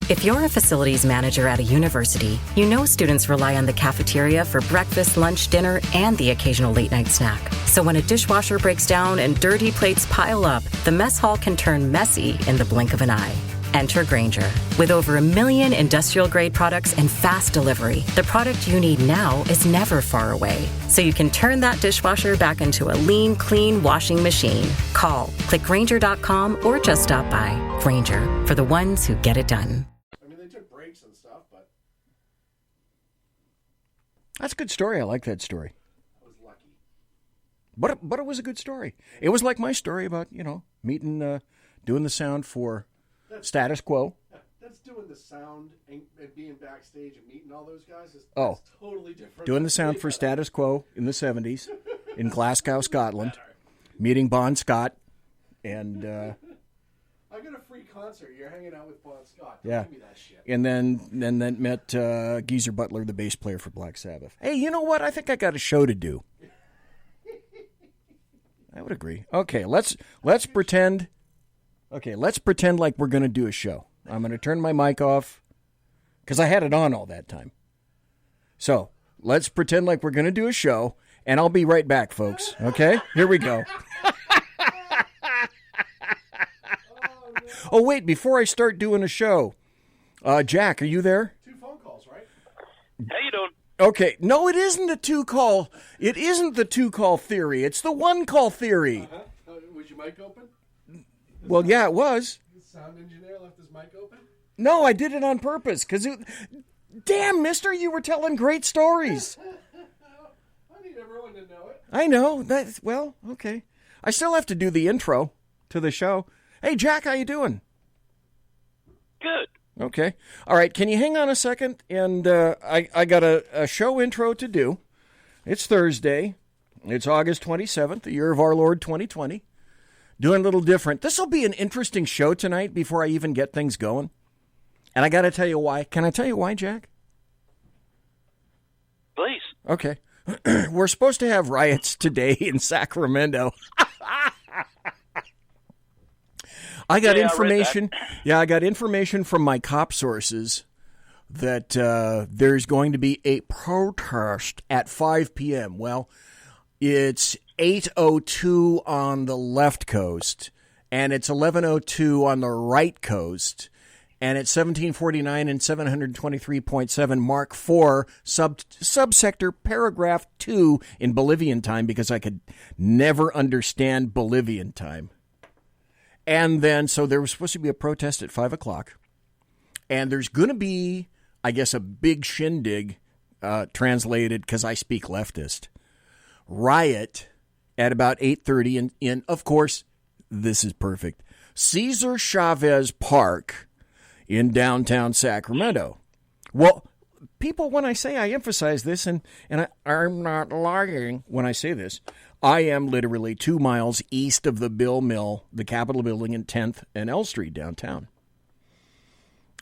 If you're a facilities manager at a university, you know students rely on the cafeteria for breakfast, lunch, dinner, and the occasional late-night snack. So when a dishwasher breaks down and dirty plates pile up, the mess hall can turn messy in the blink of an eye. Enter Grainger. With over 1 million industrial-grade products and fast delivery, the product you need now is never far away. So you can turn that dishwasher back into a lean, clean washing machine. Call, click Grainger.com, or just stop by. Grainger, for the ones who get it done. I mean, they took breaks and stuff, but... That's a good story. I like that story. I was lucky. But it was a good story. It was like my story about, meeting, doing the sound for... Status Quo. That's doing the sound and being backstage and meeting all those guys. That's totally different. Doing the sound for Status Quo in the 70s in Glasgow, Scotland. Meeting Bon Scott. And, I got a free concert. You're hanging out with Bon Scott. Yeah. Give me that shit. And then met Geezer Butler, the bass player for Black Sabbath. Hey, you know what? I think I got a show to do. I would agree. Okay, let's pretend... Okay, let's pretend like we're going to do a show. I'm going to turn my mic off because I had it on all that time. So let's pretend like we're going to do a show, and I'll be right back, folks. Okay? Here we go. Oh, wait, before I start doing a show, Jack, are you there? 2 phone calls, right? How you doing? Okay. No, it isn't a 2-call. It isn't the 2-call theory. It's the 1-call theory. Was your mic open? Well, yeah, it was. The sound engineer left his mic open? No, I did it on purpose, because damn, mister, you were telling great stories. I need everyone to know it. I know. Well, okay. I still have to do the intro to the show. Hey, Jack, how you doing? Good. Okay. All right, can you hang on a second? And I got a show intro to do. It's Thursday. It's August 27th, the year of our Lord 2020. Doing a little different. This will be an interesting show tonight before I even get things going. And I got to tell you why. Can I tell you why, Jack? Please. Okay. We're supposed to have riots today in Sacramento. I got information. I got information from my cop sources that there's going to be a protest at 5 p.m. Well, it's 8:02 on the left coast, and it's 11:02 on the right coast, and it's 1749 and 723.7 Mark 4 subsector paragraph 2 in Bolivian time, because I could never understand Bolivian time. And then, so there was supposed to be a protest at 5 o'clock, and there's going to be, I guess, a big shindig, translated because I speak leftist, riot at about 8:30 in, of course, this is perfect, Cesar Chavez Park in downtown Sacramento. Well, people, when I say, I emphasize this, and I'm not lying when I say this, I am literally 2 miles east of the Bill Mill, the Capitol building in 10th and L Street downtown.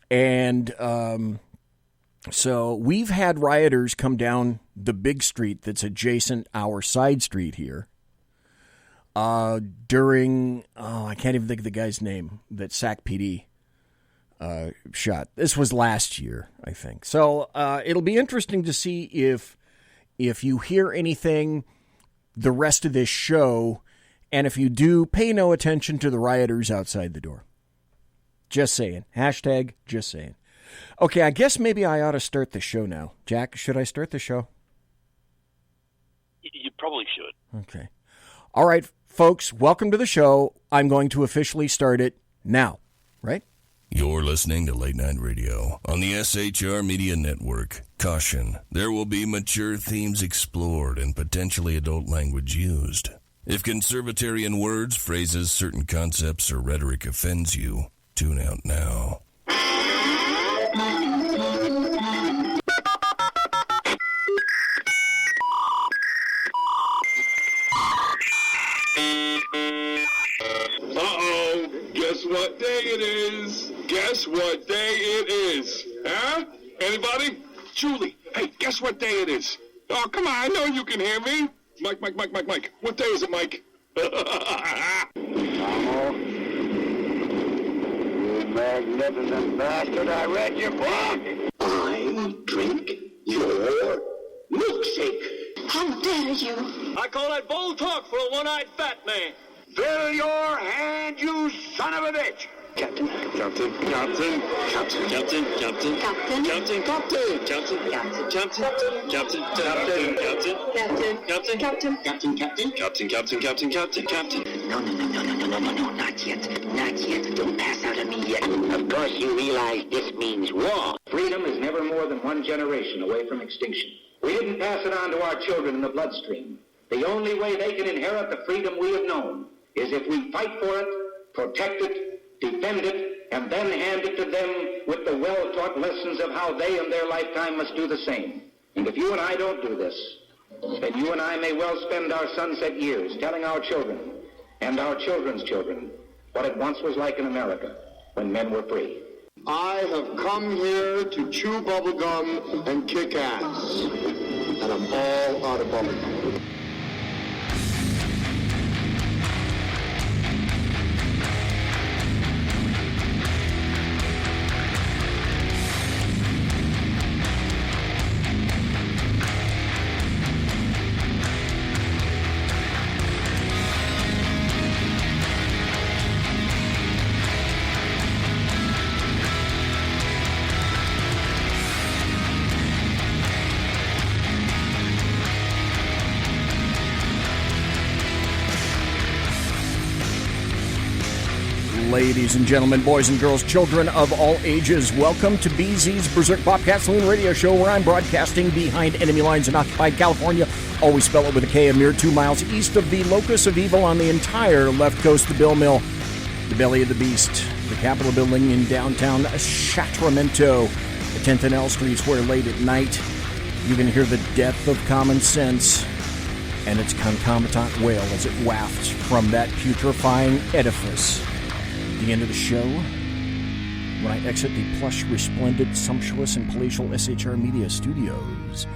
And so we've had rioters come down the big street that's adjacent our side street here during, I can't even think of the guy's name that Sac PD shot. This was last year, I think. So it'll be interesting to see if you hear anything the rest of this show, and if you do, pay no attention to the rioters outside the door. Just saying. Hashtag just saying. Okay, I guess maybe I ought to start the show now. Jack, should I start the show? You probably should. Okay. All right, folks, welcome to the show. I'm going to officially start it now, right? You're listening to Late Night Radio on the SHR Media Network. Caution, there will be mature themes explored and potentially adult language used. If conservatarian words, phrases, certain concepts, or rhetoric offends you, tune out now. Uh-oh, guess what day it is? Guess what day it is? Huh? Anybody? Julie, hey, guess what day it is? Oh, come on, I know you can hear me. Mike. What day is it, Mike? magnificent bastard, I read your book. I drink your milkshake. How dare you? I call that bold talk for a one-eyed fat man. Fill your hand, you son of a bitch. Captain. Captain. Captain. Captain. Captain. Captain. Captain. Captain. Captain. Captain. Captain. Captain. Captain. Captain. Captain. Captain. Captain. Captain. Captain. No, not yet. Not yet. Don't pass out on me yet. Of course you realize this means war. Freedom is never more than one generation away from extinction. We didn't pass it on to our children in the bloodstream. The only way they can inherit the freedom we have known is if we fight for it, protect it, defend it, and then hand it to them with the well-taught lessons of how they in their lifetime must do the same. And if you and I don't do this, then you and I may well spend our sunset years telling our children and our children's children what it once was like in America when men were free. I have come here to chew bubblegum and kick ass. And I'm all out of bubblegum. Ladies and gentlemen, boys and girls, children of all ages, welcome to BZ's Berserk Bobcat Saloon radio show, where I'm broadcasting behind enemy lines in occupied California. Always spell it with a K, a mere 2 miles east of the locus of evil on the entire left coast of Bill Mill, the belly of the beast, the Capitol building in downtown Sacramento, the 10th and L Streets, where late at night you can hear the death of common sense and its concomitant wail as it wafts from that putrefying edifice. The end of the show, when I exit the plush, resplendent, sumptuous, and palatial SHR Media studios,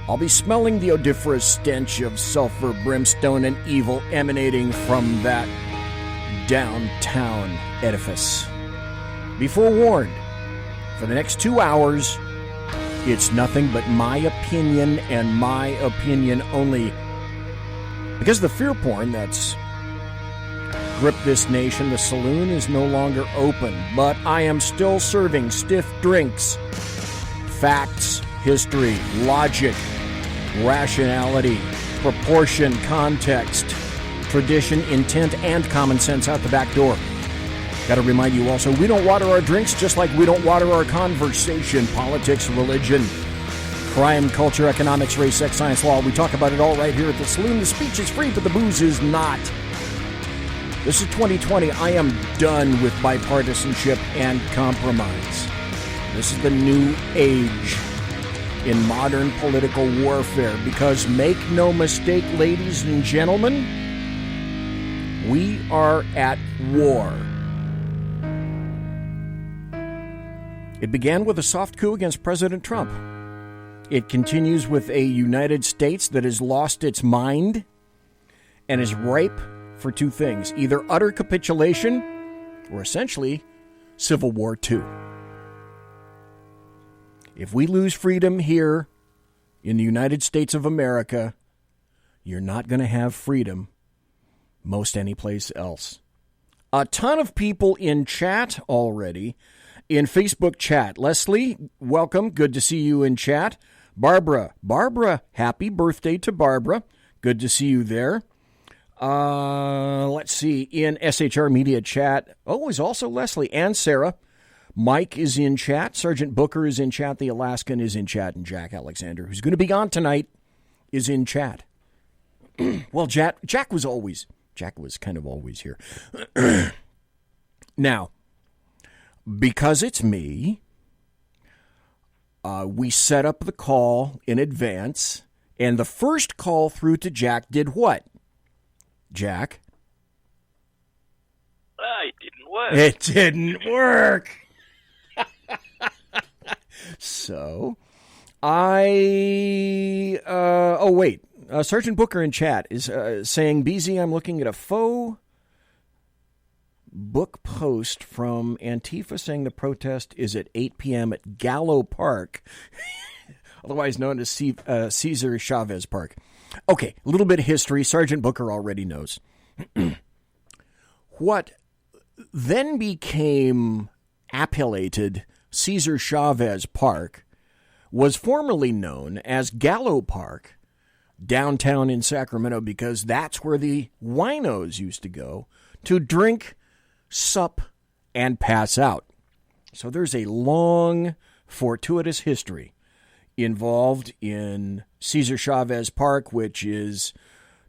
I'll be smelling the odoriferous stench of sulfur, brimstone, and evil emanating from that downtown edifice. Be forewarned, for the next 2 hours, it's nothing but my opinion and my opinion only. Because the fear porn that's gripped this nation, the saloon is no longer open, but I am still serving stiff drinks, facts, history, logic, rationality, proportion, context, tradition, intent, and common sense out the back door. Got to remind you also, we don't water our drinks just like we don't water our conversation, politics, religion, crime, culture, economics, race, sex, science, law. We talk about it all right here at the saloon. The speech is free, but the booze is not. This is 2020. I am done with bipartisanship and compromise. This is the new age in modern political warfare, because make no mistake, ladies and gentlemen, we are at war. It began with a soft coup against President Trump. It continues with a United States that has lost its mind and is ripe for two things: either utter capitulation or essentially Civil War II. If we lose freedom here in the United States of America, you're not going to have freedom most anyplace else. A ton of people in chat already, in Facebook chat. Leslie, welcome. Good to see you in chat. Barbara, happy birthday to Barbara. Good to see you there. Let's see, in SHR Media chat. Oh, is also Leslie and Sarah. Mike is in chat. Sergeant Booker is in chat. The Alaskan is in chat. And Jack Alexander, who's going to be on tonight, is in chat. Well, Jack was kind of always here. Now, because it's me, we set up the call in advance, and the first call through to Jack did what? Jack? It didn't work. It didn't work. So, Sergeant Booker in chat is saying, BZ, I'm looking at a faux book post from Antifa saying the protest is at 8 p.m. at Gallo Park, otherwise known as Cesar Chavez Park. Okay, a little bit of history. Sergeant Booker already knows. What then became appellated Cesar Chavez Park was formerly known as Gallo Park downtown in Sacramento, because that's where the winos used to go to drink, sup, and pass out. So there's a long, fortuitous history involved in Cesar Chavez Park, which is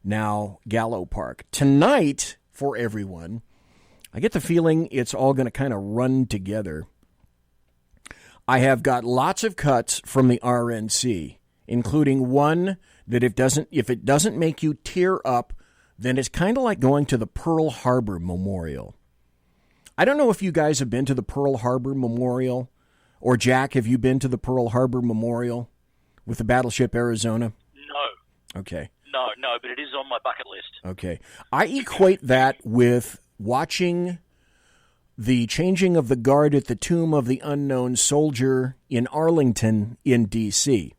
now Gallo Park. Tonight, for everyone, I get the feeling it's all going to kind of run together. I have got lots of cuts from the RNC, including one that if it doesn't make you tear up, then it's kind of like going to the Pearl Harbor Memorial. I don't know if you guys have been to the Pearl Harbor Memorial, or Jack, have you been to the Pearl Harbor Memorial with the battleship Arizona? No. Okay. No, but it is on my bucket list. Okay. I equate that with watching the changing of the guard at the Tomb of the Unknown Soldier in Arlington in D.C.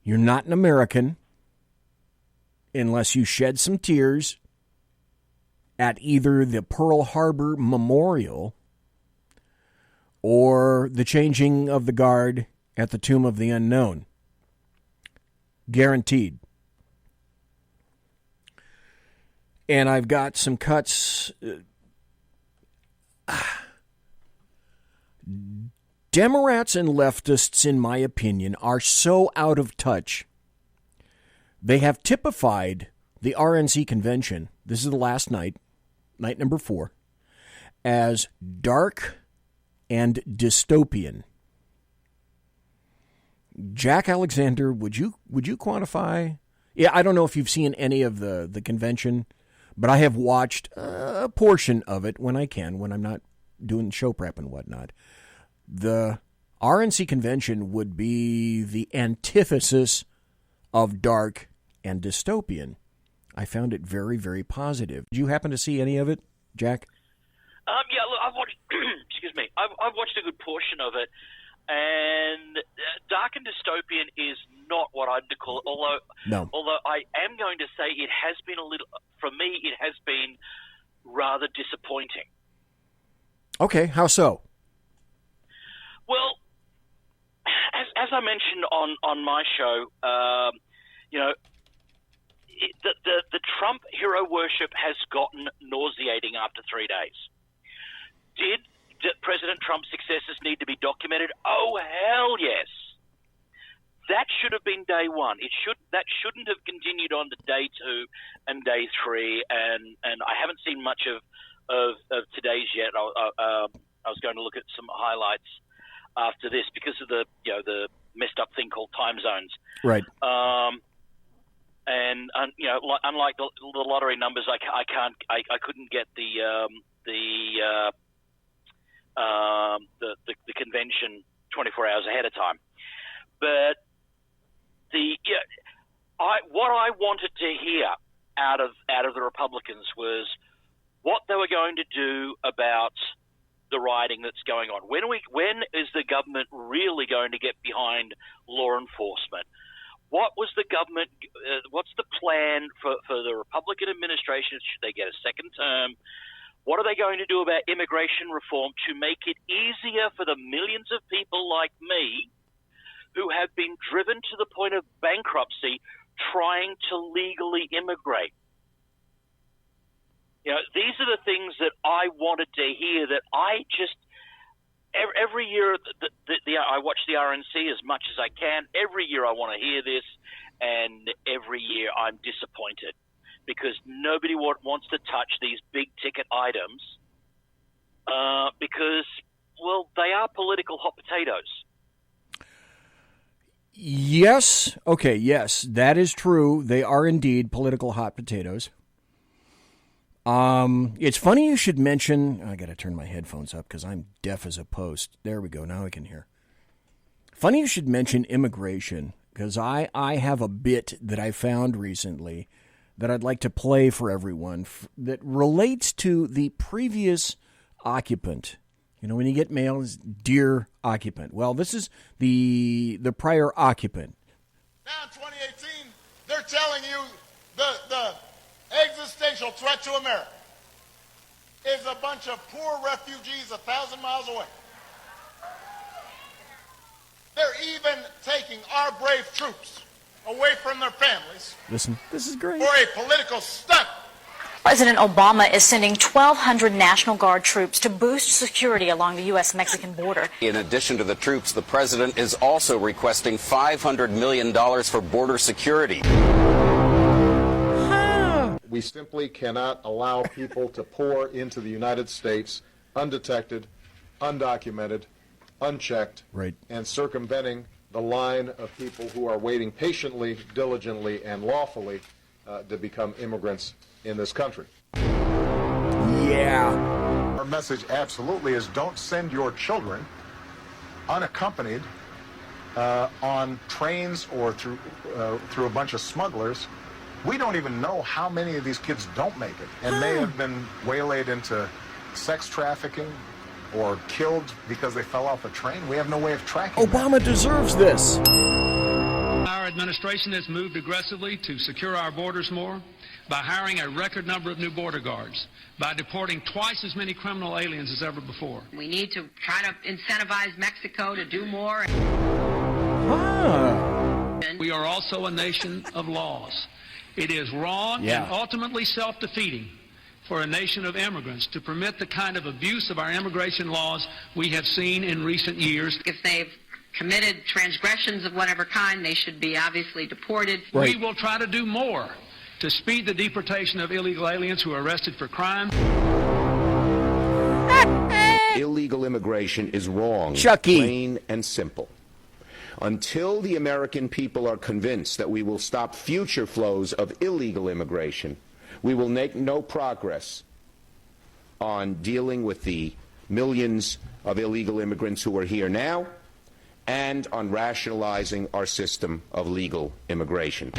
You're not an American unless you shed some tears at either the Pearl Harbor Memorial or the changing of the guard at the Tomb of the Unknown. Guaranteed. And I've got some cuts. Democrats and leftists, in my opinion, are so out of touch. They have typified the RNC convention, this is the last night, night number 4, as dark and dystopian. Jack Alexander, would you quantify? Yeah, I don't know if you've seen any of the convention, but I have watched a portion of it when I can, when I'm not doing show prep and whatnot. The RNC convention would be the antithesis of dark and dystopian. I found it very, very positive. Did you happen to see any of it, Jack? Yeah, look, I've watched. Excuse me. I've watched a good portion of it, and dark and dystopian is not what I'd call it. Although I am going to say it has been a little. For me, it has been rather disappointing. Okay, how so? Well, as I mentioned on my show, the Trump hero worship has gotten nauseating after 3 days. Did President Trump's successes need to be documented? Oh, hell yes. That should have been day one. That shouldn't have continued on to day 2 and day 3. And I haven't seen much of today's yet. I was going to look at some highlights after this because of the messed up thing called time zones. Right. And unlike the lottery numbers, I couldn't get the convention 24 hours ahead of time. But what I wanted to hear out of the Republicans was what they were going to do about the rioting that's going on. When is the government really going to get behind law enforcement? What was the government? What's the plan for the Republican administration? Should they get a second term? What are they going to do about immigration reform to make it easier for the millions of people like me who have been driven to the point of bankruptcy trying to legally immigrate? These are the things that I wanted to hear, that I just every year I watch the RNC as much as I can. Every year I want to hear this, and every year I'm disappointed because nobody wants to touch these big ticket items because, well, they are political hot potatoes. Yes. Okay, yes, that is true. They are indeed political hot potatoes. It's funny you should mention, I got to turn my headphones up because I'm deaf as a post. There we go. Now I can hear. Funny you should mention immigration because I have a bit that I found recently that I'd like to play for everyone that relates to the previous occupant. You know, when you get mail, it's dear occupant. Well, this is the prior occupant. Now in 2018, they're telling you the existential threat to America is a bunch of poor refugees 1,000 miles away. They're even taking our brave troops away from their families. Listen, this is great. For a political stunt. President Obama is sending 1,200 National Guard troops to boost security along the U.S.-Mexican border. In addition to the troops, the president is also requesting $500 million for border security. We simply cannot allow people to pour into the United States undetected, undocumented, unchecked, right, and circumventing the line of people who are waiting patiently, diligently, and lawfully to become immigrants in this country. Yeah. Our message absolutely is don't send your children unaccompanied on trains or through a bunch of smugglers. We don't even know how many of these kids don't make it and may have been waylaid into sex trafficking or killed because they fell off a train. We have no way of tracking Obama deserves this. Our administration has moved aggressively to secure our borders more by hiring a record number of new border guards, by deporting twice as many criminal aliens as ever before. We need to try to incentivize Mexico to do more. We are also a nation of laws. It is wrong and ultimately self-defeating for a nation of immigrants to permit the kind of abuse of our immigration laws we have seen in recent years. If they've committed transgressions of whatever kind, they should be obviously deported. Right. We will try to do more to speed the deportation of illegal aliens who are arrested for crime. Illegal immigration is wrong, Chucky. Plain and simple. Until the American people are convinced that we will stop future flows of illegal immigration, we will make no progress on dealing with the millions of illegal immigrants who are here now and on rationalizing our system of legal immigration.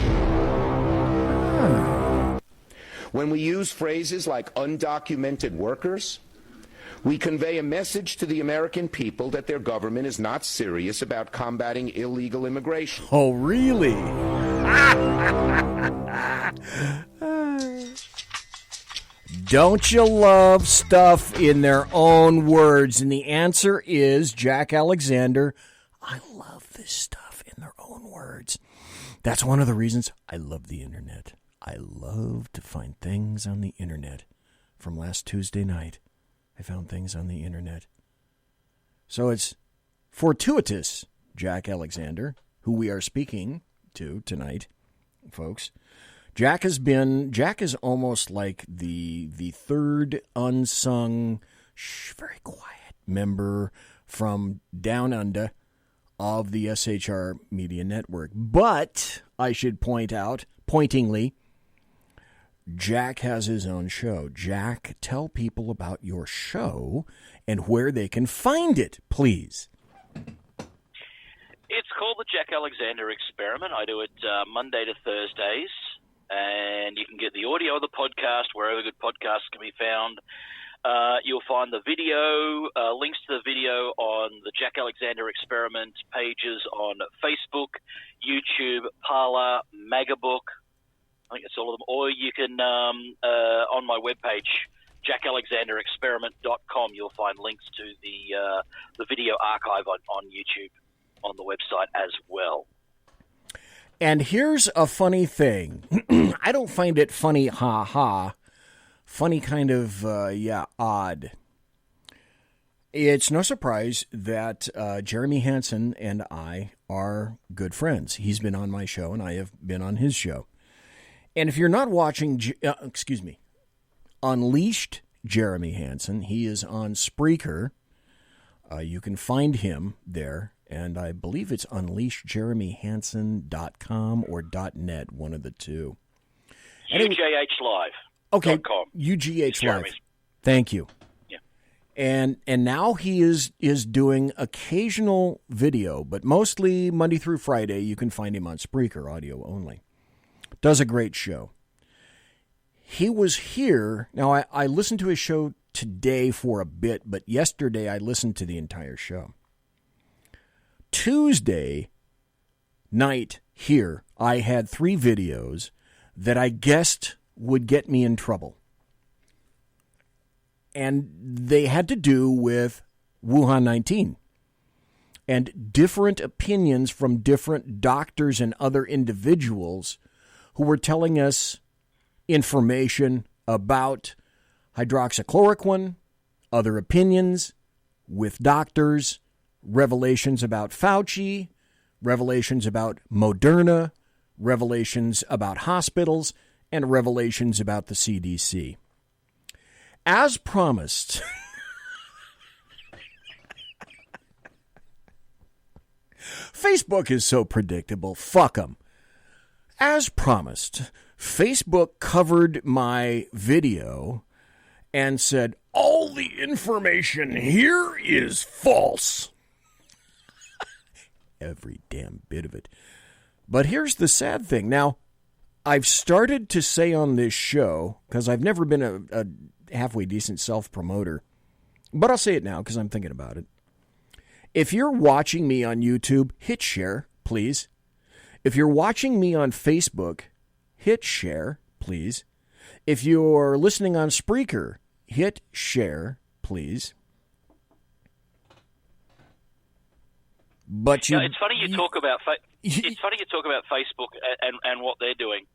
When we use phrases like undocumented workers, we convey a message to the American people that their government is not serious about combating illegal immigration. Oh, really? Don't you love stuff in their own words? And the answer is Jack Alexander. I love this stuff in their own words. That's one of the reasons I love the internet. I love to find things on the internet. From last Tuesday night, I found things on the internet. So it's fortuitous, Jack Alexander, who we are speaking to tonight, folks. Jack is almost like the third unsung, very quiet member from down under of the SHR Media Network. But I should point out, pointingly, Jack has his own show. Jack, tell people about your show and where they can find it, please. It's called the Jack Alexander Experiment. I do it Monday to Thursdays, and you can get the audio of the podcast wherever good podcasts can be found. You'll find the video, links to the video on the Jack Alexander Experiment pages on Facebook, YouTube, Parler, Magabook. I think it's all of them. Or you can, on my webpage, jackalexanderexperiment.com, you'll find links to the video archive on YouTube on the website as well. And here's a funny thing. I don't find it funny, ha-ha. Funny kind of, odd. It's no surprise that Jeremy Hansen and I are good friends. He's been on my show, and I have been on his show. And if you're not watching, Unleashed Jeremy Hansen, he is on Spreaker. You can find him there, and I believe it's unleashedjeremyhansen.com or .net, one of the two. UGH Live. Okay, .com. UGH Live. Thank you. Yeah. And now he is doing occasional video, but mostly Monday through Friday. You can find him on Spreaker, audio only. Does a great show. he was here. Now, I listened to his show today for a bit, but yesterday I listened to the entire show. Tuesday night here, I had 3 videos that I guessed would get me in trouble. And they had to do with Wuhan 19 and different opinions from different doctors and other individuals who were telling us information about hydroxychloroquine, other opinions with doctors, revelations about Fauci, revelations about Moderna, revelations about hospitals, and revelations about the CDC. As promised, Facebook is so predictable. Fuck them. As promised, Facebook covered my video and said, all the information here is false. Every damn bit of it. But here's the sad thing. Now, I've started to say on this show, because I've never been a halfway decent self-promoter, but I'll say it now because I'm thinking about it. If you're watching me on YouTube, hit share, please. If you're watching me on Facebook, hit share, please. If you're listening on Spreaker, hit share, please. But it's funny you talk about Facebook and what they're doing.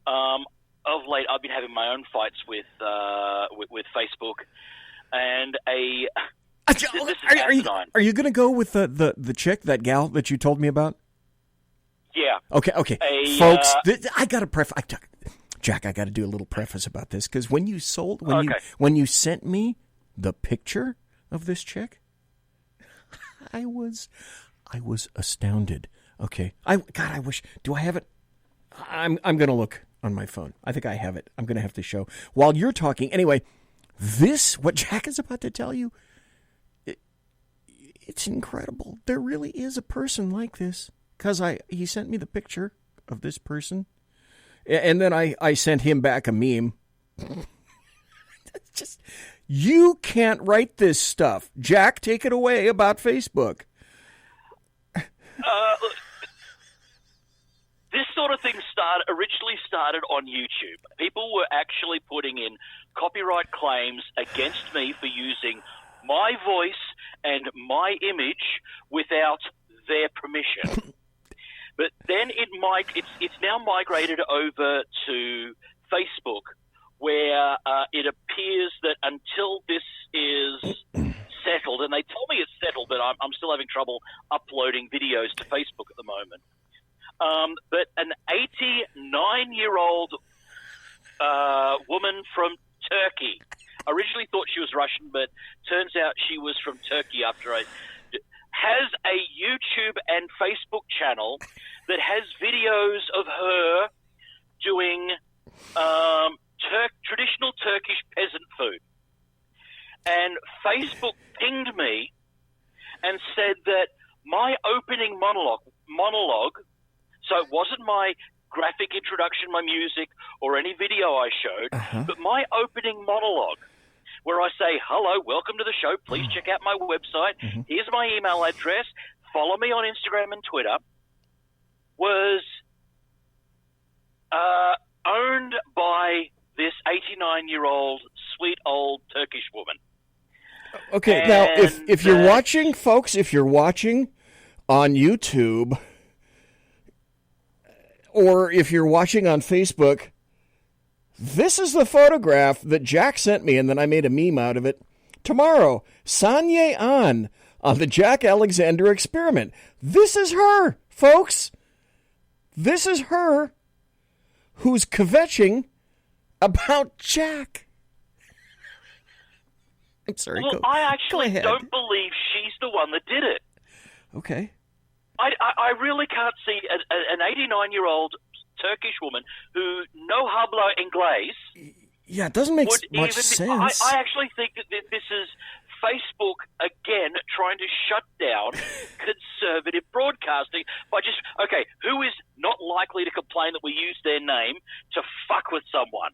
Of late, I've been having my own fights with Facebook, and Are you going to go with the chick, that gal that you told me about? Yeah. Okay. Folks, I got to preface. Jack, I got to do a little preface about this, because when you sent me the picture of this chick, I was astounded. Okay. I wish. Do I have it? I'm going to look on my phone. I think I have it. I'm going to have to show while you're talking. Anyway, what Jack is about to tell you, it's incredible. There really is a person like this, because he sent me the picture of this person, and then I sent him back a meme. Just, you can't write this stuff. Jack, take it away about Facebook. This sort of thing originally started on YouTube. People were actually putting in copyright claims against me for using my voice and my image without their permission. But then it's now migrated over to Facebook, where it appears that until this is settled, and they told me it's settled, but I'm still having trouble uploading videos to Facebook at the moment. But an 89-year-old woman from Turkey, originally thought she was Russian, but turns out she was from Turkey has a YouTube and Facebook channel that has videos of her doing traditional Turkish peasant food. And Facebook pinged me and said that my opening monologue, so it wasn't my graphic introduction, my music, or any video I showed, but my opening monologue, where I say, hello, welcome to the show, please check out my website, here's my email address, follow me on Instagram and Twitter, was owned by this 89-year-old sweet old Turkish woman. Okay, and now, if you're watching, folks, if you're watching on YouTube, or if you're watching on Facebook, this is the photograph that Jack sent me, and then I made a meme out of it. Tomorrow, Sanye on the Jack Alexander experiment. This is her, folks. This is her who's kvetching about Jack. I'm sorry. Well, I actually don't believe she's the one that did it. Okay. I really can't see an 89-year-old Turkish woman who no habla inglés. Yeah, it doesn't make much sense. I actually think that this is Facebook, again, trying to shut down conservative broadcasting by just, who is not likely to complain that we use their name to fuck with someone?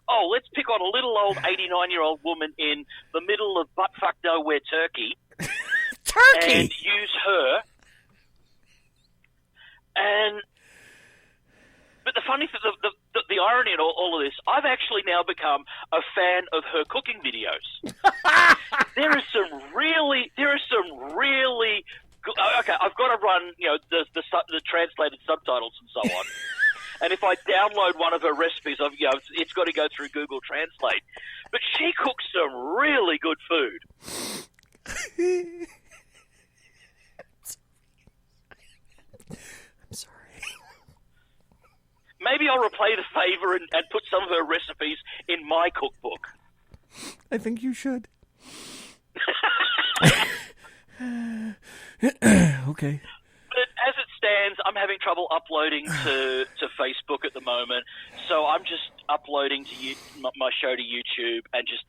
oh, let's pick on a little old 89-year-old woman in the middle of buttfuck nowhere, Turkey. Turkey! And use her. But the funny thing, the irony in all of this, I've actually now become a fan of her cooking videos. There are some really good, okay, I've got to run, the translated subtitles and so on. And if I download one of her recipes, it's got to go through Google Translate. But she cooks some really good food. I'm sorry. Maybe I'll repay the favor and put some of her recipes in my cookbook. I think you should. Okay. But as it stands, I'm having trouble uploading to Facebook at the moment, so I'm just uploading to my show to YouTube and just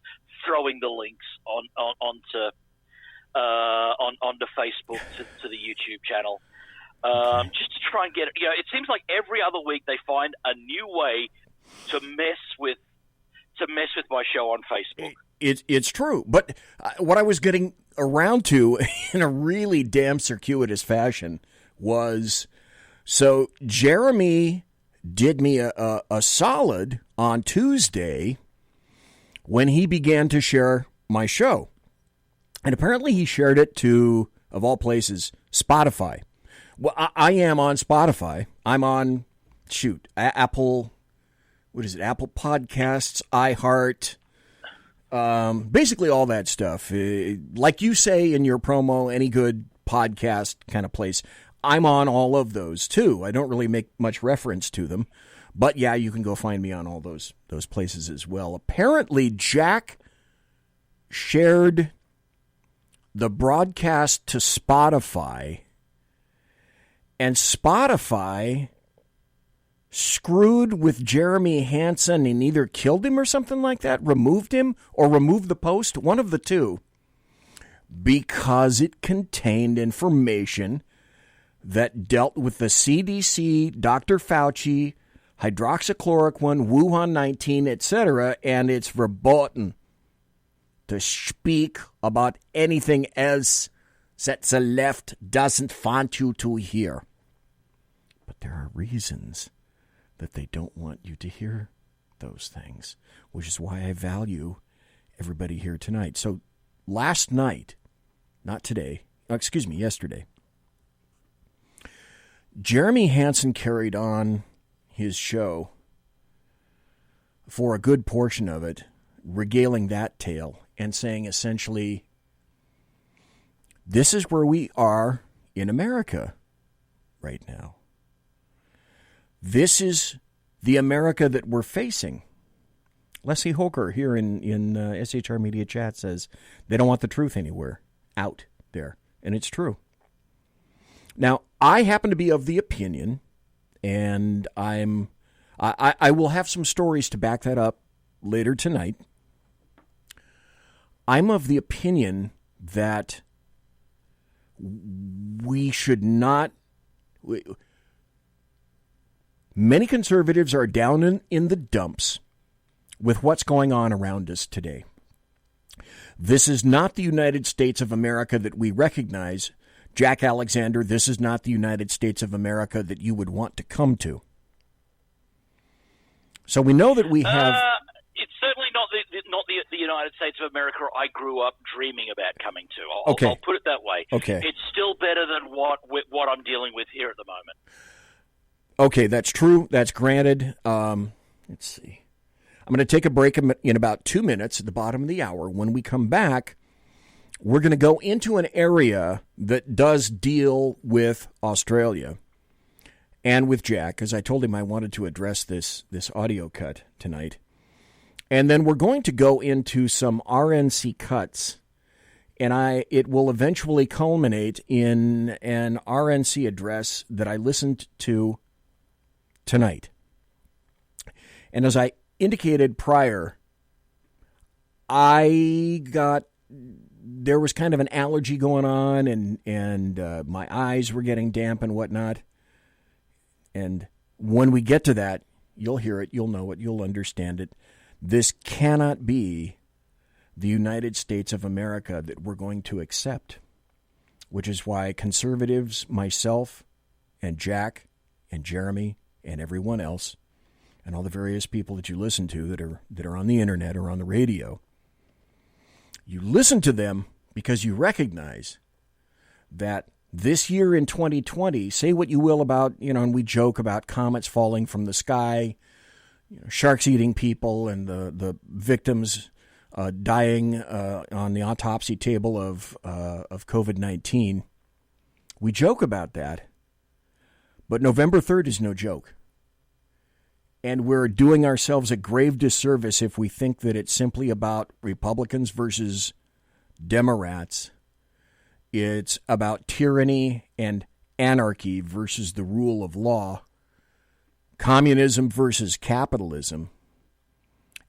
throwing the links onto Facebook to the YouTube channel. Just to try and get it. It seems like every other week they find a new way to mess with my show on Facebook. It's true, but what I was getting around to in a really damn circuitous fashion was, so Jeremy did me a solid on Tuesday when he began to share my show, and apparently he shared it to, of all places, Spotify. Well, I am on Spotify. I'm on, Apple, Apple Podcasts, iHeart, basically all that stuff. Like you say in your promo, any good podcast kind of place, I'm on all of those too. I don't really make much reference to them, but yeah, you can go find me on all those places as well. Apparently, Jack shared the broadcast to Spotify, and Spotify screwed with Jeremy Hansen and either killed him or something like that, removed him, or removed the post, one of the two, because it contained information that dealt with the CDC, Dr. Fauci, hydroxychloroquine, Wuhan 19, etc., and it's verboten to speak about anything else that the left doesn't want you to hear. But there are reasons that they don't want you to hear those things, which is why I value everybody here tonight. So last night, not today, yesterday, Jeremy Hansen carried on his show for a good portion of it, regaling that tale and saying essentially, this is where we are in America right now. This is the America that we're facing. Leslie Hoker here in SHR Media Chat says they don't want the truth anywhere out there. And it's true. Now, I happen to be of the opinion, and I will have some stories to back that up later tonight. I'm of the opinion that we should not... Many conservatives are down in the dumps with what's going on around us today. This is not the United States of America that we recognize. Jack Alexander, this is not the United States of America that you would want to come to. So we know that we have... It's certainly not the United States of America I grew up dreaming about coming to. I'll put it that way. Okay. It's still better than what I'm dealing with here at the moment. Okay, that's true. That's granted. Let's see. I'm going to take a break in about 2 minutes at the bottom of the hour. When we come back, we're going to go into an area that does deal with Australia and with Jack, because I told him I wanted to address this audio cut tonight. And then we're going to go into some RNC cuts, and it will eventually culminate in an RNC address that I listened to tonight. And as I indicated prior, there was kind of an allergy going on, and my eyes were getting damp and whatnot. And when we get to that, you'll hear it, you'll know it, you'll understand it. This cannot be the United States of America that we're going to accept, which is why conservatives, myself, and Jack, and Jeremy, and everyone else, and all the various people that you listen to that are on the internet or on the radio, you listen to them because you recognize that this year in 2020, say what you will about, and we joke about comets falling from the sky, sharks eating people, and the victims dying on the autopsy table of COVID-19. We joke about that, but November 3rd is no joke. And we're doing ourselves a grave disservice if we think that it's simply about Republicans versus Democrats. It's about tyranny and anarchy versus the rule of law, communism versus capitalism.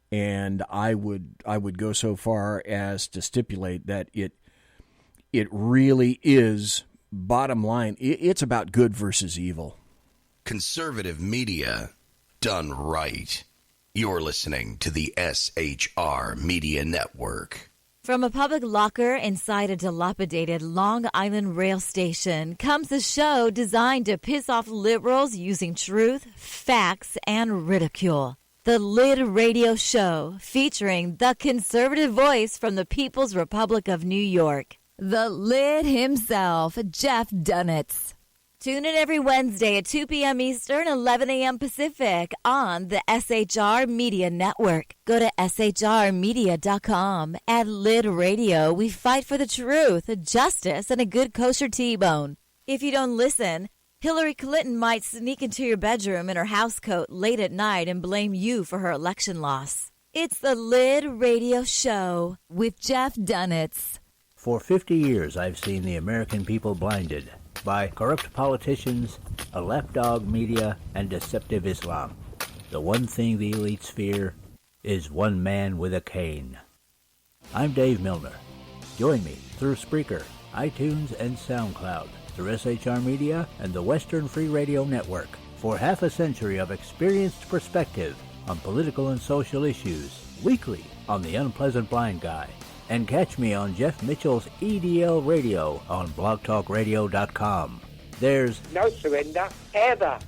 And I would go so far as to stipulate that it really is, bottom line, it's about good versus evil. Conservative media done right. You're listening to the SHR Media Network. From a public locker inside a dilapidated Long Island rail station comes a show designed to piss off liberals using truth, facts, and ridicule. The Lid Radio Show, featuring the conservative voice from the People's Republic of New York, the Lid himself, Jeff Dunitz. Tune in every Wednesday at 2 p.m. Eastern, 11 a.m. Pacific on the SHR Media Network. Go to shrmedia.com. At Lid Radio, we fight for the truth, justice, and a good kosher T-bone. If you don't listen, Hillary Clinton might sneak into your bedroom in her housecoat late at night and blame you for her election loss. It's the Lid Radio Show with Jeff Dunitz. For 50 years, I've seen the American people blinded by corrupt politicians, a lapdog media, and deceptive Islam. The one thing the elites fear is one man with a cane. I'm Dave Milner. Join me through Spreaker, iTunes, and SoundCloud, through SHR Media and the Western Free Radio Network, for half a century of experienced perspective on political and social issues, weekly on The Unpleasant Blind Guy. And catch me on Jeff Mitchell's EDL Radio on blogtalkradio.com. There's no surrender, ever.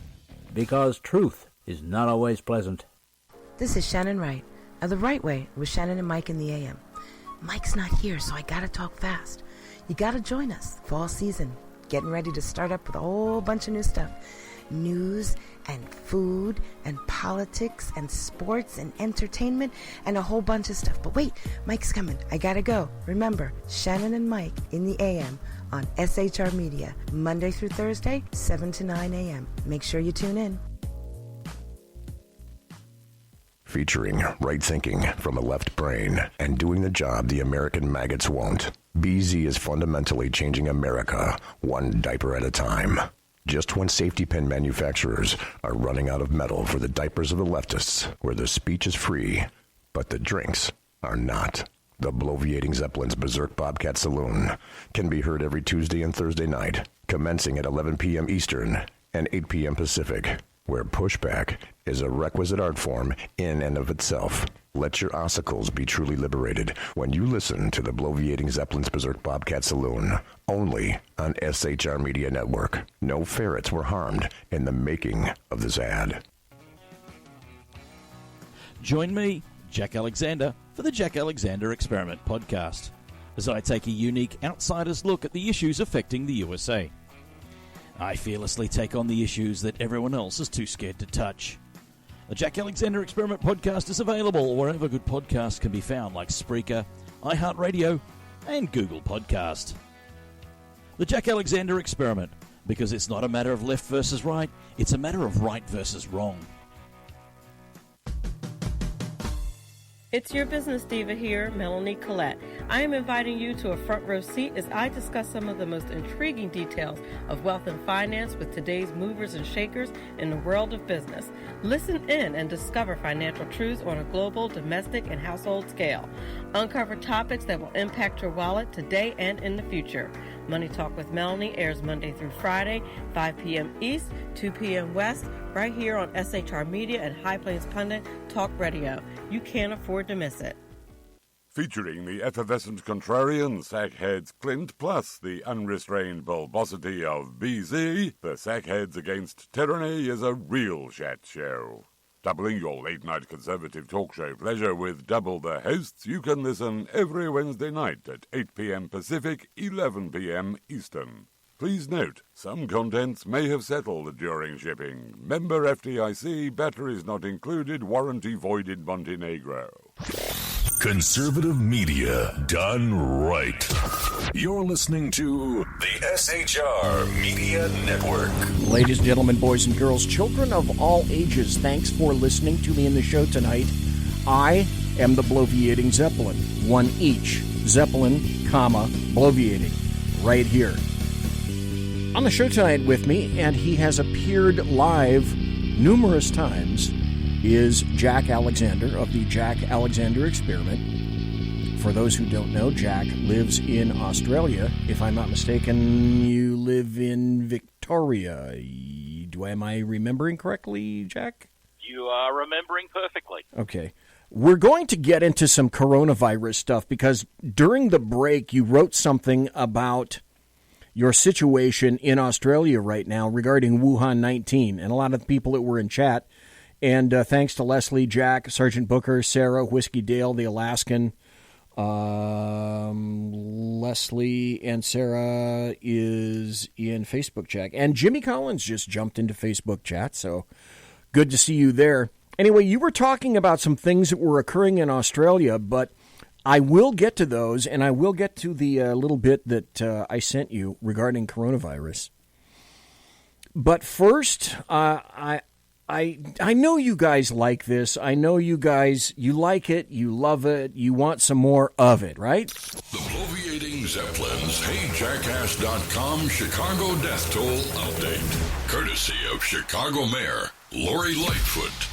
Because truth is not always pleasant. This is Shannon Wright of The Right Way with Shannon and Mike in the AM. Mike's not here, so I gotta talk fast. You gotta join us. Fall season. Getting ready to start up with a whole bunch of new stuff. News and food and politics and sports and entertainment and a whole bunch of stuff. But wait, Mike's coming. I gotta go. Remember, Shannon and Mike in the AM on SHR Media, Monday through Thursday, 7 to 9 a.m. Make sure you tune in. Featuring right thinking from a left brain and doing the job the American maggots won't. BZ is fundamentally changing America, one diaper at a time. Just when safety pin manufacturers are running out of metal for the diapers of the leftists, where the speech is free, but the drinks are not. The bloviating Zeppelin's Berserk Bobcat Saloon can be heard every Tuesday and Thursday night, commencing at 11 p.m. Eastern and 8 p.m. Pacific, where pushback is a requisite art form in and of itself. Let your ossicles be truly liberated when you listen to the bloviating Zeppelin's Berserk Bobcat Saloon, only on SHR Media Network. No ferrets were harmed in the making of this ad. Join me, Jack Alexander, for the Jack Alexander Experiment podcast, as I take a unique outsider's look at the issues affecting the USA. I fearlessly take on the issues that everyone else is too scared to touch. The Jack Alexander Experiment podcast is available wherever good podcasts can be found, like Spreaker, iHeartRadio, and Google Podcast. The Jack Alexander Experiment, because it's not a matter of left versus right, it's a matter of right versus wrong. It's your business diva here, Melanie Collette. I am inviting you to a front row seat as I discuss some of the most intriguing details of wealth and finance with today's movers and shakers in the world of business. Listen in and discover financial truths on a global, domestic, and household scale. Uncover topics that will impact your wallet today and in the future. Money Talk with Melanie airs Monday through Friday, 5 p.m. East, 2 p.m. West, right here on SHR Media and High Plains Pundit Talk Radio. You can't afford to miss it. Featuring the effervescent contrarian sackheads Clint, plus the unrestrained bulbosity of BZ, the Sackheads Against Tyranny is a real chat show. Doubling your late-night conservative talk show pleasure with double the hosts, you can listen every Wednesday night at 8 p.m. Pacific, 11 p.m. Eastern. Please note, some contents may have settled during shipping. Member FDIC, batteries not included, warranty voided Montenegro. Conservative media done right. You're listening to the SHR Media Network. Ladies and gentlemen, boys and girls, children of all ages, thanks for listening to me in the show tonight. I am the bloviating Zeppelin. One each. Zeppelin, comma, bloviating. Right here. On the show tonight with me, and he has appeared live numerous times, is Jack Alexander of the Jack Alexander Experiment. For those who don't know, Jack lives in Australia. If I'm not mistaken, you live in Victoria. Am I remembering correctly, Jack? You are remembering perfectly. Okay. We're going to get into some coronavirus stuff because during the break you wrote something about your situation in Australia right now regarding Wuhan 19, and a lot of the people that were in chat. And thanks to Leslie, Jack, Sergeant Booker, Sarah, Whiskey Dale, the Alaskan. Leslie and Sarah is in Facebook chat. And Jimmy Collins just jumped into Facebook chat, so good to see you there. Anyway, you were talking about some things that were occurring in Australia, but I will get to those, and I will get to the little bit that I sent you regarding coronavirus. But first, I know you guys like this. I know you guys, you like it, you love it, you want some more of it, right? The Bloviating Zeppelins, HeyJackass.com Chicago Death Toll Update. Courtesy of Chicago Mayor Lori Lightfoot.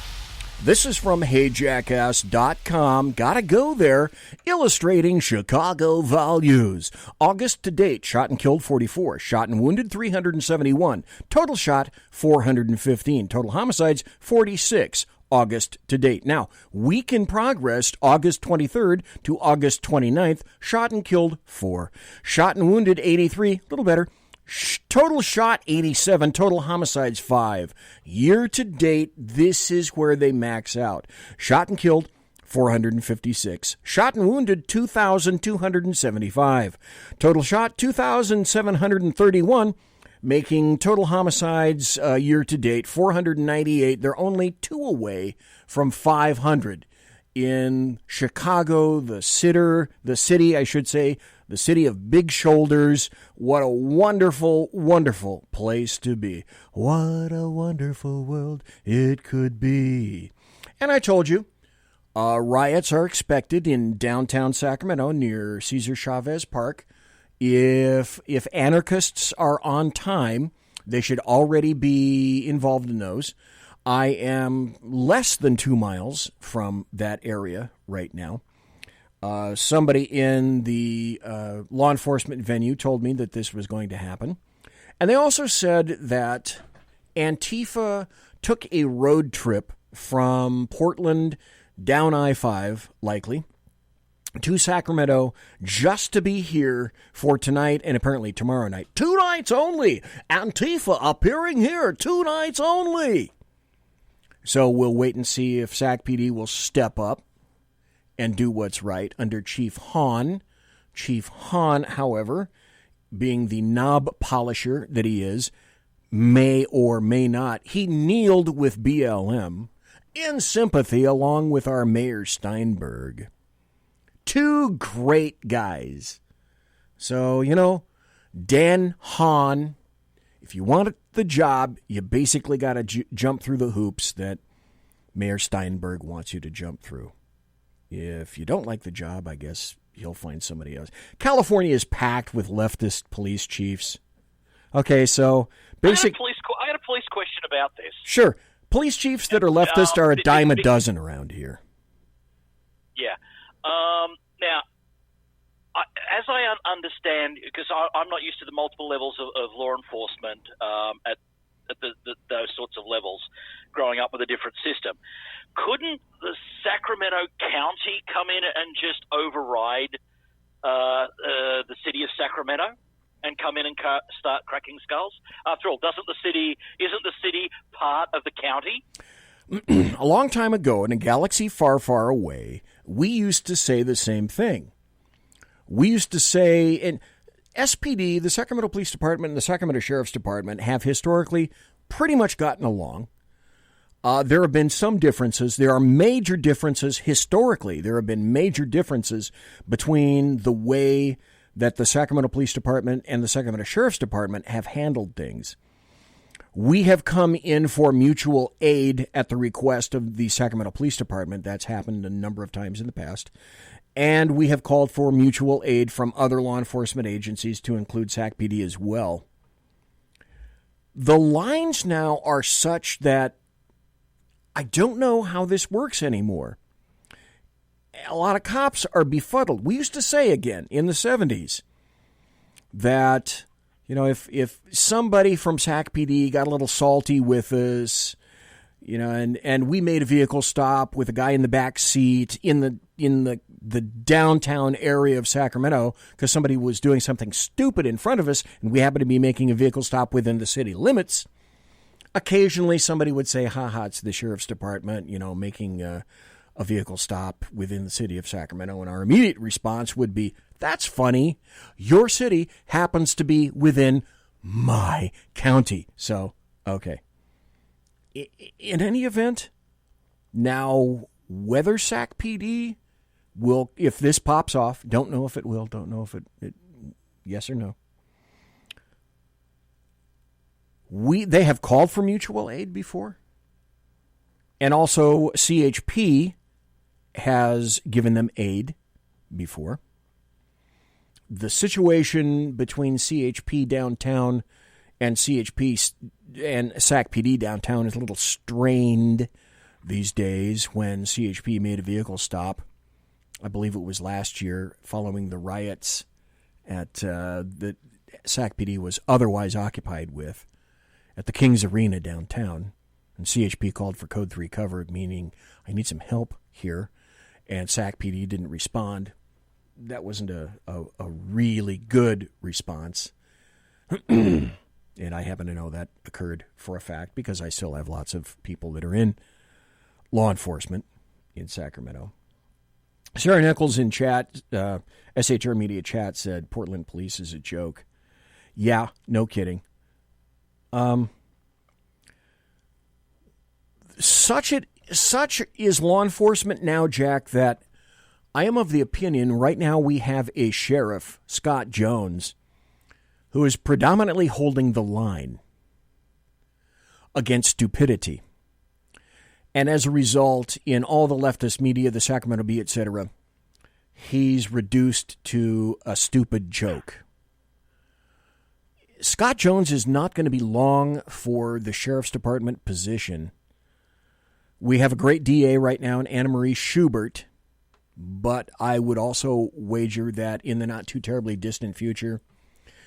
This is from HeyJackass.com. Gotta go there. Illustrating Chicago values. August to date, shot and killed 44. Shot and wounded 371. Total shot 415. Total homicides 46. August to date. Now, week in progress, August 23rd to August 29th, shot and killed 4. Shot and wounded 83. A little better. Total shot 87, total homicides 5. Year to date, this is where they max out. Shot and killed 456. Shot and wounded 2,275. Total shot 2,731, making total homicides year to date 498. They're only 2 away from 500 in Chicago, the city, the city of big shoulders. What a wonderful, wonderful place to be. What a wonderful world it could be. And I told you, riots are expected in downtown Sacramento near Cesar Chavez Park. If anarchists are on time, they should already be involved in those. I am less than 2 miles from that area right now. Somebody in the law enforcement venue told me that this was going to happen. And they also said that Antifa took a road trip from Portland down I-5, likely, to Sacramento just to be here for tonight and apparently tomorrow night. 2 nights only! Antifa appearing here, 2 nights only! So we'll wait and see if Sac PD will step up and do what's right under Chief Hahn. Chief Hahn, however, being the knob polisher that he is, may or may not, he kneeled with BLM in sympathy along with our Mayor Steinberg. 2 great guys. So, Dan Hahn, if you want the job, you basically got to jump through the hoops that Mayor Steinberg wants you to jump through. If you don't like the job, I guess he'll find somebody else. California is packed with leftist police chiefs. Okay, so I got a police question about this. Sure. Police chiefs that are leftist are a dime a dozen around here. Yeah. Now, as I understand, because I'm not used to the multiple levels of law enforcement at those sorts of levels, growing up with a different system, couldn't the Sacramento County come in and just override the city of Sacramento and come in and start cracking skulls? After all, isn't the city part of the county? A long time ago, in a galaxy far, far away, we used to say the same thing. We used to say, and SPD, the Sacramento Police Department, and the Sacramento Sheriff's Department have historically pretty much gotten along. There have been some differences. There are major differences historically. There have been major differences between the way that the Sacramento Police Department and the Sacramento Sheriff's Department have handled things. We have come in for mutual aid at the request of the Sacramento Police Department. That's happened a number of times in the past. And we have called for mutual aid from other law enforcement agencies, to include SacPD as well. The lines now are such that I don't know how this works anymore. A lot of cops are befuddled. We used to say, again, in the 70s, that, you know, if somebody from SacPD got a little salty with us, you know, and we made a vehicle stop with a guy in the back seat in the downtown area of Sacramento because somebody was doing something stupid in front of us, and we happened to be making a vehicle stop within the city limits, occasionally somebody would say, ha, it's the Sheriff's Department, you know, making a vehicle stop within the city of Sacramento. And our immediate response would be, that's funny. Your city happens to be within my county. So, okay. In any event, now whether SacPD will, if this pops off, don't know if it will, don't know if it yes or no. They have called for mutual aid before. And also CHP has given them aid before. The situation between CHP downtown and CHP and SacPD downtown is a little strained these days when CHP made a vehicle stop. I believe it was last year following the riots at that SacPD was otherwise occupied with at the King's Arena downtown. And CHP called for Code 3 cover, meaning I need some help here. And SacPD didn't respond. That wasn't a really good response. And I happen to know that occurred for a fact because I still have lots of people that are in law enforcement in Sacramento. Sarah Nichols in chat, SHR Media chat, said Portland police is a joke. Yeah, no kidding. Such is law enforcement now, Jack, that I am of the opinion right now we have a sheriff, Scott Jones, who is predominantly holding the line against stupidity. And as a result, in all the leftist media, the Sacramento Bee, etc., he's reduced to a stupid joke. Scott Jones is not going to be long for the sheriff's department position. We have a great DA right now in Anna Marie Schubert, but I would also wager that in the not too terribly distant future,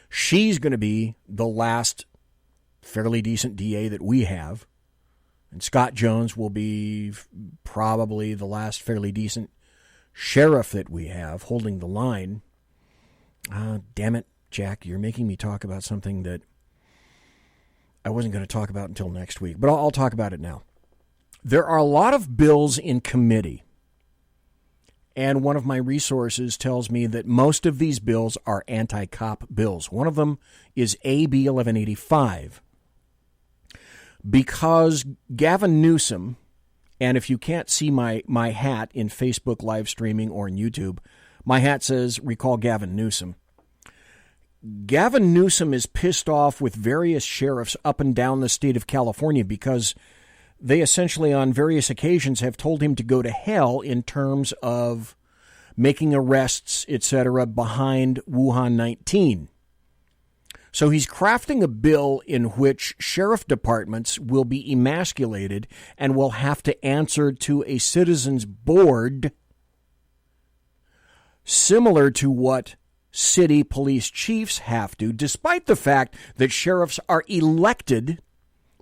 she's going to be the last fairly decent DA that we have. And Scott Jones will be probably the last fairly decent sheriff that we have holding the line. Damn it, Jack, you're making me talk about something that I wasn't going to talk about until next week, but I'll talk about it now. There are a lot of bills in committee, and one of my resources tells me that most of these bills are anti-cop bills. One of them is AB 1185. Because Gavin Newsom, and if you can't see my hat in Facebook live streaming or in YouTube, my hat says, recall Gavin Newsom. Gavin Newsom is pissed off with various sheriffs up and down the state of California because they essentially on various occasions have told him to go to hell in terms of making arrests, etc., behind Wuhan 19. So he's crafting a bill in which sheriff departments will be emasculated and will have to answer to a citizens board similar to what city police chiefs have to, despite the fact that sheriffs are elected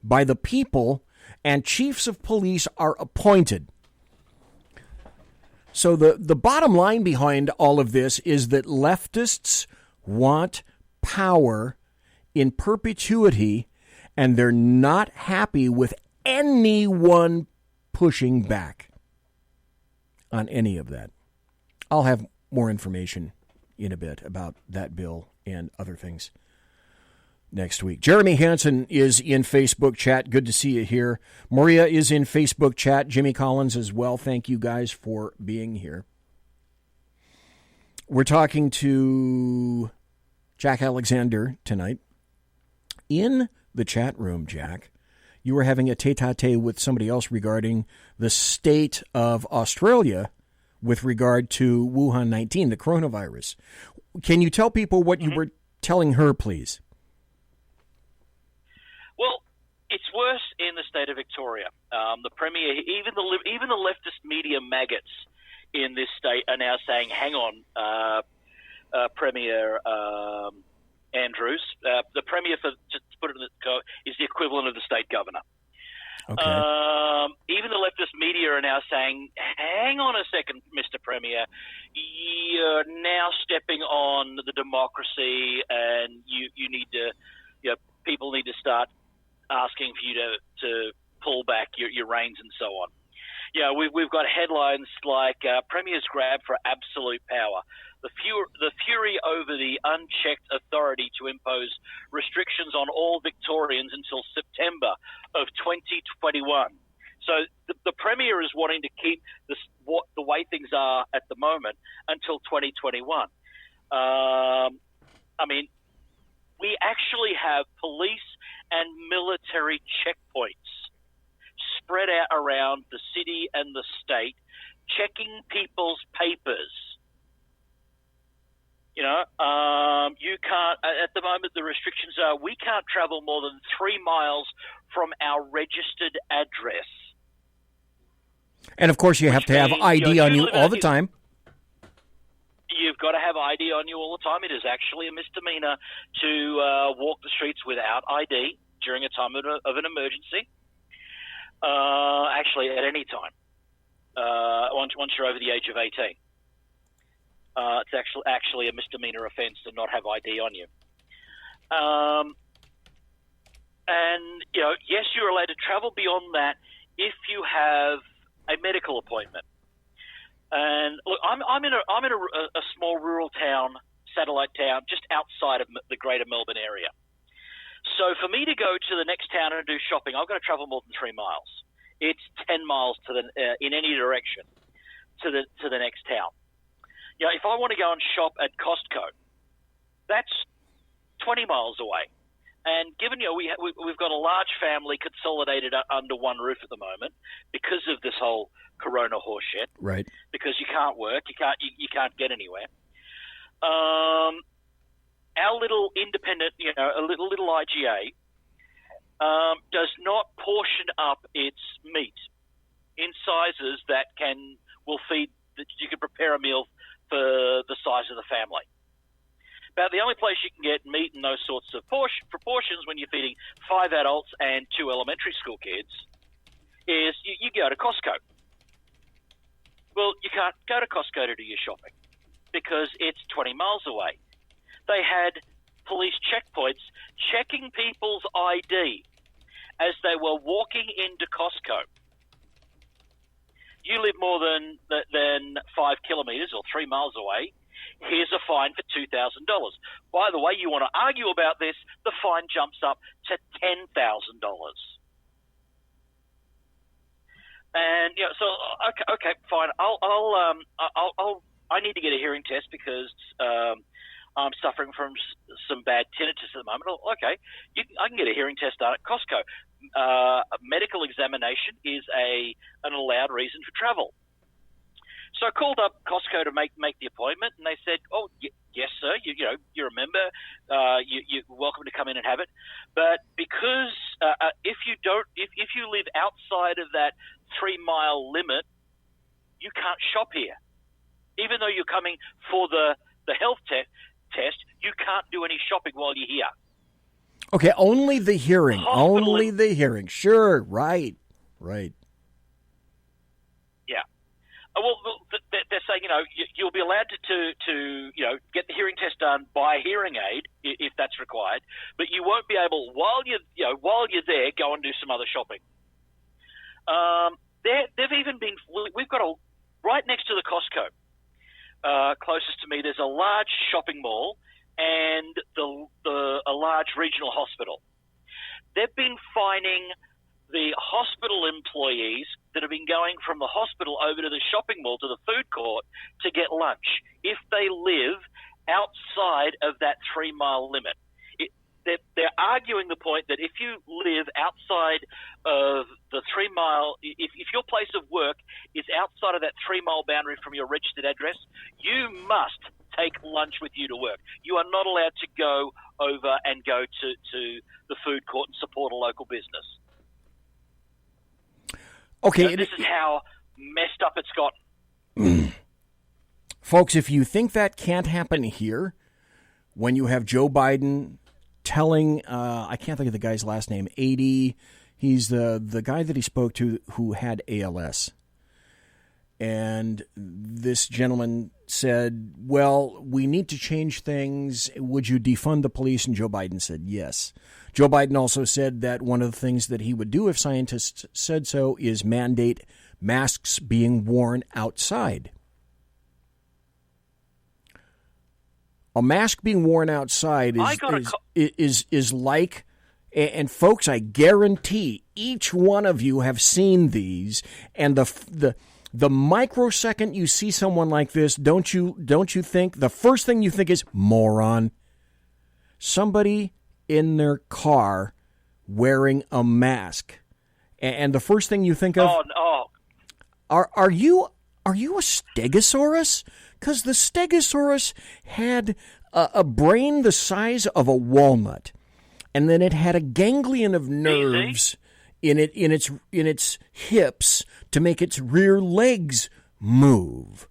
by the people and chiefs of police are appointed. So the bottom line behind all of this is that leftists want power in perpetuity, and they're not happy with anyone pushing back on any of that. I'll have more information in a bit about that bill and other things next week. Jeremy Hansen is in Facebook chat. Good to see you here. Maria is in Facebook chat. Jimmy Collins as well. Thank you guys for being here. We're talking to Jack Alexander tonight. In the chat room, Jack, you were having a tete-a-tete with somebody else regarding the state of Australia with regard to Wuhan 19, the coronavirus. Can you tell people what you were telling her, please? Well, it's worse in the state of Victoria. The Premier, even the leftist media maggots in this state are now saying, hang on, Premier Andrews. The Premier, to put it in is the equivalent of the state governor. Okay. Even the leftist media are now saying, hang on a second, Mr. Premier, you're now stepping on the democracy and you need to, people need to start asking for you to pull back your reins and so on. We've got headlines like Premier's grab for absolute power. The fury over the unchecked authority to impose restrictions on all Victorians until September of 2021. So the Premier is wanting to keep the way things are at the moment until 2021. We actually have police and military checkpoints spread out around the city and the state, checking people's papers. You can't, at the moment, the restrictions are we can't travel more than 3 miles from our registered address. And, of course, you have to have ID on you all the time. You've got to have ID on you all the time. It is actually a misdemeanor to walk the streets without ID during a time of an emergency. Actually, at any time, once you're over the age of 18. It's actually a misdemeanor offence to not have ID on you. Yes, you're allowed to travel beyond that if you have a medical appointment. And look, I'm in a small rural town, satellite town, just outside of the Greater Melbourne area. So for me to go to the next town and do shopping, I've got to travel more than 3 miles. It's 10 miles in any direction to the next town. If I want to go and shop at Costco, that's 20 miles away. And given we've got a large family consolidated under one roof at the moment because of this whole corona horseshit, right? Because you can't work, you can't get anywhere. Our little independent, a little IGA does not portion up its meat in sizes that will feed that you can prepare a meal for the size of the family. About the only place you can get meat in those sorts of proportions when you're feeding 5 adults and 2 elementary school kids is you go to Costco. Well, you can't go to Costco to do your shopping because it's 20 miles away. They had police checkpoints checking people's ID as they were walking into Costco. You live more than 5 kilometres or 3 miles away, here's a fine for $2,000. By the way, you want to argue about this, the fine jumps up to $10,000. And so okay, fine. I need to get a hearing test because I'm suffering from some bad tinnitus at the moment. Okay, I can get a hearing test done at Costco. A medical examination is an allowed reason for travel. So I called up Costco to make the appointment, and they said, "Oh, yes, sir. You're a member. You're welcome to come in and have it. But because if you live outside of that 3 mile limit, you can't shop here." Even though you're coming for the health test, you can't do any shopping while you're here. Okay, only the hearing. Only the hearing. Sure, right. Yeah. Well, they're saying, you'll be allowed to get the hearing test done by hearing aid if that's required, but you won't be able, while you're there, go and do some other shopping. They've even been. We've got right next to the Costco, closest to me. There's a large shopping mall and a large regional hospital. They've been fining the hospital employees that have been going from the hospital over to the shopping mall to the food court to get lunch if they live outside of that 3-mile limit. They're arguing the point that if you live outside of the 3-mile, if your place of work is outside of that 3-mile boundary from your registered address, you must take lunch with you to work. You are not allowed to go over and go to the food court and support a local business. Okay. This is how messed up it's gotten. Folks, if you think that can't happen here, when you have Joe Biden telling, I can't think of the guy's last name, 80, he's the guy that he spoke to who had ALS. And this gentleman said, well, we need to change things. Would you defund the police? And Joe Biden said yes. Joe Biden also said that one of the things that he would do if scientists said so is mandate masks being worn outside. A mask being worn outside is like, and folks, I guarantee each one of you have seen these, and the microsecond you see someone like this, don't you think the first thing you think is moron? Somebody in their car wearing a mask, and the first thing you think of, are you a Stegosaurus? Because the Stegosaurus had a brain the size of a walnut, and then it had a ganglion of nerves in its hips to make its rear legs move.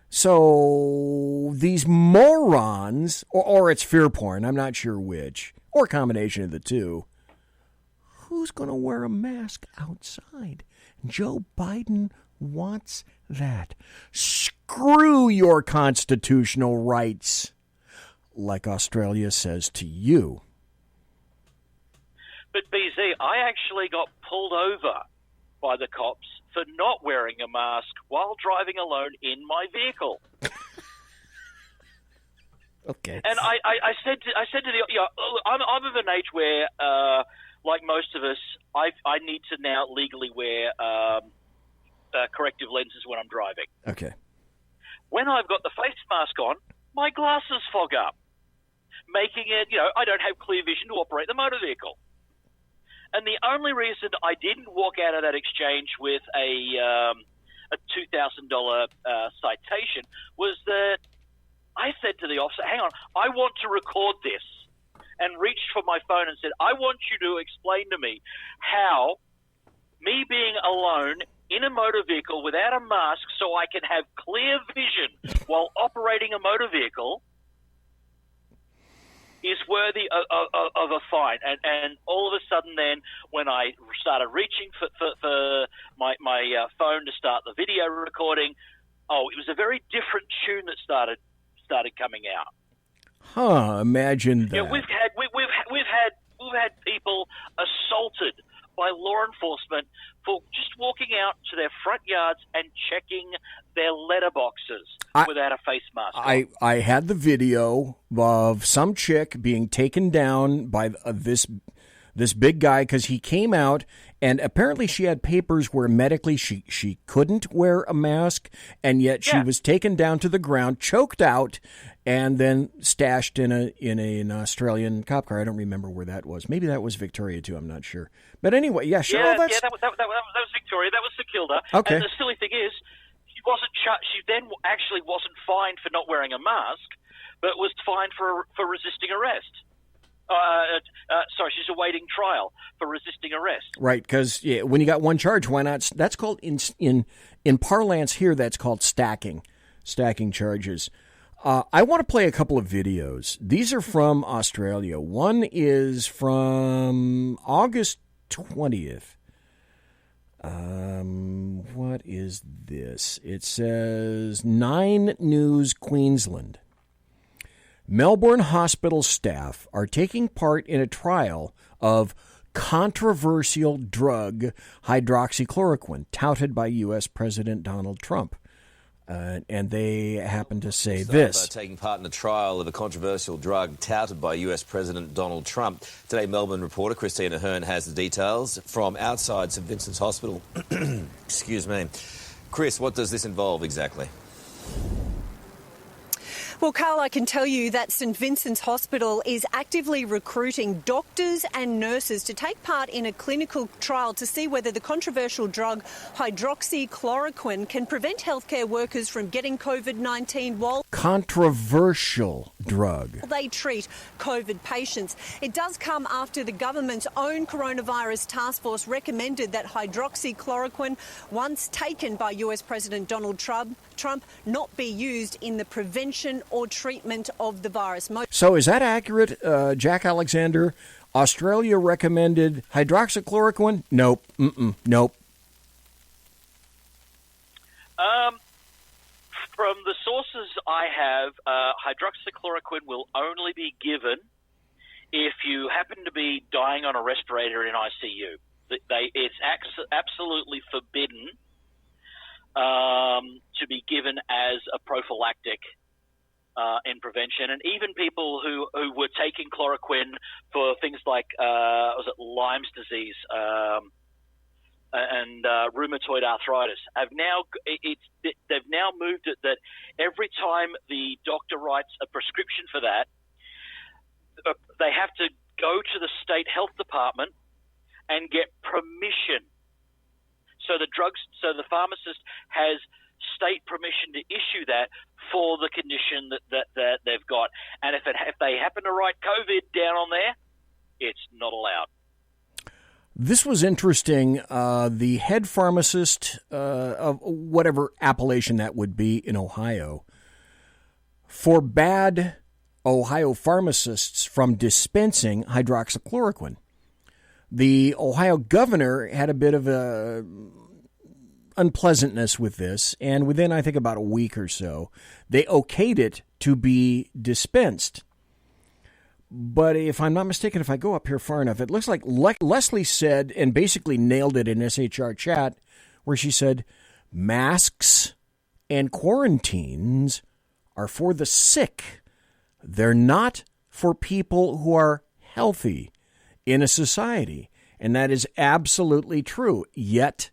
So these morons, or it's fear porn, I'm not sure which, or a combination of the two, who's going to wear a mask outside? Joe Biden wants that. Screw your constitutional rights, like Australia says to you. But BZ, I actually got pulled over by the cops for not wearing a mask while driving alone in my vehicle. Okay. And I said to I'm of an age where, like most of us, I need to now legally wear corrective lenses when I'm driving. Okay. When I've got the face mask on, my glasses fog up, making it, I don't have clear vision to operate the motor vehicle. And the only reason I didn't walk out of that exchange with a $2,000 citation was that I said to the officer, hang on, I want to record this, and reached for my phone and said, I want you to explain to me how me being alone in a motor vehicle without a mask so I can have clear vision while operating a motor vehicle is worthy of a fine. And all of a sudden then, when I started reaching for my phone to start the video recording, it was a very different tune that started coming out. Huh, imagine that. Yeah, we've had people assaulted by law enforcement for just walking out to their front yards and checking their letterboxes without a face mask on. I had the video of some chick being taken down by this big guy because he came out, and apparently she had papers where medically she couldn't wear a mask, and yet she was taken down to the ground, choked out, and then stashed in an Australian cop car. I don't remember where that was. Maybe that was Victoria too. I'm not sure. But anyway, Cheryl, that was Victoria. That was Secilda. Okay. And the silly thing is, she then actually wasn't fined for not wearing a mask, but was fined for resisting arrest. She's awaiting trial for resisting arrest. Right, because when you got one charge, why not? That's called in parlance here. That's called stacking. stacking charges. I want to play a couple of videos. These are from Australia. One is from August 20th. What is this? It says 9 News Queensland. Melbourne hospital staff are taking part in a trial of controversial drug hydroxychloroquine touted by U.S. President Donald Trump. And they happen to say this. Taking part in a trial of a controversial drug touted by U.S. President Donald Trump. Today, Melbourne reporter Christina Hearn has the details from outside St Vincent's Hospital. Excuse me. Chris, what does this involve exactly? Well, Carl, I can tell you that St Vincent's Hospital is actively recruiting doctors and nurses to take part in a clinical trial to see whether the controversial drug hydroxychloroquine can prevent healthcare workers from getting COVID-19 while controversial drug they treat COVID patients. It does come after the government's own coronavirus task force recommended that hydroxychloroquine, once taken by US President Donald Trump, not be used in the prevention or treatment of the virus. So is that accurate, Jack Alexander? Australia recommended hydroxychloroquine? Nope. Nope. From the sources I have, hydroxychloroquine will only be given if you happen to be dying on a respirator in ICU. It's absolutely forbidden to be given as a prophylactic in prevention. And even people who were taking chloroquine for things like was it Lyme's disease and rheumatoid arthritis they've now moved it that every time the doctor writes a prescription for that, they have to go to the state health department and get permission. So the pharmacist has state permission to issue that for the condition that they've got. And if they happen to write COVID down on there, it's not allowed. This was interesting. The head pharmacist of whatever appellation that would be in Ohio forbade Ohio pharmacists from dispensing hydroxychloroquine. The Ohio governor had a bit of a unpleasantness with this, and within, I think, about a week or so, they okayed it to be dispensed. But if I'm not mistaken, if I go up here far enough, it looks like Leslie said, and basically nailed it in SHR chat, where she said, masks and quarantines are for the sick. They're not for people who are healthy in a society. And that is absolutely true. Yet,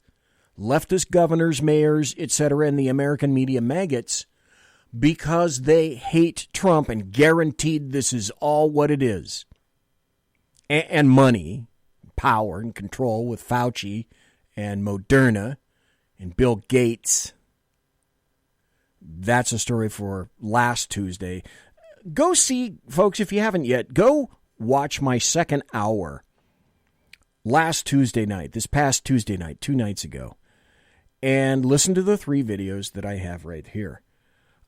leftist governors, mayors, etc., and the American media maggots, because they hate Trump and guaranteed this is all what it is, and money, power, and control with Fauci and Moderna and Bill Gates. That's a story for last Tuesday. Go see, folks, if you haven't yet, go watch my second hour last Tuesday night, this past Tuesday night, 2 nights ago, and listen to the 3 videos that I have right here.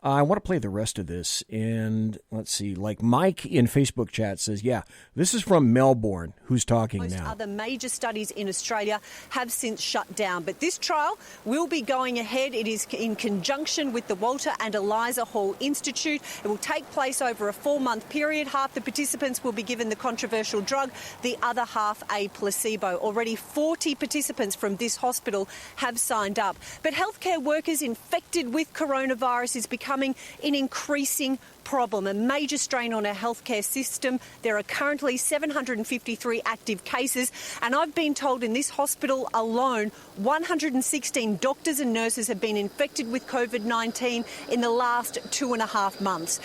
I want to play the rest of this, and let's see, like Mike in Facebook chat says, yeah, this is from Melbourne, who's talking Most now. Other major studies in Australia have since shut down, but this trial will be going ahead. It is in conjunction with the Walter and Eliza Hall Institute. It will take place over a 4-month period. Half the participants will be given the controversial drug, the other half a placebo. Already 40 participants from this hospital have signed up. But healthcare workers infected with coronavirus is becoming an increasing problem, a major strain on our healthcare system. There are currently 753 active cases, and I've been told in this hospital alone, 116 doctors and nurses have been infected with COVID-19 in the last 2.5 months.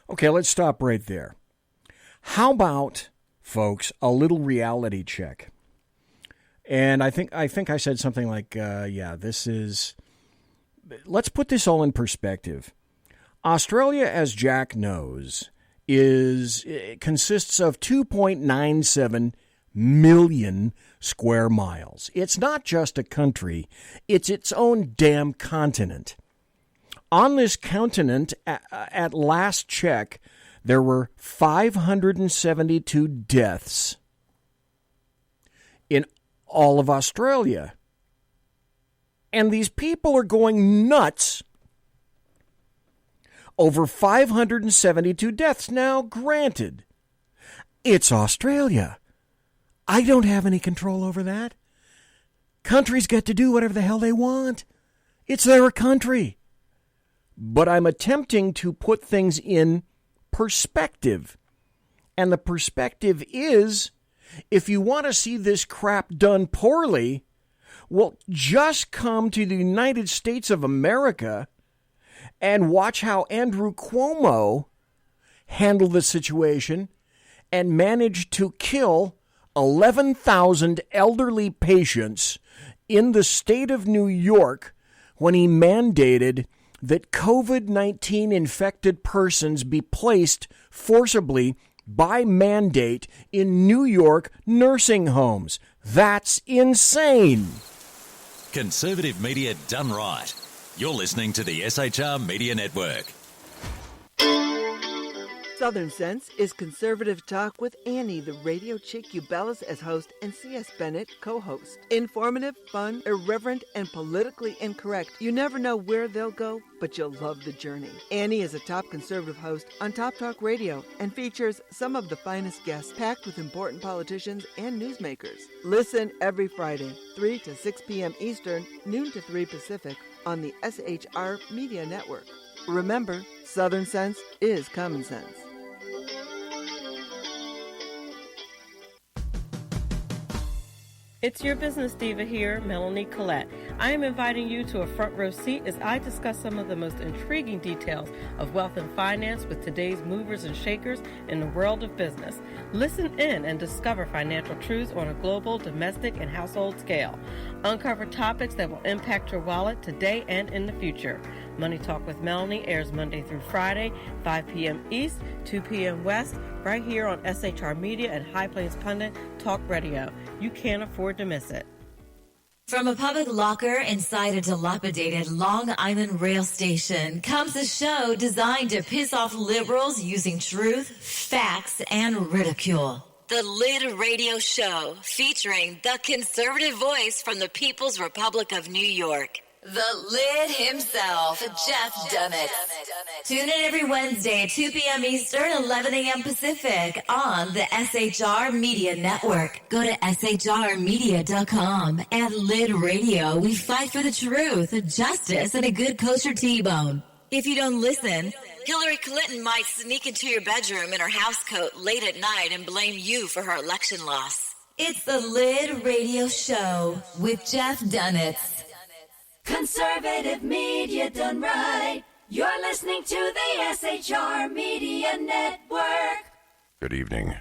Okay, let's stop right there. How about, folks, a little reality check? And I think I said something like, this is... Let's put this all in perspective. Australia, as Jack knows, consists of 2.97 million square miles. It's not just a country, it's its own damn continent. On this continent, at last check, there were 572 deaths in all of Australia. And these people are going nuts over 572 deaths. Now, granted, it's Australia. I don't have any control over that. Countries get to do whatever the hell they want. It's their country. But I'm attempting to put things in perspective. And the perspective is, if you want to see this crap done poorly, well, just come to the United States of America and watch how Andrew Cuomo handled the situation and managed to kill 11,000 elderly patients in the state of New York when he mandated that COVID-19 infected persons be placed forcibly by mandate in New York nursing homes. That's insane. Conservative media done right. You're listening to the SHR Media Network. Southern Sense is conservative talk with Annie, the radio chick you bellows as host, and C.S. Bennett co-host. Informative, fun, irreverent, and politically incorrect. You never know where they'll go, but you'll love the journey. Annie is a top conservative host on Top Talk Radio and features some of the finest guests packed with important politicians and newsmakers. Listen every Friday, 3 to 6 p.m. Eastern, noon to 3 Pacific, on the SHR Media Network. Remember, Southern Sense is common sense. It's your business diva here, Melanie Collette. I am inviting you to a front row seat as I discuss some of the most intriguing details of wealth and finance with today's movers and shakers in the world of business. Listen in and discover financial truths on a global, domestic, and household scale. Uncover topics that will impact your wallet today and in the future. Money Talk with Melanie airs Monday through Friday, 5 p.m. East, 2 p.m. West, right here on SHR Media and High Plains Pundit Talk Radio. You can't afford to miss it. From a public locker inside a dilapidated Long Island rail station comes a show designed to piss off liberals using truth, facts, and ridicule. The Lid Radio Show, featuring the conservative voice from the People's Republic of New York. The Lid himself, Jeff Dunnett. Tune in every Wednesday at 2 p.m. Eastern, 11 a.m. Pacific on the SHR Media Network. Go to shrmedia.com. At Lid Radio, we fight for the truth, justice, and a good kosher T-bone. If you don't listen, Hillary Clinton might sneak into your bedroom in her housecoat late at night and blame you for her election loss. It's the Lid Radio Show with Jeff Dunnett. Conservative media done right. You're listening to the SHR Media Network. Good evening.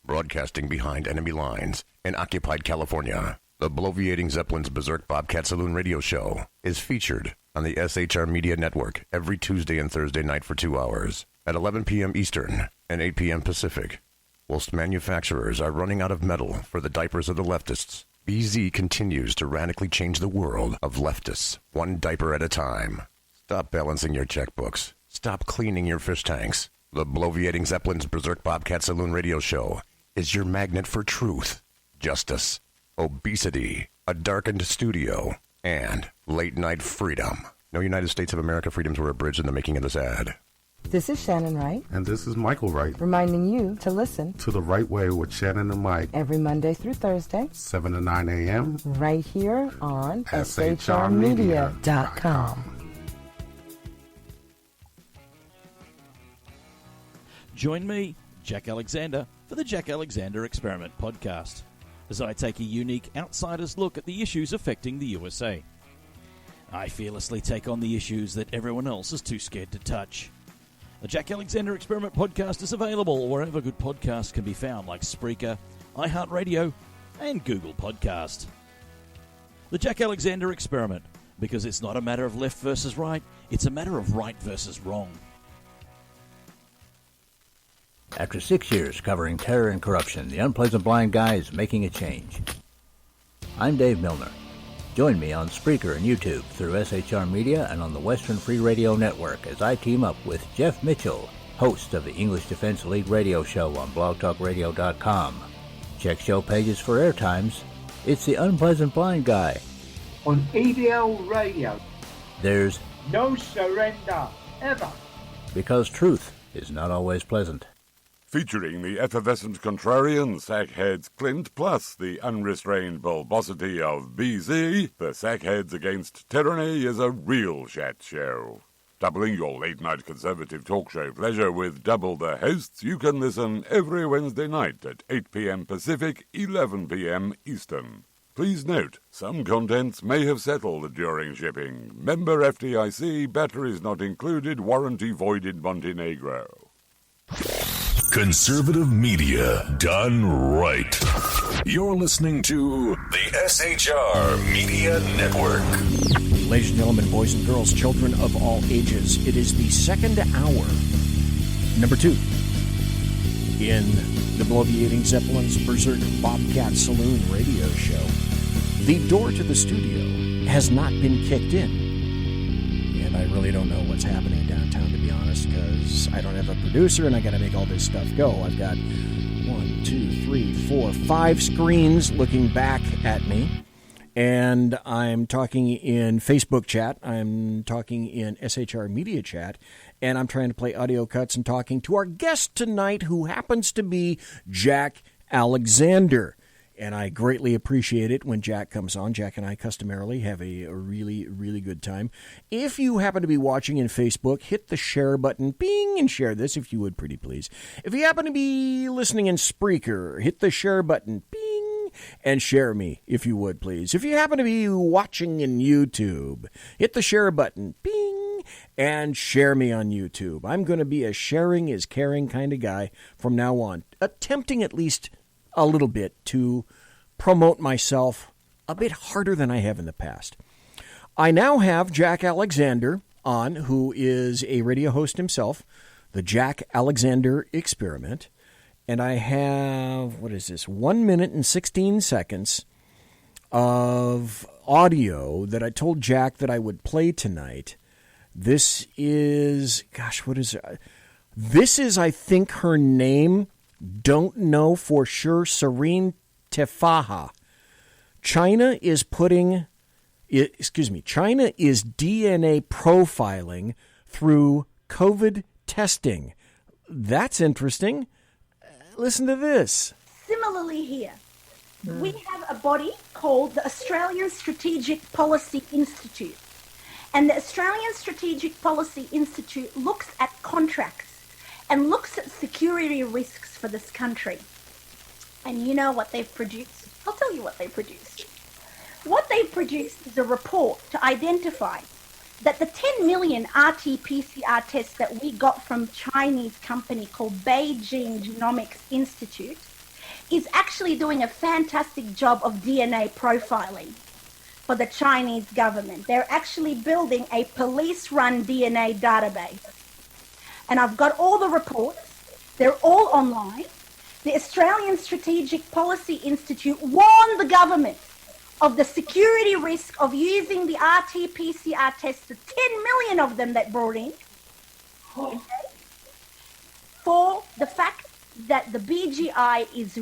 Broadcasting behind enemy lines in occupied California, the bloviating Zeppelin's Berserk Bobcat Saloon radio show is featured on the SHR Media Network every Tuesday and Thursday night for 2 hours at 11 p.m. Eastern and 8 p.m. Pacific. Whilst manufacturers are running out of metal for the diapers of the leftists, BZ continues to radically change the world of leftists, one diaper at a time. Stop balancing your checkbooks. Stop cleaning your fish tanks. The bloviating Zeppelin's Berserk Bobcat Saloon radio show is your magnet for truth, justice, obesity, a darkened studio, and late-night freedom. No United States of America freedoms were abridged in the making of this ad. This is Shannon Wright. And this is Michael Wright. Reminding you to listen to The Right Way with Shannon and Mike. Every Monday through Thursday. 7 to 9 a.m. Right here on shrmedia.com. Join me, Jack Alexander, for the Jack Alexander Experiment podcast, as I take a unique outsider's look at the issues affecting the USA. I fearlessly take on the issues that everyone else is too scared to touch. The Jack Alexander Experiment podcast is available wherever good podcasts can be found, like Spreaker, iHeartRadio, and Google Podcast. The Jack Alexander Experiment, because it's not a matter of left versus right, it's a matter of right versus wrong. After 6 years covering terror and corruption, the unpleasant blind guy is making a change. I'm Dave Milner. Join me on Spreaker and YouTube through SHR Media and on the Western Free Radio Network as I team up with Jeff Mitchell, host of the English Defense Elite radio show on blogtalkradio.com. Check show pages for airtimes. It's the Unpleasant Blind Guy. On EDL Radio. There's no surrender, ever. Because truth is not always pleasant. Featuring the effervescent contrarian, Sackheads Clint, plus the unrestrained bulbosity of BZ, the Sackheads Against Tyranny is a real chat show. Doubling your late-night conservative talk show pleasure with double the hosts, you can listen every Wednesday night at 8 p.m. Pacific, 11 p.m. Eastern. Please note, some contents may have settled during shipping. Member FDIC, batteries not included, warranty voided Montenegro. Conservative media done right. You're listening to the SHR Media Network. Ladies and gentlemen, boys and girls, children of all ages, it is the second hour, number 2, in the bloviating Zeppelin's Berserk Bobcat Saloon radio show. The door to the studio has not been kicked in. And I really don't know what's happening downtown, to be honest, because I don't have a producer and I got to make all this stuff go. I've got 1, 2, 3, 4, 5 screens looking back at me. And I'm talking in Facebook chat, I'm talking in SHR Media chat, and I'm trying to play audio cuts and talking to our guest tonight, who happens to be Jack Alexander. And I greatly appreciate it when Jack comes on. Jack and I customarily have a really, really good time. If you happen to be watching in Facebook, hit the share button, bing, and share this if you would, pretty please. If you happen to be listening in Spreaker, hit the share button, bing, and share me if you would, please. If you happen to be watching in YouTube, hit the share button, bing, and share me on YouTube. I'm going to be a sharing is caring kind of guy from now on, attempting at least a little bit to promote myself a bit harder than I have in the past. I now have Jack Alexander on, who is a radio host himself, the Jack Alexander Experiment. And I have, 1 minute and 16 seconds of audio that I told Jack that I would play tonight. This is, This is, I think, her name. Don't know for sure. Serene Tefaha. China is DNA profiling through COVID testing. That's interesting. Listen to this. Similarly here, we have a body called the Australian Strategic Policy Institute. And the Australian Strategic Policy Institute looks at contracts and looks at security risks for this country. And you know what they've produced? I'll tell you what they produced. What they produced is a report to identify that the 10 million RT-PCR tests that we got from Chinese company called Beijing Genomics Institute is actually doing a fantastic job of DNA profiling for the Chinese government. They're actually building a police-run DNA database. And I've got all the reports. They're all online. The Australian Strategic Policy Institute warned the government of the security risk of using the RT-PCR tests, the 10 million of them that brought in, okay, for the fact that the BGI is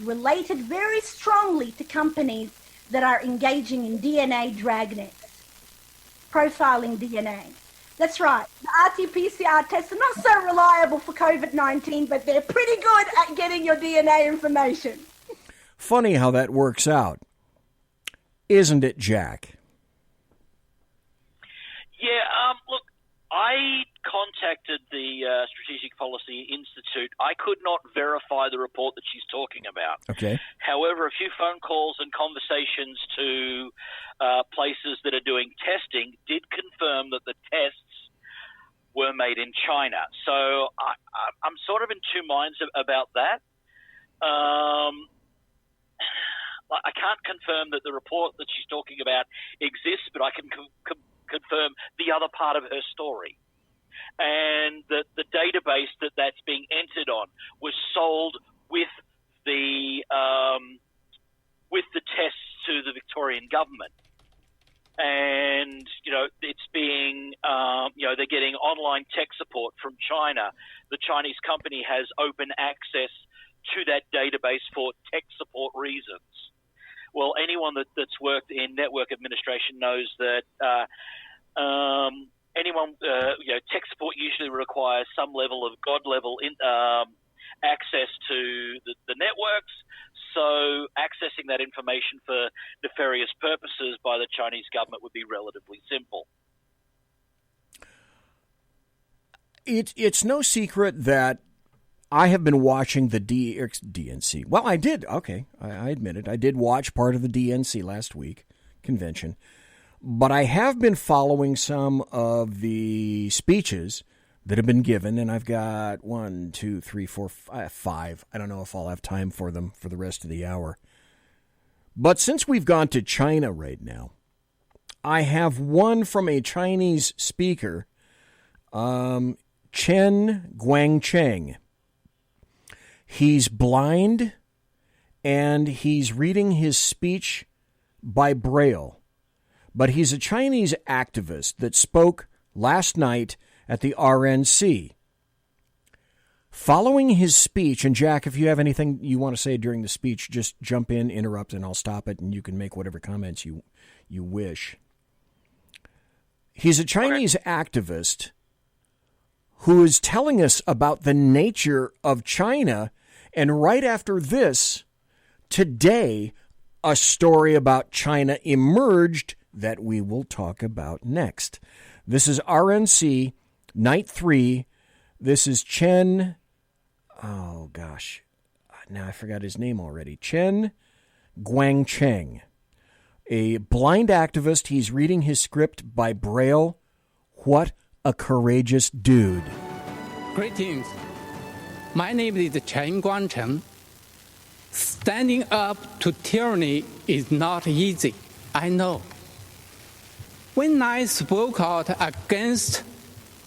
related very strongly to companies that are engaging in DNA dragnets, profiling DNA. That's right. The RT-PCR tests are not so reliable for COVID-19, but they're pretty good at getting your DNA information. Funny how that works out. Isn't it, Jack? Yeah, look, I contacted the Strategic Policy Institute. I could not verify the report that she's talking about. Okay. However, a few phone calls and conversations to places that are doing testing did confirm that the tests were made in China. So I'm sort of in two minds about that. I can't confirm that the report that she's talking about exists, but I can confirm the other part of her story. And that the database that's being entered on was sold with the tests to the Victorian government. and it's being they're getting online tech support from China. The Chinese company has open access to that database for tech support reasons. Well, anyone that's worked in network administration knows that tech support usually requires some level of God-level access to the networks. So accessing that information for nefarious purposes by the Chinese government would be relatively simple. It's no secret that I have been watching the DNC. Well, I did. Okay, I admit it. I did watch part of the DNC last week convention. But I have been following some of the speeches that have been given, and I've got 1, 2, 3, 4, 5. I don't know if I'll have time for them for the rest of the hour. But since we've gone to China right now, I have one from a Chinese speaker, Chen Guangcheng. He's blind, and he's reading his speech by Braille. But he's a Chinese activist that spoke last night at the RNC. Following his speech, and Jack, if you have anything you want to say during the speech, just jump in, interrupt, and I'll stop it, and you can make whatever comments you wish. He's a Chinese activist who is telling us about the nature of China, and right after this, today, a story about China emerged that we will talk about next. This is RNC, Night 3. This is Chen, now I forgot his name already. Chen Guangcheng, a blind activist. He's reading his script by Braille. What a courageous dude. Greetings. My name is Chen Guangcheng. Standing up to tyranny is not easy, I know. When I spoke out against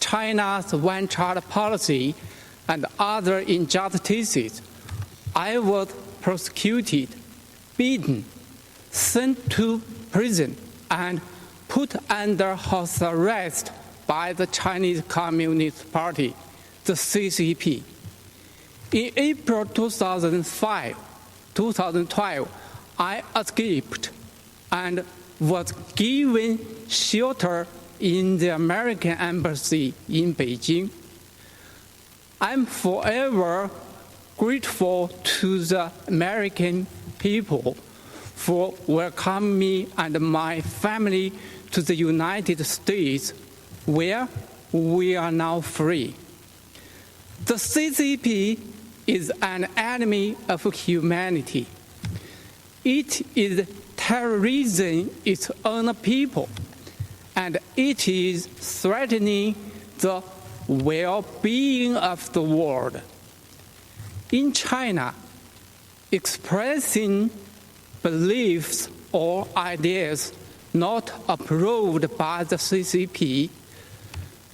China's one-child policy and other injustices, I was prosecuted, beaten, sent to prison, and put under house arrest by the Chinese Communist Party, the CCP. In April 2012, I escaped and was given shelter in the American Embassy in Beijing. I'm forever grateful to the American people for welcoming me and my family to the United States, where we are now free. The CCP is an enemy of humanity. It is terrorizing its own people, and it is threatening the well-being of the world. In China, expressing beliefs or ideas not approved by the CCP,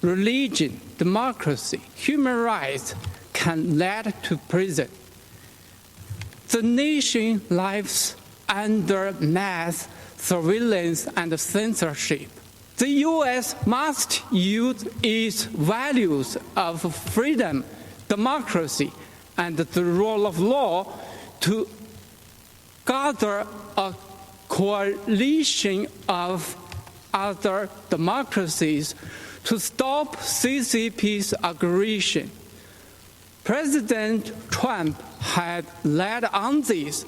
religion, democracy, human rights can lead to prison. The nation lives under mass surveillance and censorship. The U.S. must use its values of freedom, democracy, and the rule of law to gather a coalition of other democracies to stop CCP's aggression. President Trump had led on this,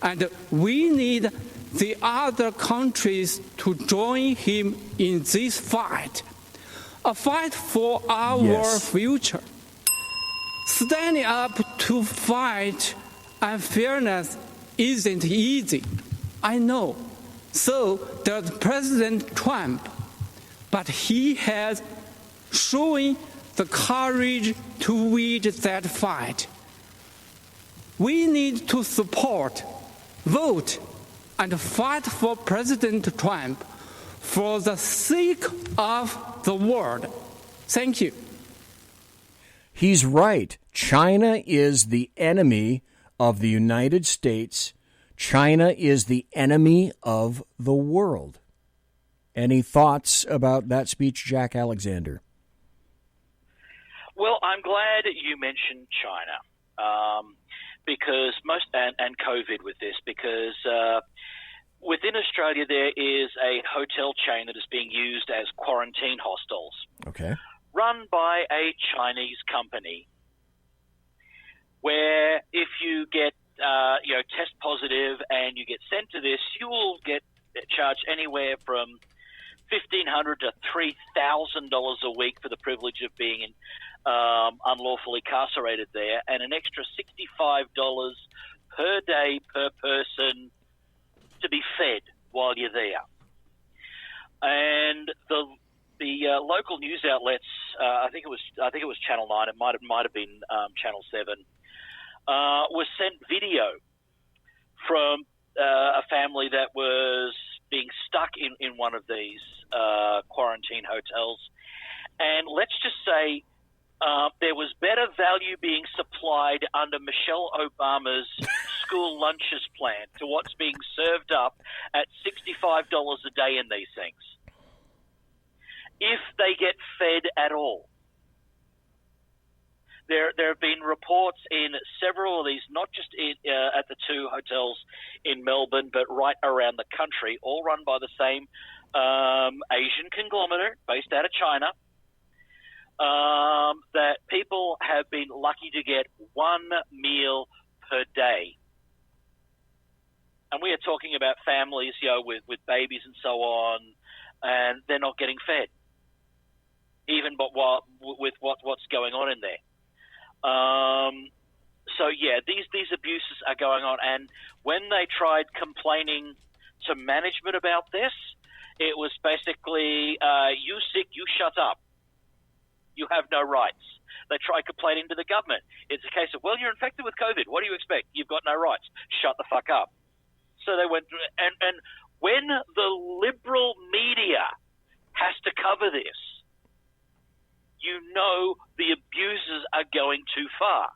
and we need the other countries to join him in this fight, a fight for our future. Standing up to fight unfairness isn't easy, I know. So does President Trump, but he has shown the courage to wage that fight. We need to support, vote, and fight for President Trump for the sake of the world. Thank you. He's right. China is the enemy of the United States. China is the enemy of the world. Any thoughts about that speech, Jack Alexander? Well, I'm glad you mentioned China because and COVID with this, because within Australia there is a hotel chain that is being used as quarantine hostels. Okay. Run by a Chinese company, where if you get test positive and you get sent to this, you will get charged anywhere from $1,500 to $3,000 a week for the privilege of being unlawfully incarcerated there, and an extra $65 per day per person to be fed while you're there. And the local news outlets, I think it was Channel 9, it might have been Channel 7, was sent video from a family that was being stuck in one of these quarantine hotels. And let's just say there was better value being supplied under Michelle Obama's school lunches plan to what's being served up at $65 a day in these things, if they get fed at all. There have been reports in several of these, not just at the two hotels in Melbourne, but right around the country, all run by the same Asian conglomerate based out of China, that people have been lucky to get one meal per day. And we are talking about families, with babies and so on, and they're not getting fed, even with what's going on in there. These abuses are going on, and when they tried complaining to management about this, it was basically, you sick, you shut up. You have no rights. They tried complaining to the government. It's a case of, well, you're infected with COVID. What do you expect? You've got no rights. Shut the fuck up. So they went, and when the liberal media has to cover this, you know the abuses are going too far.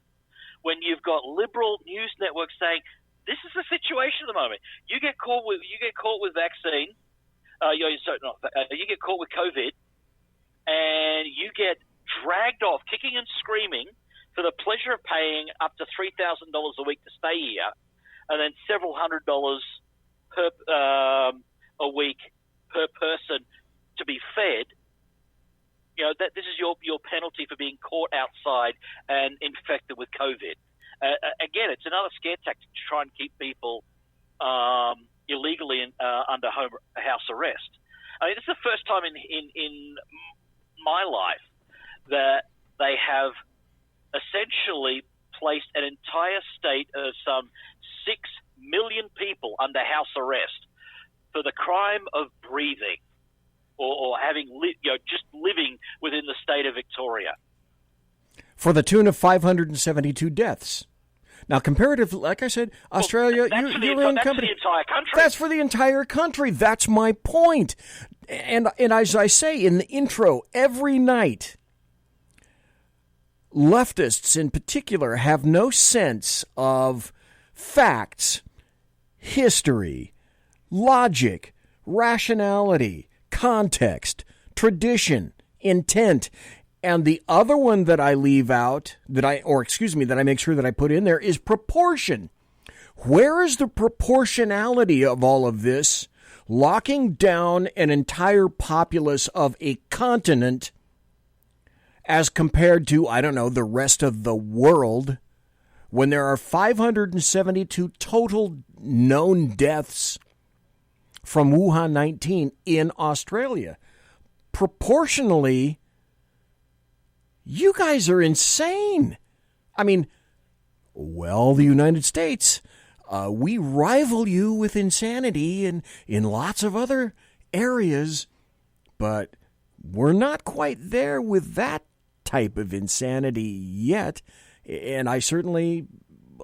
When you've got liberal news networks saying, this is the situation at the moment. You get caught with vaccine. You get caught with COVID, and you get dragged off, kicking and screaming, for the pleasure of paying up to $3,000 a week to stay here, and then several $100 per a week per person to be fed. That this is your penalty for being caught outside and infected with COVID. Again, it's another scare tactic to try and keep people illegally under house arrest. I mean, it's the first time in my life that they have essentially placed an entire state of some 6 million people under house arrest for the crime of breathing or having just living within the state of Victoria. For the tune of 572 deaths. Now, comparatively, like I said, Australia, that's your own company. That's for the entire country. That's for the entire country. That's my point. And as I say in the intro, every night, leftists in particular have no sense of facts, history, logic, rationality, context, tradition, intent. And the other one that I leave out, that I make sure that I put in there, is proportion. Where is the proportionality of all of this? Locking down an entire populace of a continent as compared to, the rest of the world, when there are 572 total known deaths from Wuhan 19 in Australia. Proportionally, you guys are insane. I mean, the United States, we rival you with insanity in lots of other areas, but we're not quite there with that type of insanity yet. And I certainly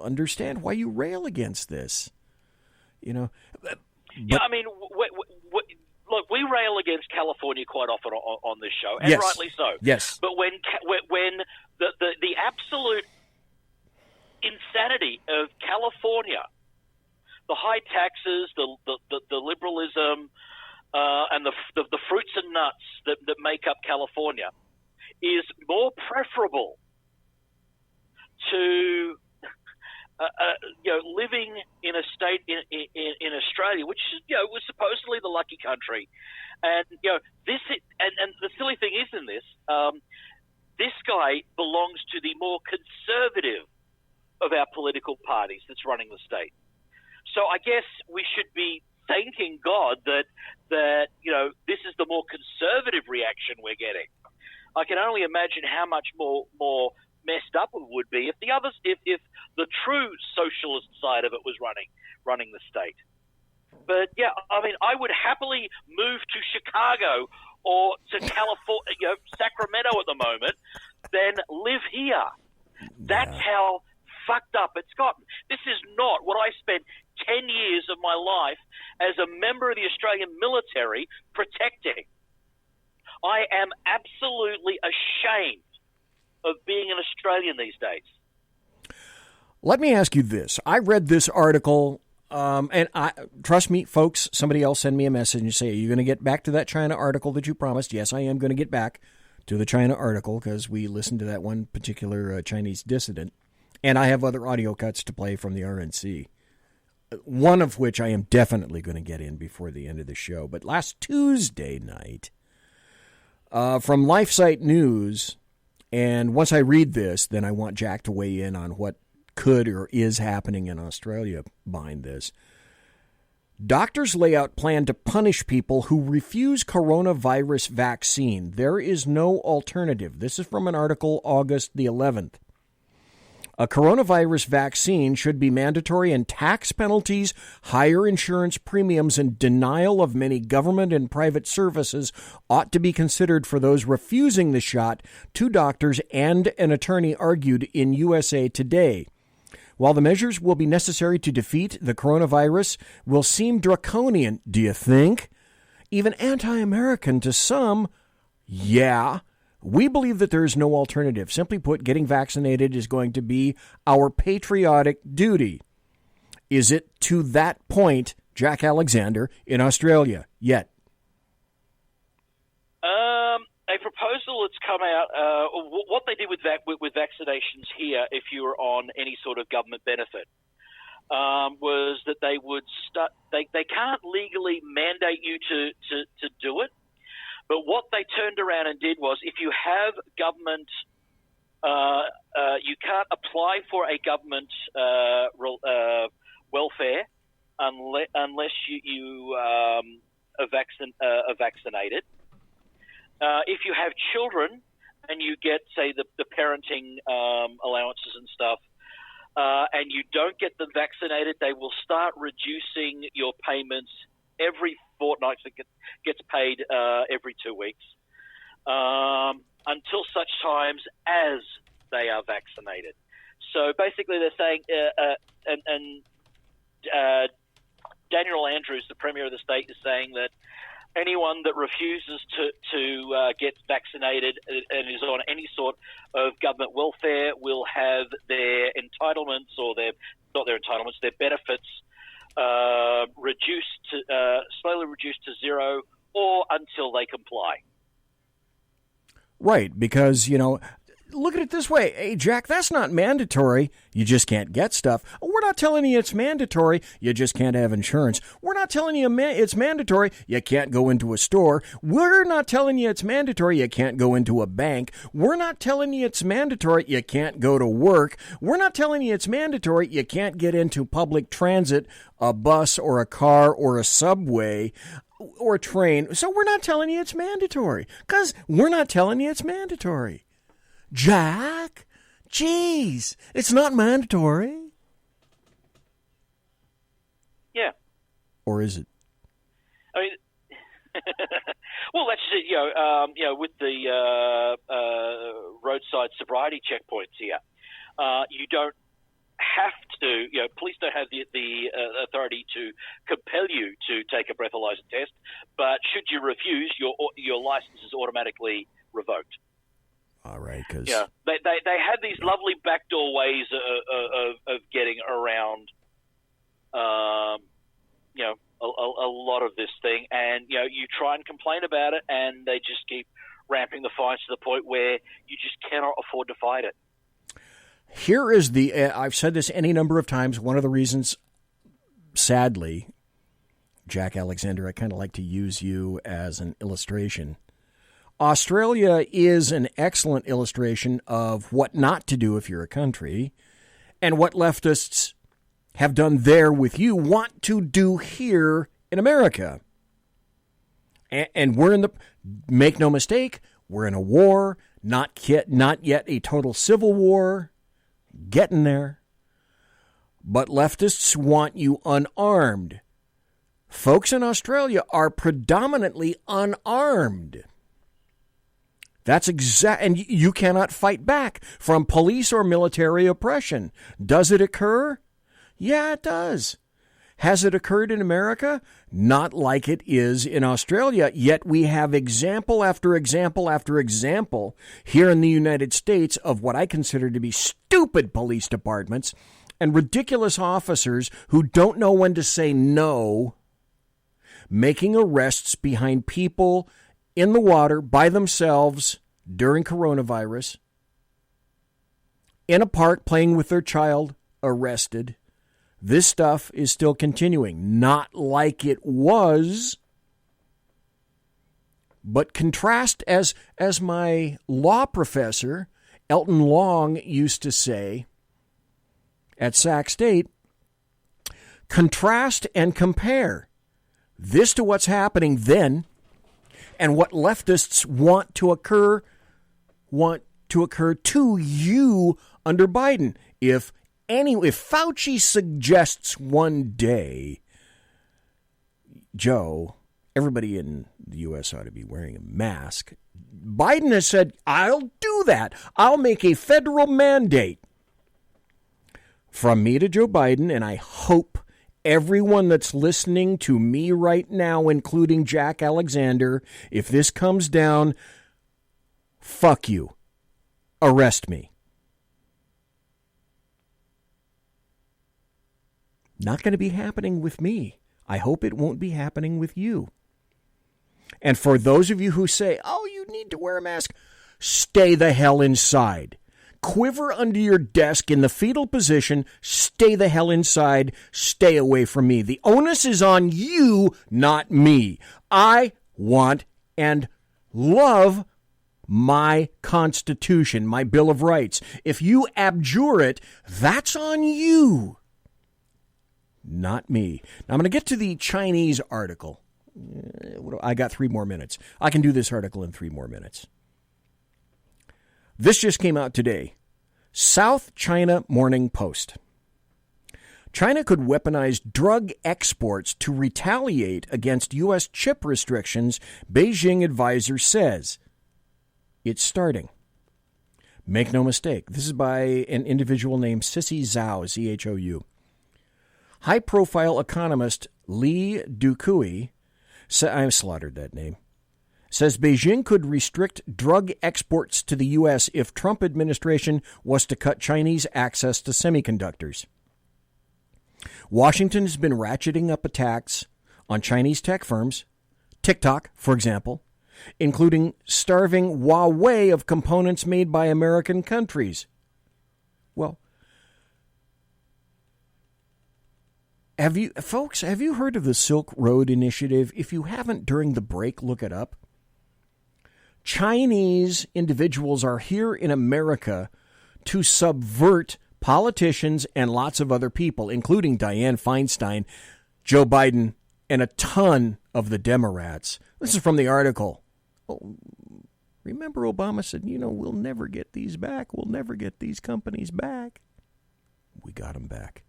understand why you rail against this. Look, we rail against California quite often on this show, and yes. rightly so. Yes. But when the absolute insanity of California, the high taxes, the liberalism, and the fruits and nuts that make up California is more preferable to living in a state in Australia, which was supposedly the lucky country, and this and the silly thing is in this, this guy belongs to the more conservative of our political parties that's running the state. So I guess we should be thanking God that this is the more conservative reaction we're getting. I can only imagine how much more messed up it would be if the true socialist side of it was running the state. But yeah, I mean, I would happily move to Chicago or to California, Sacramento at the moment, than live here. That's how fucked up it's gotten. This is not what I spent 10 years of my life as a member of the Australian military protecting. I am absolutely ashamed of being an Australian these days. Let me ask you this. I read this article, and trust me, folks, somebody else send me a message and say, are you going to get back to that China article that you promised? Yes, I am going to get back to the China article because we listened to that one particular Chinese dissident, and I have other audio cuts to play from the RNC, one of which I am definitely going to get in before the end of the show. But last Tuesday night, from LifeSite News, and once I read this, then I want Jack to weigh in on what could or is happening in Australia behind this. Doctors lay out plan to punish people who refuse coronavirus vaccine. There is no alternative. This is from an article August the 11th. A coronavirus vaccine should be mandatory, and tax penalties, higher insurance premiums, and denial of many government and private services ought to be considered for those refusing the shot, two doctors and an attorney argued in USA Today. While the measures will be necessary to defeat the coronavirus will seem draconian, do you think? Even anti-American to some? Yeah. We believe that there is no alternative. Simply put, getting vaccinated is going to be our patriotic duty. Is it to that point, Jack Alexander, in Australia yet? A proposal that's come out, what they did with vaccinations here, if you were on any sort of government benefit, was that they would start. They can't legally mandate you to do it, but what they turned around and did was, if you have government, you can't apply for a government welfare unless you are vaccinated. If you have children and you get, say, the parenting allowances and stuff, and you don't get them vaccinated, they will start reducing your payments every fortnight. So it gets paid every 2 weeks until such times as they are vaccinated. So basically they're saying, Daniel Andrews, the Premier of the state, is saying that anyone that refuses to get vaccinated and is on any sort of government welfare will have their entitlements, or their benefits slowly reduced to zero, or until they comply. Right, because, look at it this way. Hey, Jack, that's not mandatory. You just can't get stuff. We're not telling you it's mandatory. You just can't have insurance. We're not telling you it's mandatory. You can't go into a store. We're not telling you it's mandatory. You can't go into a bank. We're not telling you it's mandatory. You can't go to work. We're not telling you it's mandatory. You can't get into public transit, a bus or a car or a subway or a train. So we're not telling you it's mandatory because we're not telling you it's mandatory. Jack, jeez, it's not mandatory. Yeah. Or is it? I mean, well, that's it. With the roadside sobriety checkpoints here, you don't have to. Police don't have the authority to compel you to take a breathalyzer test, but should you refuse, your license is automatically revoked. All right, because they have these lovely backdoor ways of getting around, a lot of this thing, and you try and complain about it, and they just keep ramping the fines to the point where you just cannot afford to fight it. Here is I've said this any number of times, one of the reasons, sadly, Jack Alexander, I kind of like to use you as an illustration. Australia is an excellent illustration of what not to do if you're a country, and what leftists have done there with you want to do here in America. And we're make no mistake, we're in a war, not yet a total civil war, getting there. But leftists want you unarmed. Folks in Australia are predominantly unarmed. That's and you cannot fight back from police or military oppression. Does it occur? Yeah, it does. Has it occurred in America? Not like it is in Australia, yet we have example after example after example here in the United States of what I consider to be stupid police departments and ridiculous officers who don't know when to say no, making arrests behind people in the water by themselves during coronavirus, in a park playing with their child, arrested. This stuff is still continuing, not like it was. But contrast, as my law professor, Elton Long, used to say at Sac State, contrast and compare this to what's happening then and what leftists want to occur to you under Biden. If Fauci suggests one day, Joe, everybody in the U.S. ought to be wearing a mask, Biden has said, I'll do that. I'll make a federal mandate. From me to Joe Biden, and I hope everyone that's listening to me right now, including Jack Alexander, if this comes down, fuck you. Arrest me. Not going to be happening with me. I hope it won't be happening with you. And for those of you who say, oh, you need to wear a mask, stay the hell inside. Quiver under your desk in the fetal position. Stay the hell inside. Stay away from me. The onus is on you, not me. I want and love my Constitution, my Bill of Rights. If you abjure it, that's on you. Not me. Now, I'm going to get to the Chinese article. I got 3 more minutes. I can do this article in 3 more minutes. This just came out today. South China Morning Post. China could weaponize drug exports to retaliate against U.S. chip restrictions, Beijing advisor says. It's starting. Make no mistake. This is by an individual named Sissy Zhao, Z-H-O-U. High-profile economist Li Ducui, I slaughtered that name, says Beijing could restrict drug exports to the U.S. if Trump administration was to cut Chinese access to semiconductors. Washington has been ratcheting up attacks on Chinese tech firms, TikTok, for example, including starving Huawei of components made by American countries. Well, have you heard of the Silk Road Initiative? If you haven't during the break, look it up. Chinese individuals are here in America to subvert politicians and lots of other people, including Dianne Feinstein, Joe Biden, and a ton of the Democrats. This is from the article. Oh, remember Obama said, we'll never get these back. We'll never get these companies back. We got them back.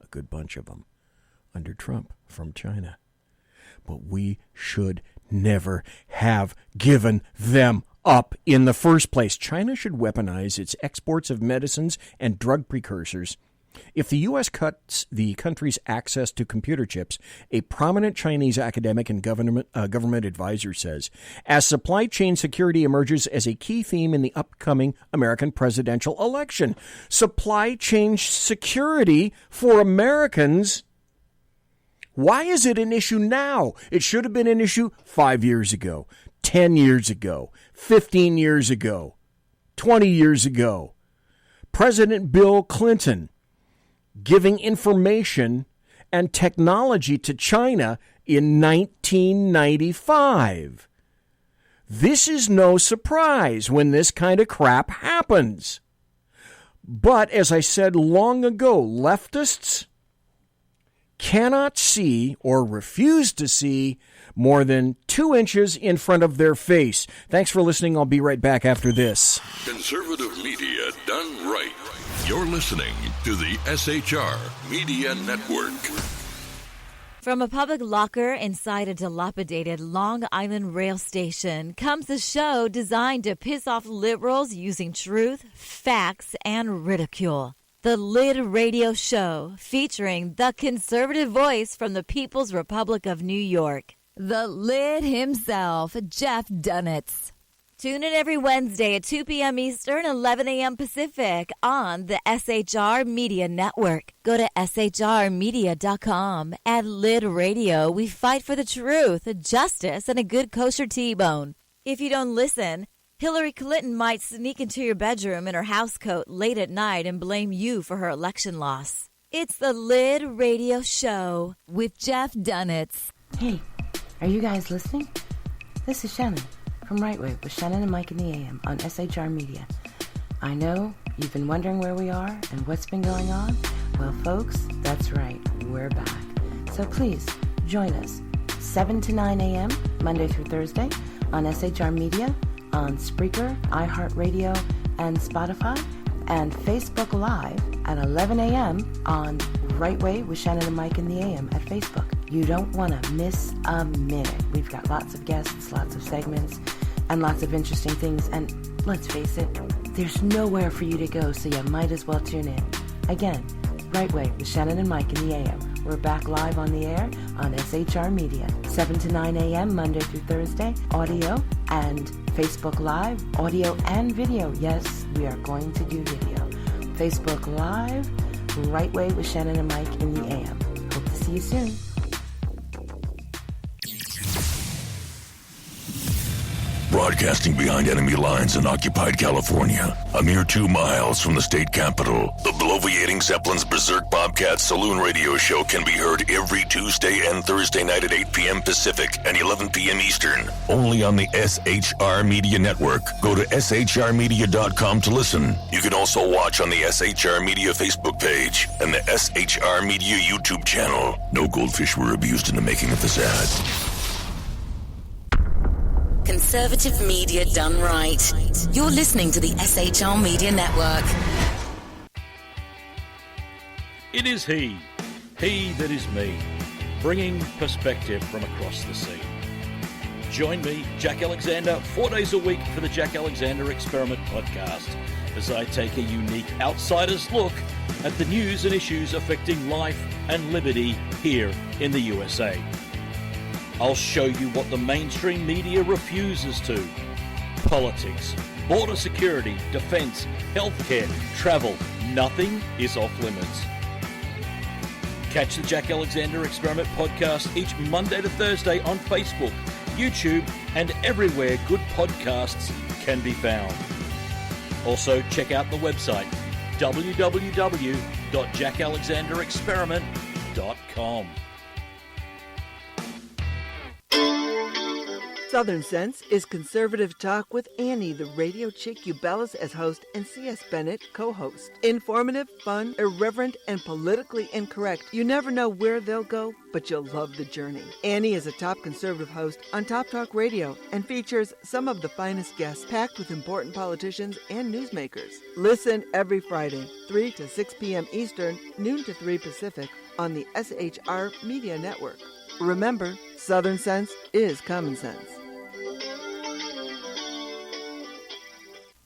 A good bunch of them. Under Trump from China. But we should never have given them up in the first place. China should weaponize its exports of medicines and drug precursors. If the U.S. cuts the country's access to computer chips, a prominent Chinese academic and government advisor says, as supply chain security emerges as a key theme in the upcoming American presidential election. Supply chain security for Americans Why is it an issue now? It should have been an issue 5 years ago, 10 years ago, 15 years ago, 20 years ago. President Bill Clinton giving information and technology to China in 1995. This is no surprise when this kind of crap happens. But as I said long ago, leftists cannot see or refuse to see more than 2 inches in front of their face. Thanks for listening. I'll be right back after this. Conservative media done right. You're listening to the SHR Media Network. From a public locker inside a dilapidated Long Island rail station comes a show designed to piss off liberals using truth, facts, and ridicule. The Lid Radio Show, featuring the conservative voice from the People's Republic of New York, the Lid himself, Jeff Dunitz. Tune in every Wednesday at 2 p.m. Eastern, 11 a.m. Pacific on the SHR Media Network. Go to shrmedia.com. At Lid Radio, we fight for the truth, justice, and a good kosher T-bone. If you don't listen, Hillary Clinton might sneak into your bedroom in her housecoat late at night and blame you for her election loss. It's the Lid Radio Show with Jeff Dunitz. Hey, are you guys listening? This is Shannon from Right Way with Shannon and Mike in the AM on SHR Media. I know you've been wondering where we are and what's been going on. Well, folks, that's right, we're back. So please join us 7 to 9 a.m. Monday through Thursday on SHR Media, on Spreaker, iHeartRadio, and Spotify, and Facebook Live at 11 a.m. on Right Way with Shannon and Mike in the AM at Facebook. You don't want to miss a minute. We've got lots of guests, lots of segments, and lots of interesting things. And let's face it, there's nowhere for you to go, so you might as well tune in. Again, Right Way with Shannon and Mike in the AM. We're back live on the air on SHR Media, 7 to 9 a.m. Monday through Thursday, audio and Facebook Live, audio and video. Yes, we are going to do video. Facebook Live, Right Way with Shannon and Mike in the AM. Hope to see you soon. Broadcasting behind enemy lines in occupied California, a mere 2 miles from the state capitol, the bloviating Zeppelin's Berserk Bobcat Saloon radio show can be heard every Tuesday and Thursday night at 8 p.m. Pacific and 11 p.m. Eastern, only on the SHR Media Network. Go to shrmedia.com to listen. You can also watch on the SHR Media Facebook page and the SHR Media YouTube channel. No goldfish were abused in the making of this ad. Conservative media done right. You're listening to the SHR Media Network. It is he that is me, bringing perspective from across the sea. Join me, Jack Alexander, 4 days a week for the Jack Alexander Experiment podcast, as I take a unique outsider's look at the news and issues affecting life and liberty here in the USA. I'll show you what the mainstream media refuses to. Politics, border security, defense, healthcare, travel. Nothing is off limits. Catch the Jack Alexander Experiment podcast each Monday to Thursday on Facebook, YouTube, and everywhere good podcasts can be found. Also, check out the website www.jackalexanderexperiment.com. Southern Sense is conservative talk with Annie, the radio chick you bellows as host, and C.S. Bennett co-host. Informative, fun, irreverent, and politically incorrect. You never know where they'll go, but you'll love the journey. Annie is a top conservative host on Top Talk Radio and features some of the finest guests packed with important politicians and newsmakers. Listen every Friday, 3 to 6 p.m. Eastern, noon to 3 Pacific, on the SHR Media Network. Remember, Southern Sense is common sense.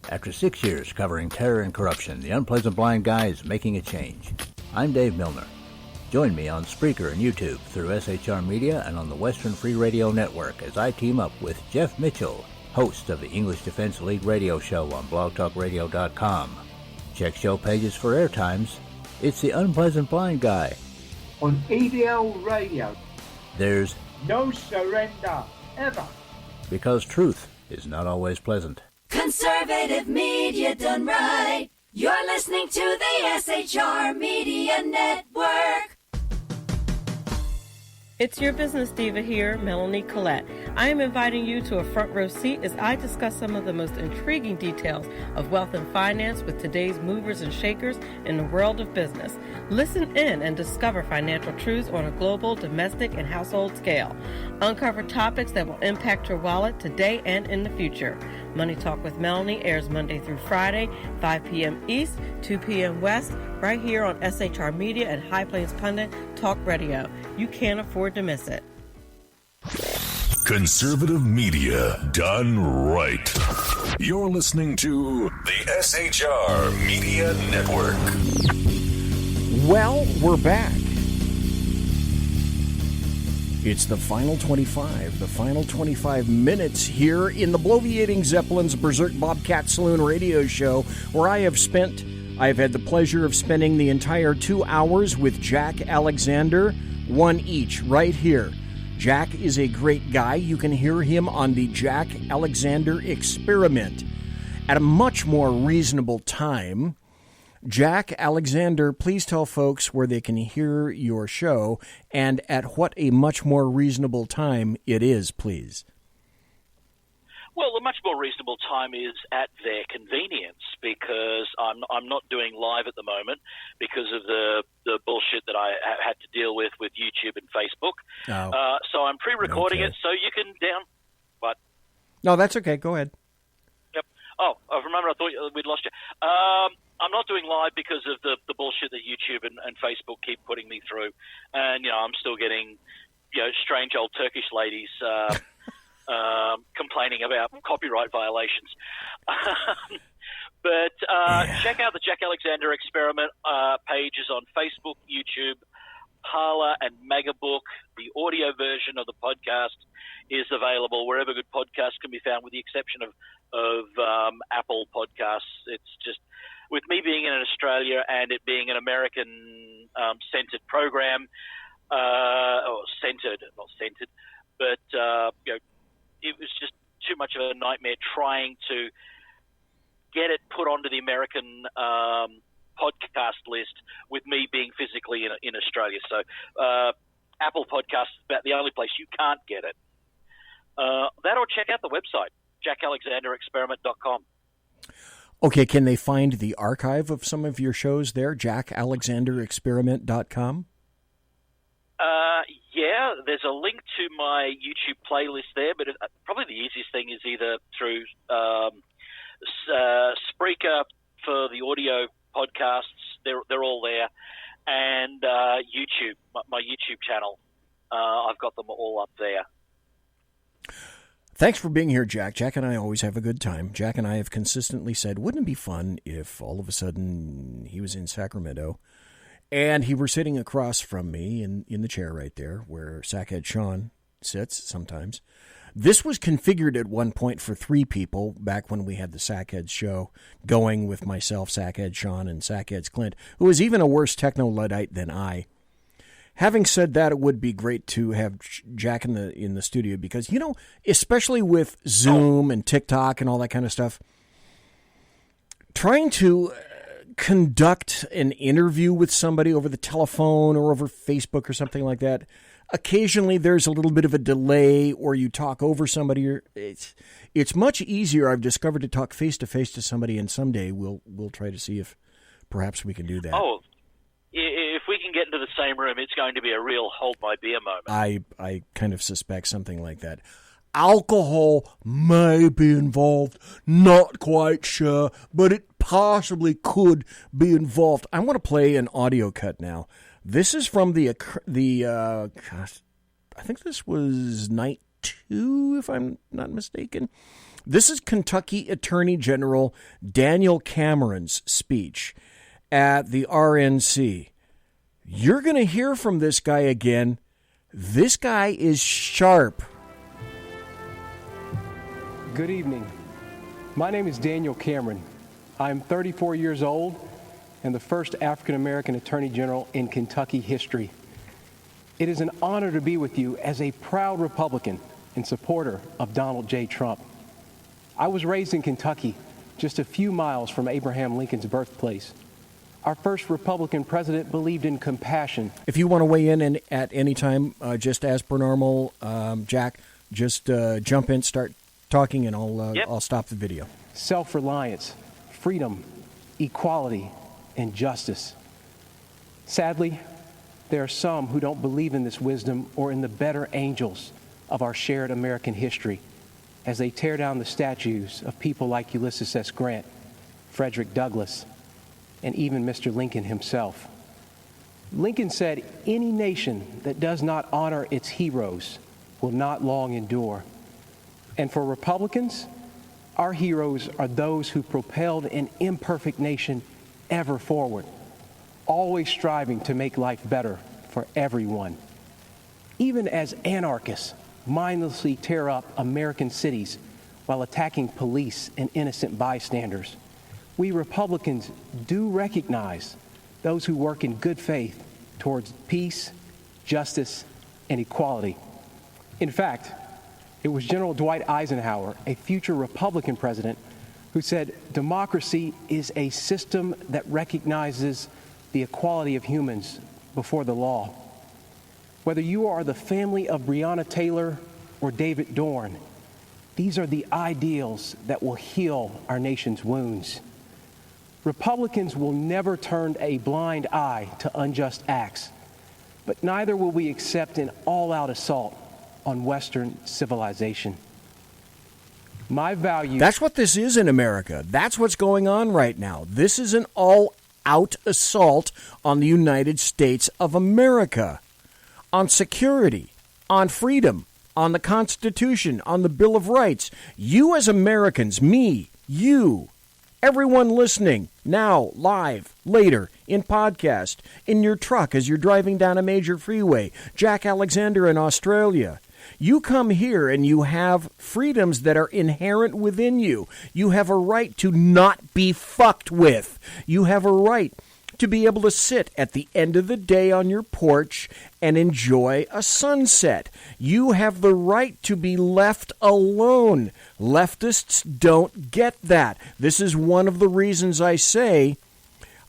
After 6 years covering terror and corruption, the Unpleasant Blind Guy is making a change. I'm Dave Milner. Join me on Spreaker and YouTube through SHR Media and on the Western Free Radio Network as I team up with Jeff Mitchell, host of the English Defense League radio show on blogtalkradio.com. Check show pages for airtimes. It's the Unpleasant Blind Guy. on EDL Radio. There's no surrender, ever. Because truth is not always pleasant. Conservative media done right. You're listening to the SHR Media Network. It's your business diva here, Melanie Collette. I am inviting you to a front row seat as I discuss some of the most intriguing details of wealth and finance with today's movers and shakers in the world of business. Listen in and discover financial truths on a global, domestic, and household scale. Uncover topics that will impact your wallet today and in the future. Money Talk with Melanie airs Monday through Friday, 5 p.m. East, 2 p.m. West, right here on SHR Media and High Plains Pundit Talk Radio. You can't afford to miss it. Conservative media done right. You're listening to the SHR Media Network. Well, we're back. It's the final 25 minutes here in the bloviating Zeppelin's Berserk Bobcat Saloon radio show, where I have had the pleasure of spending the entire 2 hours with Jack Alexander, one each, right here. Jack is a great guy. You can hear him on the Jack Alexander Experiment at a much more reasonable time. Jack Alexander, please tell folks where they can hear your show and at what a much more reasonable time it is, please. Well, the much more reasonable time is at their convenience, because I'm not doing live at the moment because of the bullshit that I had to deal with YouTube and Facebook. Oh. So I'm pre-recording it so you can What? No, that's okay. Go ahead. Yep. Oh, I remember. I thought we'd lost you. I'm not doing live because of the bullshit that YouTube and Facebook keep putting me through, and I'm still getting strange old Turkish ladies. Complaining about copyright violations. But check out the Jack Alexander Experiment pages on Facebook, YouTube, Parler, and Megabook. The audio version of the podcast is available wherever good podcasts can be found, with the exception of Apple Podcasts. It's just, with me being in Australia and it being an American-centered program, or centered, not centered, but it was just too much of a nightmare trying to get it put onto the American podcast list with me being physically in Australia. So Apple Podcasts is about the only place you can't get it. That, or check out the website, jackalexanderexperiment.com. Okay, can they find the archive of some of your shows there, jackalexanderexperiment.com? Yeah, there's a link to my YouTube playlist there, but probably the easiest thing is either through Spreaker for the audio podcasts. They're all there, and YouTube, my YouTube channel. I've got them all up there. Thanks for being here, Jack. Jack and I always have a good time. Jack and I have consistently said, wouldn't it be fun if all of a sudden he was in Sacramento and he were sitting across from me in the chair right there where Sackhead Sean sits sometimes. This was configured at one point for 3 people back when we had the Sackheads show going with myself, Sackhead Sean, and Sackheads Clint, who was even a worse techno-Luddite than I. Having said that, it would be great to have Jack in the studio because, especially with Zoom and TikTok and all that kind of stuff, trying to conduct an interview with somebody over the telephone or over Facebook or something like that, occasionally there's a little bit of a delay or you talk over somebody. It's much easier, I've discovered, to talk face-to-face to somebody, and someday we'll try to see if perhaps we can do that. Oh, if we can get into the same room, it's going to be a real hold my beer moment. I kind of suspect something like that. Alcohol may be involved, not quite sure, but it possibly could be involved. I want to play an audio cut now. This is from the I think this was night 2, if I'm not mistaken. This is Kentucky Attorney General Daniel Cameron's speech at the RNC. You're going to hear from this guy again. This guy is sharp. Good evening. My name is Daniel Cameron. I'm 34 years old and the first African-American Attorney General in Kentucky history. It is an honor to be with you as a proud Republican and supporter of Donald J. Trump. I was raised in Kentucky, just a few miles from Abraham Lincoln's birthplace. Our first Republican president believed in compassion. If you want to weigh in at any time, just as per normal, Jack, just jump in, start talking, and I'll stop the video. Self-reliance, freedom, equality, and justice. Sadly, there are some who don't believe in this wisdom or in the better angels of our shared American history as they tear down the statues of people like Ulysses S. Grant, Frederick Douglass, and even Mr. Lincoln himself. Lincoln said, "Any nation that does not honor its heroes will not long endure." And for Republicans, our heroes are those who propelled an imperfect nation ever forward, always striving to make life better for everyone. Even as anarchists mindlessly tear up American cities while attacking police and innocent bystanders, we Republicans do recognize those who work in good faith towards peace, justice, and equality. In fact, it was General Dwight Eisenhower, a future Republican president, who said, "Democracy is a system that recognizes the equality of humans before the law." Whether you are the family of Breonna Taylor or David Dorn, these are the ideals that will heal our nation's wounds. Republicans will never turn a blind eye to unjust acts, but neither will we accept an all-out assault on Western civilization. My values... That's what this is in America. That's what's going on right now. This is an all-out assault on the United States of America, on security, on freedom, on the Constitution, on the Bill of Rights. You as Americans, me, you, everyone listening now, live, later, in podcast, in your truck as you're driving down a major freeway, Jack Alexander in Australia. You come here and you have freedoms that are inherent within you. You have a right to not be fucked with. You have a right to be able to sit at the end of the day on your porch and enjoy a sunset. You have the right to be left alone. Leftists don't get that. This is one of the reasons I say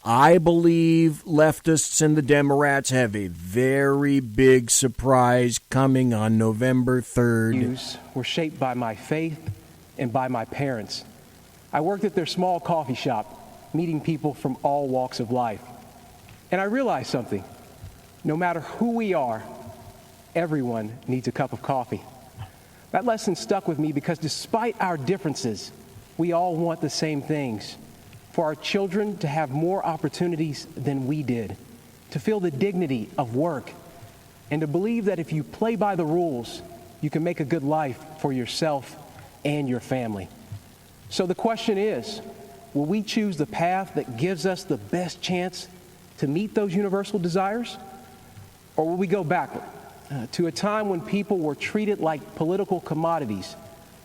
I believe leftists and the Democrats have a very big surprise coming on November 3rd. Were shaped by my faith and by my parents. I worked at their small coffee shop, meeting people from all walks of life. And I realized something. No matter who we are, everyone needs a cup of coffee. That lesson stuck with me because despite our differences, we all want the same things. For our children to have more opportunities than we did, to feel the dignity of work, and to believe that if you play by the rules, you can make a good life for yourself and your family. So the question is, will we choose the path that gives us the best chance to meet those universal desires? Or will we go backward to a time when people were treated like political commodities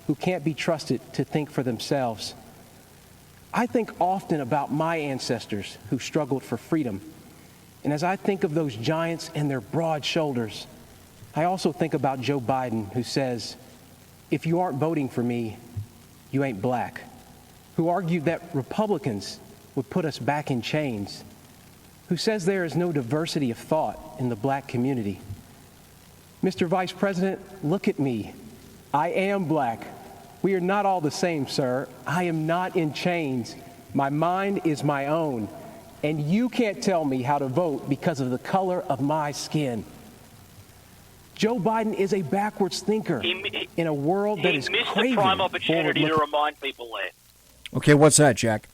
who can't be trusted to think for themselves? I think often about my ancestors who struggled for freedom. And as I think of those giants and their broad shoulders, I also think about Joe Biden, who says, "If you aren't voting for me, you ain't black," who argued that Republicans would put us back in chains, who says there is no diversity of thought in the black community. Mr. Vice President, look at me. I am black. We are not all the same, sir. I am not in chains. My mind is my own. And you can't tell me how to vote because of the color of my skin. Joe Biden is a backwards thinker in a world that is craving. He missed the prime opportunity to remind people there. Okay, what's that, Jack?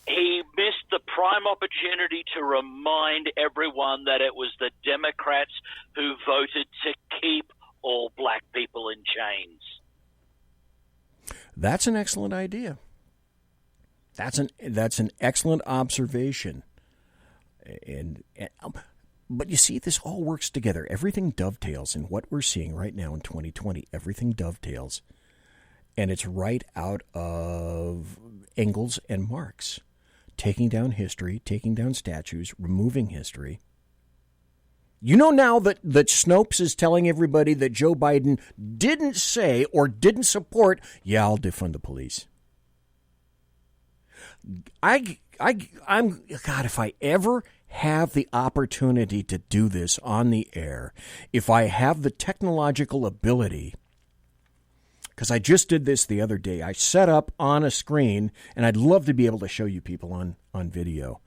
He missed the prime opportunity to remind everyone that it was the Democrats who voted to keep all black people in chains. That's an excellent idea. That's an excellent observation. But you see, this all works together. Everything dovetails in what we're seeing right now in 2020. Everything dovetails. And it's right out of Engels and Marx. Taking down history, taking down statues, removing history. You know now that Snopes is telling everybody that Joe Biden didn't say or didn't support, I'll defund the police. I'm God, if I ever have the opportunity to do this on the air, if I have the technological ability, because I just did this the other day. I set up on a screen, and I'd love to be able to show you people on video.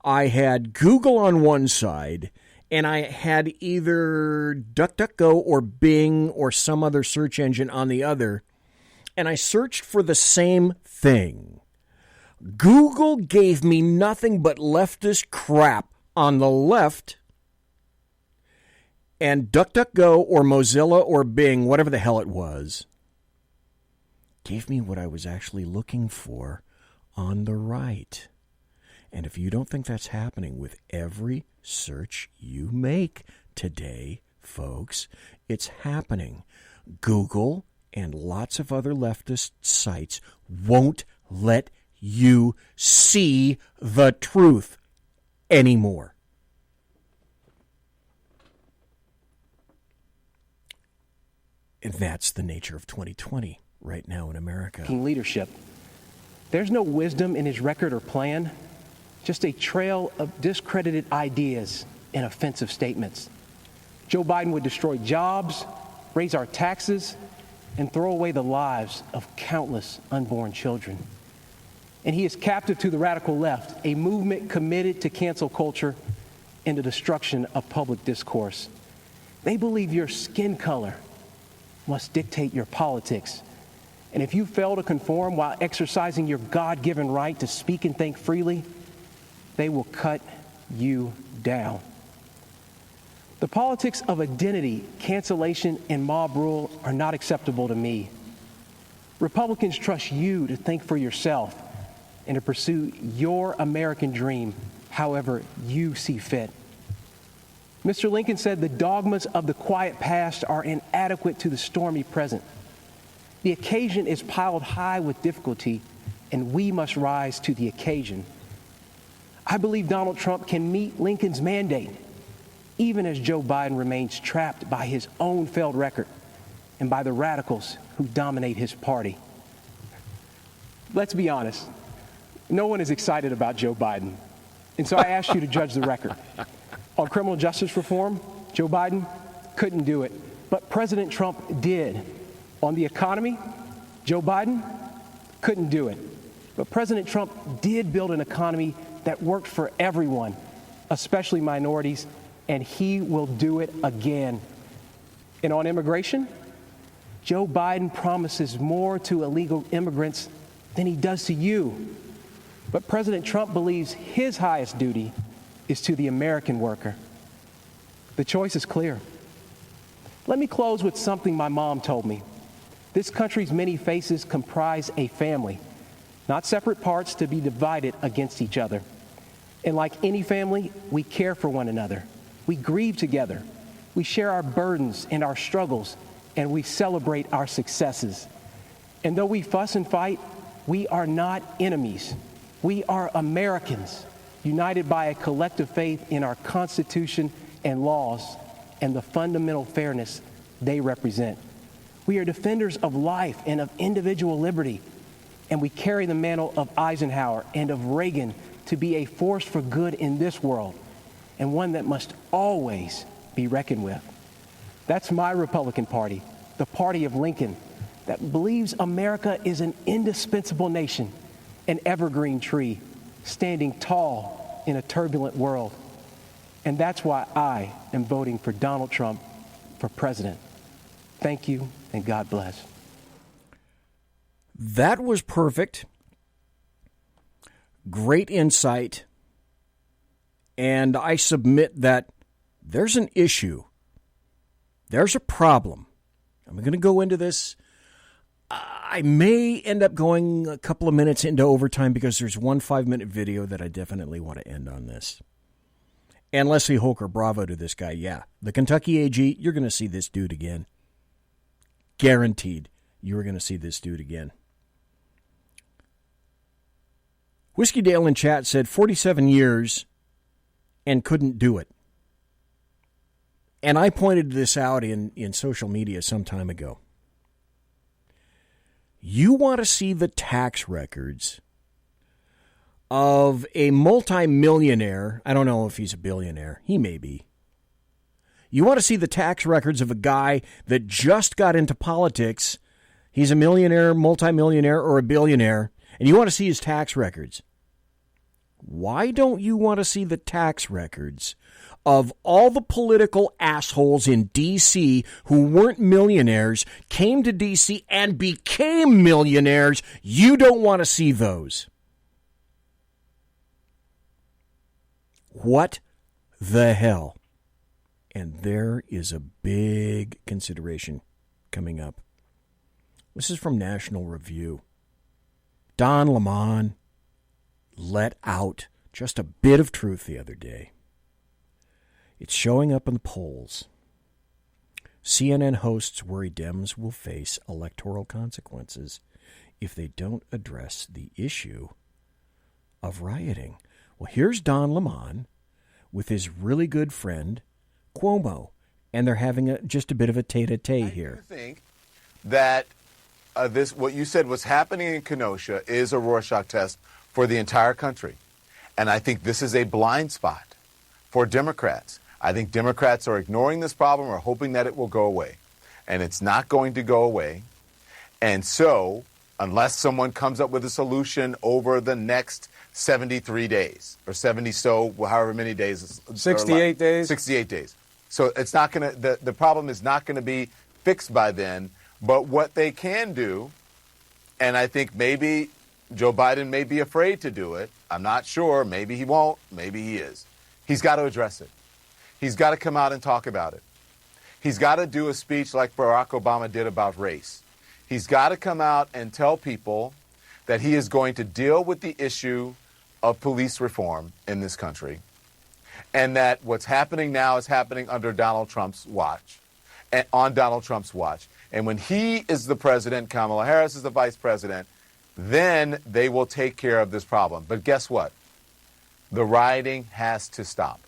I had Google on one side, and I had either DuckDuckGo or Bing or some other search engine on the other, and I searched for the same thing. Google gave me nothing but leftist crap on the left, and DuckDuckGo or Mozilla or Bing, whatever the hell it was, gave me what I was actually looking for on the right. And if you don't think that's happening with every search you make today, folks, it's happening. Google and lots of other leftist sites won't let you see the truth anymore. And that's the nature of 2020 right now in America. Leadership. There's no wisdom in his record or plan, just a trail of discredited ideas and offensive statements. Joe Biden would destroy jobs, raise our taxes, and throw away the lives of countless unborn children. And he is captive to the radical left, a movement committed to cancel culture and the destruction of public discourse. They believe your skin color must dictate your politics. And if you fail to conform while exercising your God-given right to speak and think freely, they will cut you down. The politics of identity, cancellation, and mob rule are not acceptable to me. Republicans trust you to think for yourself and to pursue your American dream however you see fit. Mr. Lincoln said the dogmas of the quiet past are inadequate to the stormy present. The occasion is piled high with difficulty, and we must rise to the occasion. I believe Donald Trump can meet Lincoln's mandate, even as Joe Biden remains trapped by his own failed record and by the radicals who dominate his party. Let's be honest, no one is excited about Joe Biden, and so I ask you to judge the record. On criminal justice reform, Joe Biden couldn't do it, but President Trump did. On the economy, Joe Biden couldn't do it, but President Trump did build an economy that worked for everyone, especially minorities, and he will do it again. And on immigration, Joe Biden promises more to illegal immigrants than he does to you. But President Trump believes his highest duty is to the American worker. The choice is clear. Let me close with something my mom told me. This country's many faces comprise a family, not separate parts to be divided against each other. And like any family, we care for one another. We grieve together. We share our burdens and our struggles, and we celebrate our successes. And though we fuss and fight, we are not enemies. We are Americans, united by a collective faith in our Constitution and laws and the fundamental fairness they represent. We are defenders of life and of individual liberty, and we carry the mantle of Eisenhower and of Reagan to be a force for good in this world, and one that must always be reckoned with. That's my Republican Party, the party of Lincoln, that believes America is an indispensable nation, an evergreen tree, standing tall in a turbulent world. And that's why I am voting for Donald Trump for president. Thank you, and God bless. That was perfect. Great insight. And I submit that there's an issue. There's a problem. I'm going to go into this. I may end up going a couple of minutes into overtime because there's one 5-minute video that I definitely want to end on this. And Leslie Holker, bravo to this guy. Yeah, the Kentucky AG, you're going to see this dude again. Guaranteed you're going to see this dude again. Whiskey Dale in chat said 47 years and couldn't do it. And I pointed this out in social media some time ago. You want to see the tax records of a multimillionaire. I don't know if he's a billionaire. He may be. You want to see the tax records of a guy that just got into politics. He's a millionaire, multimillionaire, or a billionaire, and you want to see his tax records. Why don't you want to see the tax records of all the political assholes in D.C. who weren't millionaires, came to D.C. and became millionaires? You don't want to see those. What the hell? And there is a big consideration coming up. This is from National Review. Don Lemon let out just a bit of truth the other day. It's showing up in the polls. CNN hosts worry Dems will face electoral consequences if they don't address the issue of rioting. Well, here's Don Lemon with his really good friend, Cuomo, and they're having just a bit of a tete-a-tete here. I think that this, what you said, what's happening in Kenosha is a Rorschach test for the entire country. And I think this is a blind spot for Democrats. I think Democrats are ignoring this problem or hoping that it will go away. And it's not going to go away. And so, unless someone comes up with a solution over the next 73 days, or 70 so, however many days. 68 days? 68 days. So it's not going to, the problem is not going to be fixed by then. But what they can do, and I think maybe Joe Biden may be afraid to do it. I'm not sure. Maybe he won't. Maybe he is. He's got to address it. He's got to come out and talk about it. He's got to do a speech like Barack Obama did about race. He's got to come out and tell people that he is going to deal with the issue of police reform in this country, and that what's happening now is happening under Donald Trump's watch, and on Donald Trump's watch. And when he is the president, Kamala Harris is the vice president, then they will take care of this problem. But guess what? The rioting has to stop.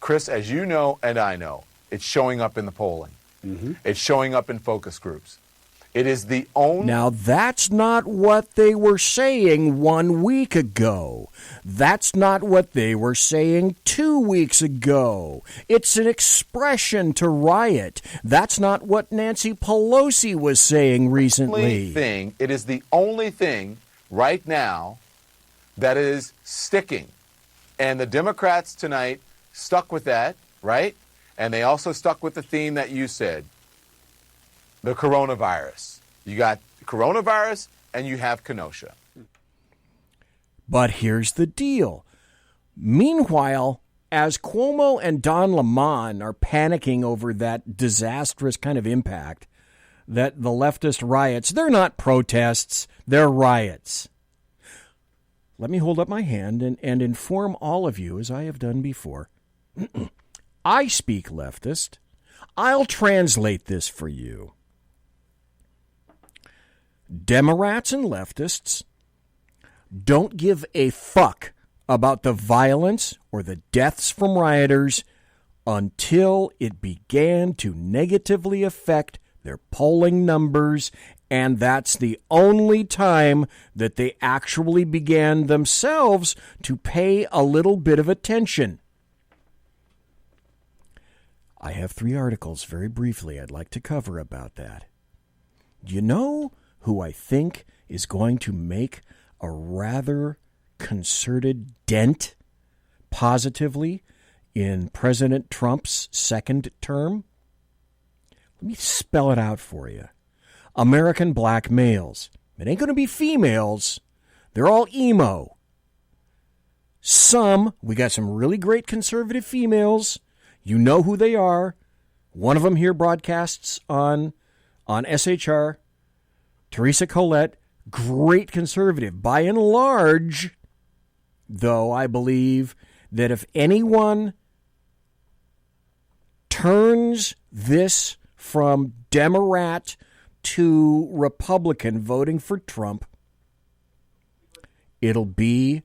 Chris, as you know and I know, it's showing up in the polling. Mm-hmm. It's showing up in focus groups. It is the only... Now, that's not what they were saying 1 week ago. That's not what they were saying 2 weeks ago. It's an expression to riot. That's not what Nancy Pelosi was saying recently. It is the only thing right now that is sticking. And the Democrats tonight stuck with that, right? And they also stuck with the theme that you said. The coronavirus. You got coronavirus and you have Kenosha. But here's the deal. Meanwhile, as Cuomo and Don Lemon are panicking over that disastrous kind of impact that the leftist riots, they're not protests, they're riots. Let me hold up my hand and inform all of you, as I have done before. I speak leftist. I'll translate this for you. Democrats and leftists don't give a fuck about the violence or the deaths from rioters until it began to negatively affect their polling numbers, and that's the only time that they actually began themselves to pay a little bit of attention. I have 3 articles very briefly I'd like to cover about that. Do you know who I think is going to make a rather concerted dent positively in President Trump's second term? Let me spell it out for you. American black males. It ain't going to be females. They're all emo. We got some really great conservative females. You know who they are. One of them here broadcasts on SHR. Teresa Collette, great conservative. By and large, though, I believe that if anyone turns this from Democrat to Republican voting for Trump, it'll be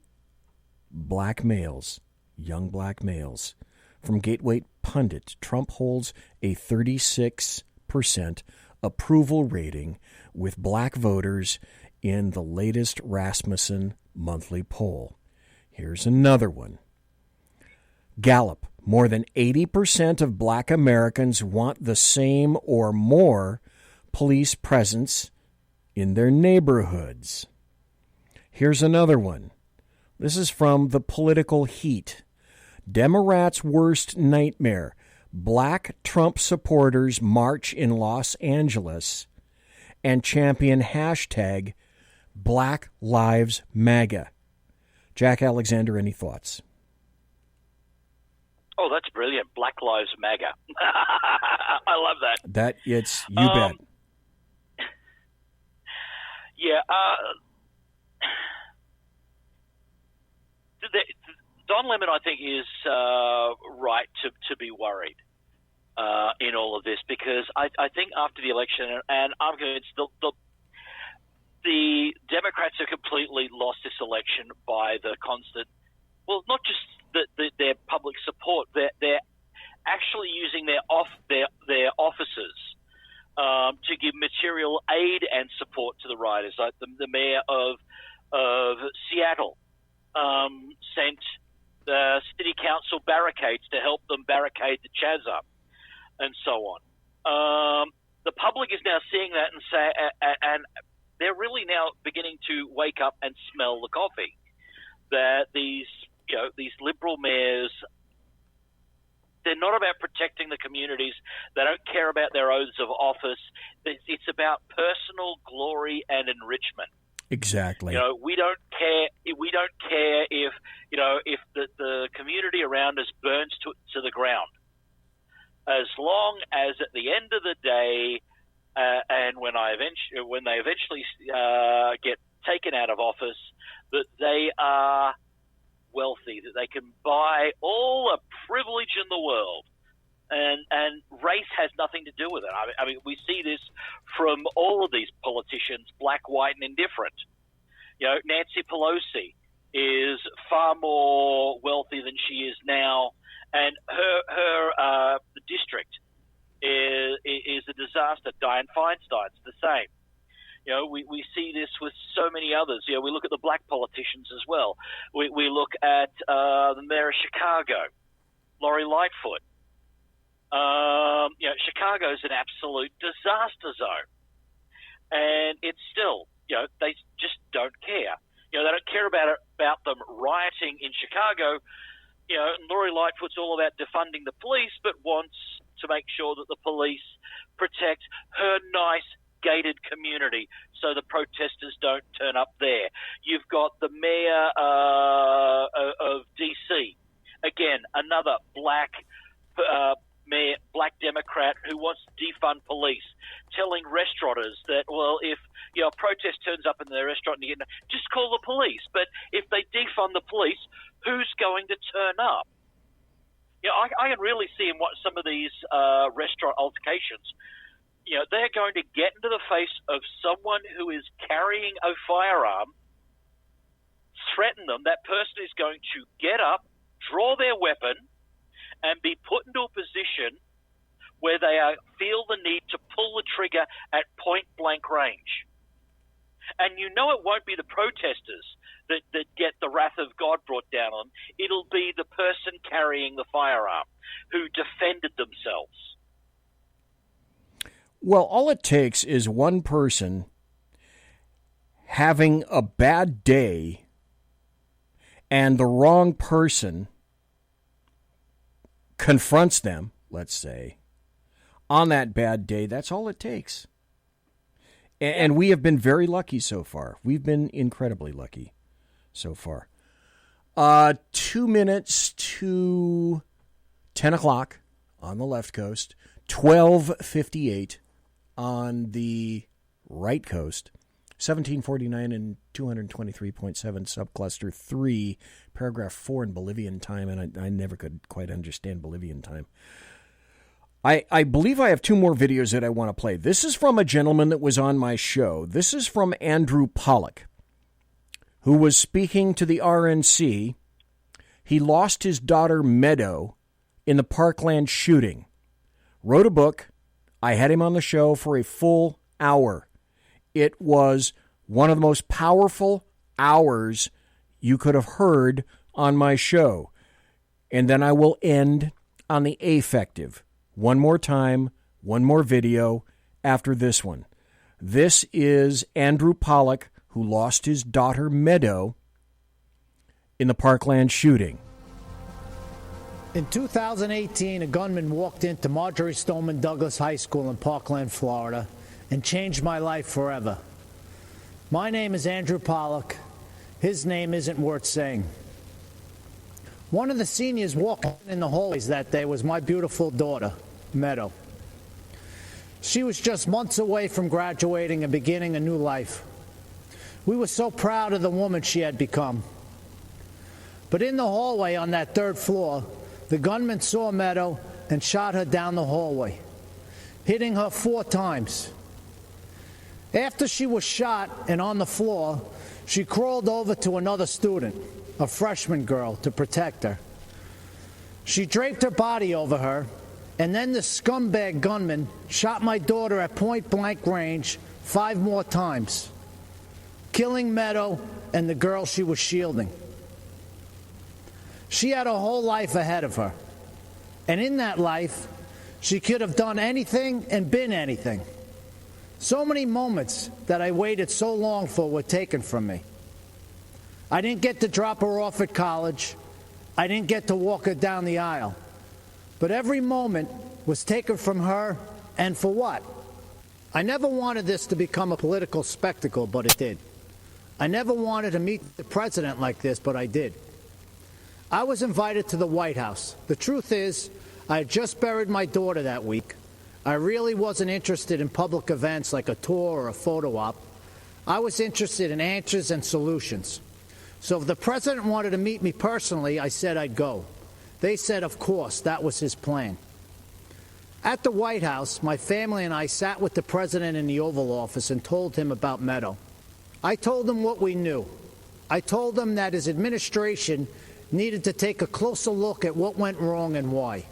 black males, young black males from Gateway pundit, Trump holds a 36% approval rating with black voters in the latest Rasmussen monthly poll. Here's another one. Gallup, more than 80% of black Americans want the same or more police presence in their neighborhoods. Here's another one. This is from the Political Heat. Democrats' worst nightmare. Black Trump supporters march in Los Angeles and champion hashtag Black Lives MAGA. Jack Alexander, any thoughts? Oh, that's brilliant. Black Lives MAGA. I love that. You bet. Yeah. Don Lemon, I think, is right to be worried in all of this, because I think after the election, and I'm convinced the Democrats have completely lost this election by the constant, well, not just their public support, they're actually using their offices to give material aid and support to the rioters. Like the mayor of Seattle sent the city council barricades to help them barricade the Chaz up, and so on. The public is now seeing that and and they're really now beginning to wake up and smell the coffee. That these liberal mayors, they're not about protecting the communities. They don't care about their oaths of office. It's about personal glory and enrichment. Exactly. We don't care. We don't care if the community around us burns to the ground, as long as at the end of the day, and when they eventually get taken out of office, that they are wealthy, that they can buy all the privilege in the world, and race has nothing to do with it. I mean, we see this from all of these politicians, black, white, and indifferent. Nancy Pelosi is far more wealthy than she is now, and her the district is a disaster. Dianne Feinstein's the same. We see this with so many others. We look at the black politicians as well. We look at the mayor of Chicago, Lori Lightfoot. Chicago's an absolute disaster zone, and it's still, they just don't care. They don't care about them rioting in Chicago. Lori Lightfoot's all about defunding the police, but wants to make sure that the police protect her nice gated community so the protesters don't turn up there. You've got the mayor of D.C., again, another black mayor, black Democrat who wants to defund police, telling restaurateurs that, well, if a protest turns up in their restaurant, just call the police. But if they defund the police, who's going to turn up? I can really see in what some of these restaurant altercations, they're going to get into the face of someone who is carrying a firearm, threaten them. That person is going to get up, draw their weapon, and be put into a position where they feel the need to pull the trigger at point-blank range. And it won't be the protesters that get the wrath of God brought down on. It'll be the person carrying the firearm who defended themselves. Well, all it takes is one person having a bad day and the wrong person confronts them, let's say, on that bad day. That's all it takes. And we have been very lucky so far. We've been incredibly lucky so far. 2 minutes to 10 o'clock on the left coast, 12:58 on the right coast, 1749 and 223.7 subcluster 3, paragraph 4 in Bolivian time, and I never could quite understand Bolivian time. I believe I have 2 more videos that I want to play. This is from a gentleman that was on my show. This is from Andrew Pollock, who was speaking to the RNC. He lost his daughter Meadow in the Parkland shooting. Wrote a book. I had him on the show for a full hour. It was one of the most powerful hours you could have heard on my show. And then I will end on the affective. One more time, one more video after this one. This is Andrew Pollock, who lost his daughter Meadow in the Parkland shooting. In 2018, a gunman walked into Marjorie Stoneman Douglas High School in Parkland, Florida, and changed my life forever. My name is Andrew Pollock. His name isn't worth saying. One of the seniors walking in the hallways that day was my beautiful daughter, Meadow. She was just months away from graduating and beginning a new life. We were so proud of the woman she had become. But in the hallway on that third floor, the gunman saw Meadow and shot her down the hallway, hitting her 4 times. After she was shot and on the floor, she crawled over to another student, a freshman girl, to protect her. She draped her body over her, and then the scumbag gunman shot my daughter at point-blank range 5 more times, killing Meadow and the girl she was shielding. She had a whole life ahead of her, and in that life, she could have done anything and been anything. So many moments that I waited so long for were taken from me. I didn't get to drop her off at college. I didn't get to walk her down the aisle. But every moment was taken from her, and for what? I never wanted this to become a political spectacle, but it did. I never wanted to meet the president like this, but I did. I was invited to the White House. The truth is, I had just buried my daughter that week. I really wasn't interested in public events like a tour or a photo op. I was interested in answers and solutions. So if the president wanted to meet me personally, I said I'd go. They said, of course, that was his plan. At the White House, my family and I sat with the president in the Oval Office and told him about Meadow. I told him what we knew. I told him that his administration needed to take a closer look at what went wrong and why.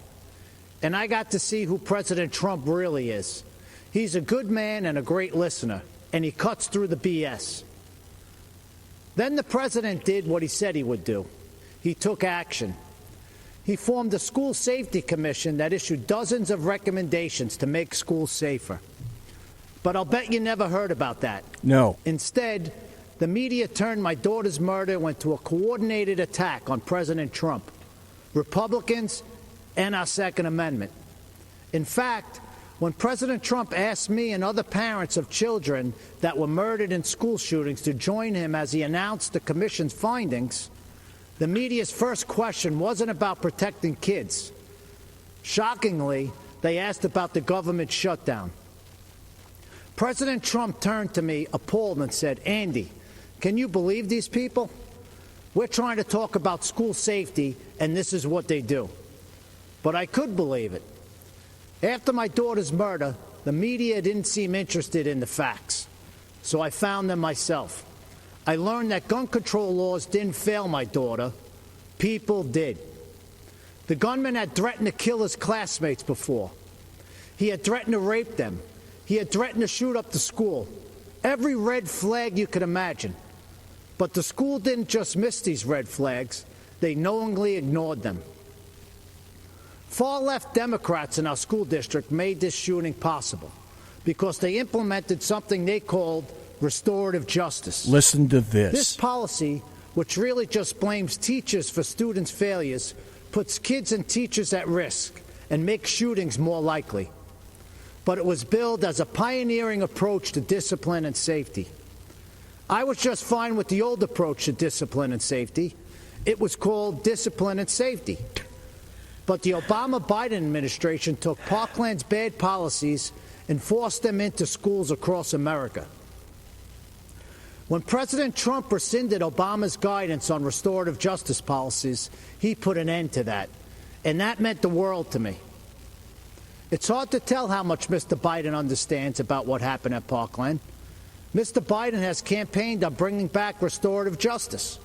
And I got to see who President Trump really is. He's a good man and a great listener, and he cuts through the BS. Then the president did what he said he would do. He took action. He formed a school safety commission that issued dozens of recommendations to make schools safer. But I'll bet you never heard about that. No. Instead, the media turned my daughter's murder into a coordinated attack on President Trump, Republicans, and our Second Amendment. In fact, when President Trump asked me and other parents of children that were murdered in school shootings to join him as he announced the commission's findings, the media's first question wasn't about protecting kids. Shockingly, they asked about the government shutdown. President Trump turned to me appalled and said, "Andy, can you believe these people? We're trying to talk about school safety, and this is what they do." But I could believe it. After my daughter's murder, the media didn't seem interested in the facts, so I found them myself. I learned that gun control laws didn't fail my daughter. People did. The gunman had threatened to kill his classmates before. He had threatened to rape them. He had threatened to shoot up the school. Every red flag you could imagine. But the school didn't just miss these red flags. They knowingly ignored them. Far-left Democrats in our school district made this shooting possible because they implemented something they called restorative justice. Listen to this. This policy, which really just blames teachers for students' failures, puts kids and teachers at risk and makes shootings more likely. But it was billed as a pioneering approach to discipline and safety. I was just fine with the old approach to discipline and safety. It was called discipline and safety. But the Obama-Biden administration took Parkland's bad policies and forced them into schools across America. When President Trump rescinded Obama's guidance on restorative justice policies, he put an end to that. And that meant the world to me. It's hard to tell how much Mr. Biden understands about what happened at Parkland. Mr. Biden has campaigned on bringing back restorative justice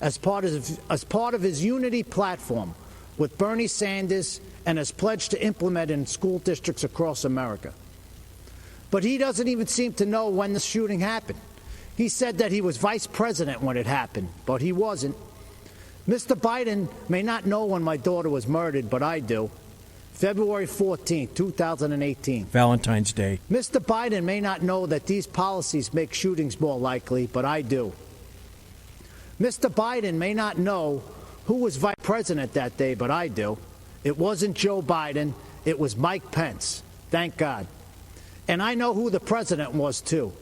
as part of his unity platform with Bernie Sanders and has pledged to implement in school districts across America. But he doesn't even seem to know when the shooting happened. He said that he was vice president when it happened, but he wasn't. Mr. Biden may not know when my daughter was murdered, but I do. February 14, 2018. Valentine's Day. Mr. Biden may not know that these policies make shootings more likely, but I do. Mr. Biden may not know who was vice president that day, but I do. It wasn't Joe Biden. It was Mike Pence. Thank God. And I know who the president was, too.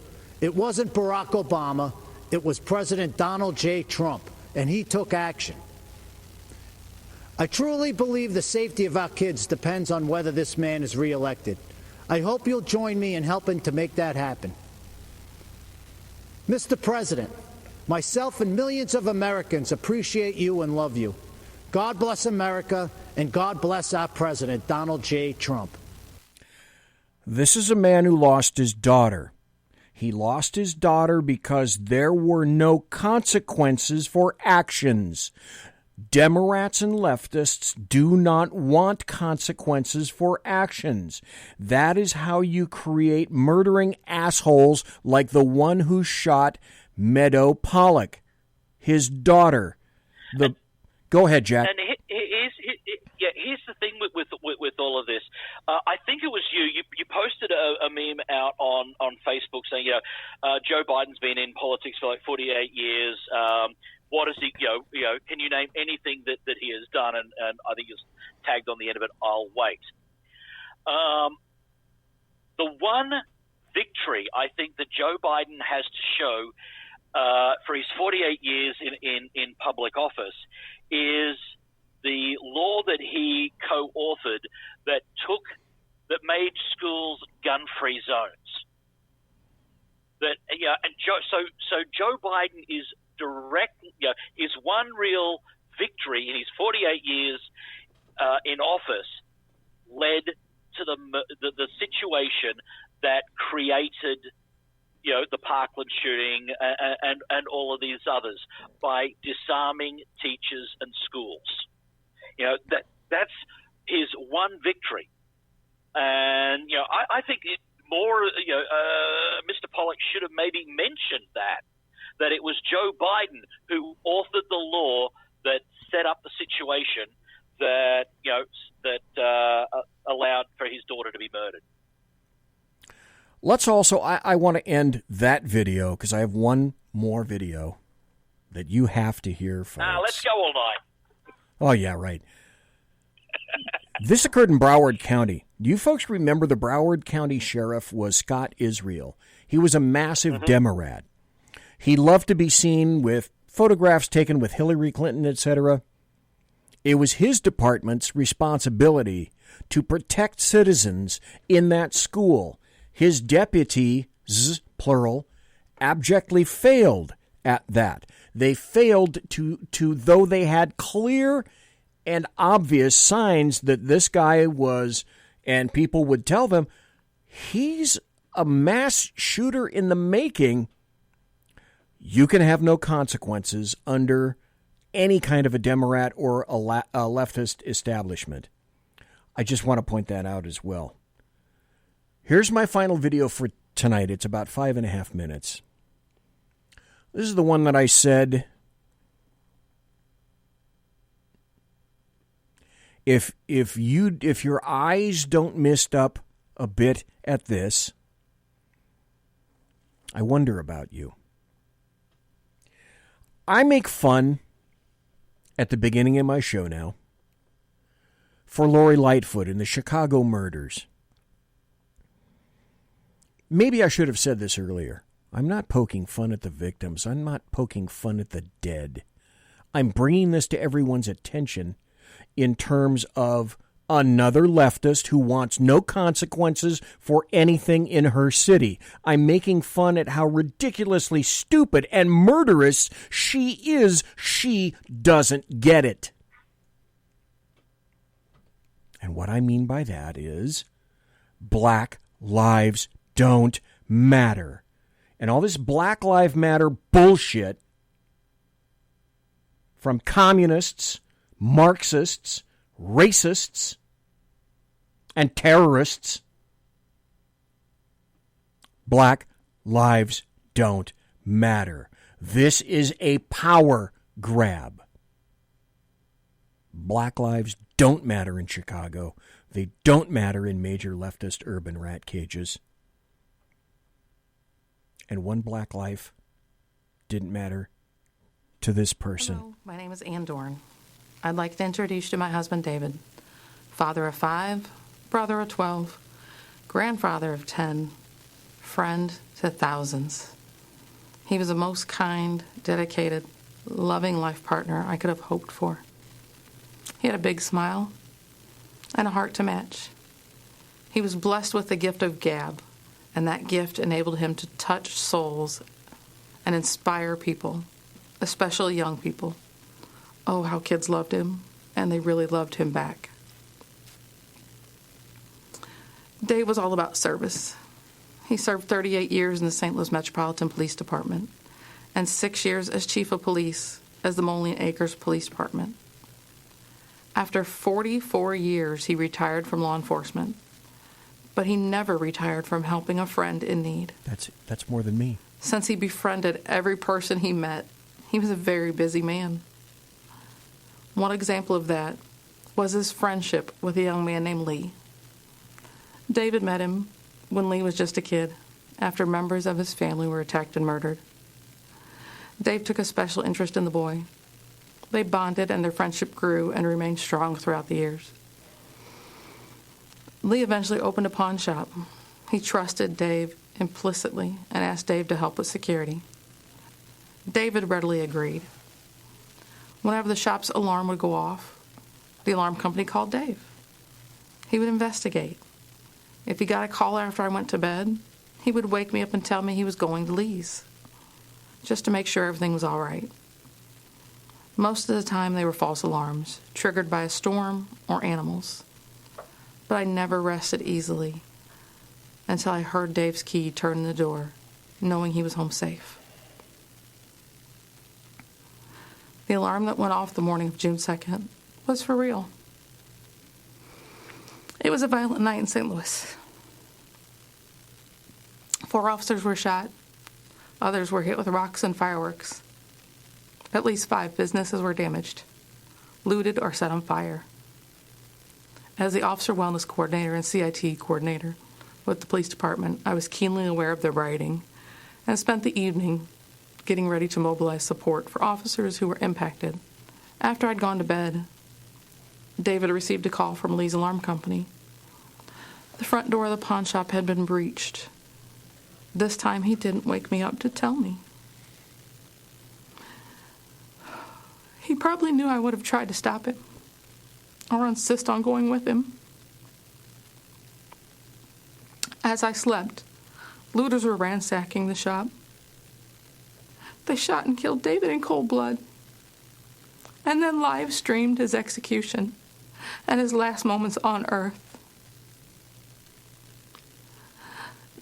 It wasn't Barack Obama. It was President Donald J. Trump, and he took action. I truly believe the safety of our kids depends on whether this man is reelected. I hope you'll join me in helping to make that happen. Mr. President, myself and millions of Americans appreciate you and love you. God bless America, and God bless our president, Donald J. Trump. This is a man who lost his daughter. He lost his daughter because there were no consequences for actions. Democrats and leftists do not want consequences for actions. That is how you create murdering assholes like the one who shot Meadow Pollock, his daughter. Go ahead, Jack. And here's the thing with all of this. I think it was you posted a meme out on Facebook saying, Joe Biden's been in politics for like 48 years. What is he, can you name anything that he has done? And I think it's tagged on the end of it, I'll wait. The one victory I think that Joe Biden has to show for his 48 years in public office is the law that he co-authored that made schools gun-free zones. So Joe Biden is his one real victory in his 48 years in office led to the situation that created, the Parkland shooting and all of these others by disarming teachers and schools. That's his one victory, and I think Mr. Pollock should have maybe mentioned that it was Joe Biden who authored the law that set up the situation that allowed for his daughter to be murdered. Let's also, I want to end that video because I have one more video that you have to hear, folks. Let's go all night. Oh, yeah, right. This occurred in Broward County. Do you folks remember the Broward County sheriff was Scott Israel? He was a massive Democrat. He loved to be seen with photographs taken with Hillary Clinton, etc. It was his department's responsibility to protect citizens in that school. His deputies, plural, abjectly failed at that. They failed to though they had clear and obvious signs that this guy was, and people would tell them, he's a mass shooter in the making. You can have no consequences under any kind of a Democrat or a leftist establishment. I just want to point that out as well. Here's my final video for tonight. It's about 5.5 minutes. This is the one that I said, if your eyes don't mist up a bit at this, I wonder about you. I make fun at the beginning of my show now for Lori Lightfoot and the Chicago murders. Maybe I should have said this earlier. I'm not poking fun at the victims. I'm not poking fun at the dead. I'm bringing this to everyone's attention in terms of another leftist who wants no consequences for anything in her city. I'm making fun at how ridiculously stupid and murderous she is. She doesn't get it. And what I mean by that is Black lives don't matter. And all this Black Lives Matter bullshit from communists, Marxists, racists, and terrorists. Black lives don't matter. This is a power grab. Black lives don't matter in Chicago. They don't matter in major leftist urban rat cages. And one black life didn't matter to this person. Hello, my name is Ann Dorn. I'd like to introduce you to my husband, David. Father of 5, brother of 12, grandfather of 10, friend to thousands. He was the most kind, dedicated, loving life partner I could have hoped for. He had a big smile and a heart to match. He was blessed with the gift of gab, and that gift enabled him to touch souls and inspire people, especially young people. Oh, how kids loved him, and they really loved him back. Dave was all about service. He served 38 years in the St. Louis Metropolitan Police Department and 6 years as Chief of Police as the Moline Acres Police Department. After 44 years, he retired from law enforcement, but he never retired from helping a friend in need. That's more than me. Since he befriended every person he met, he was a very busy man. One example of that was his friendship with a young man named Lee. David met him when Lee was just a kid, after members of his family were attacked and murdered. Dave took a special interest in the boy. They bonded, and their friendship grew and remained strong throughout the years. Lee eventually opened a pawn shop. He trusted Dave implicitly and asked Dave to help with security. David readily agreed. Whenever the shop's alarm would go off, the alarm company called Dave. He would investigate. If he got a call after I went to bed, he would wake me up and tell me he was going to Lee's, just to make sure everything was all right. Most of the time they were false alarms, triggered by a storm or animals. But I never rested easily until I heard Dave's key turn in the door, knowing he was home safe. The alarm that went off the morning of June 2nd was for real. It was a violent night in St. Louis. 4 officers were shot. Others were hit with rocks and fireworks. At least 5 businesses were damaged, looted, or set on fire. As the Officer Wellness Coordinator and CIT Coordinator with the police department, I was keenly aware of the rioting and spent the evening getting ready to mobilize support for officers who were impacted. After I'd gone to bed, David received a call from Lee's alarm company. The front door of the pawn shop had been breached. This time he didn't wake me up to tell me. He probably knew I would have tried to stop it or insist on going with him. As I slept, looters were ransacking the shop. They shot and killed David in cold blood, and then live streamed his execution and his last moments on earth.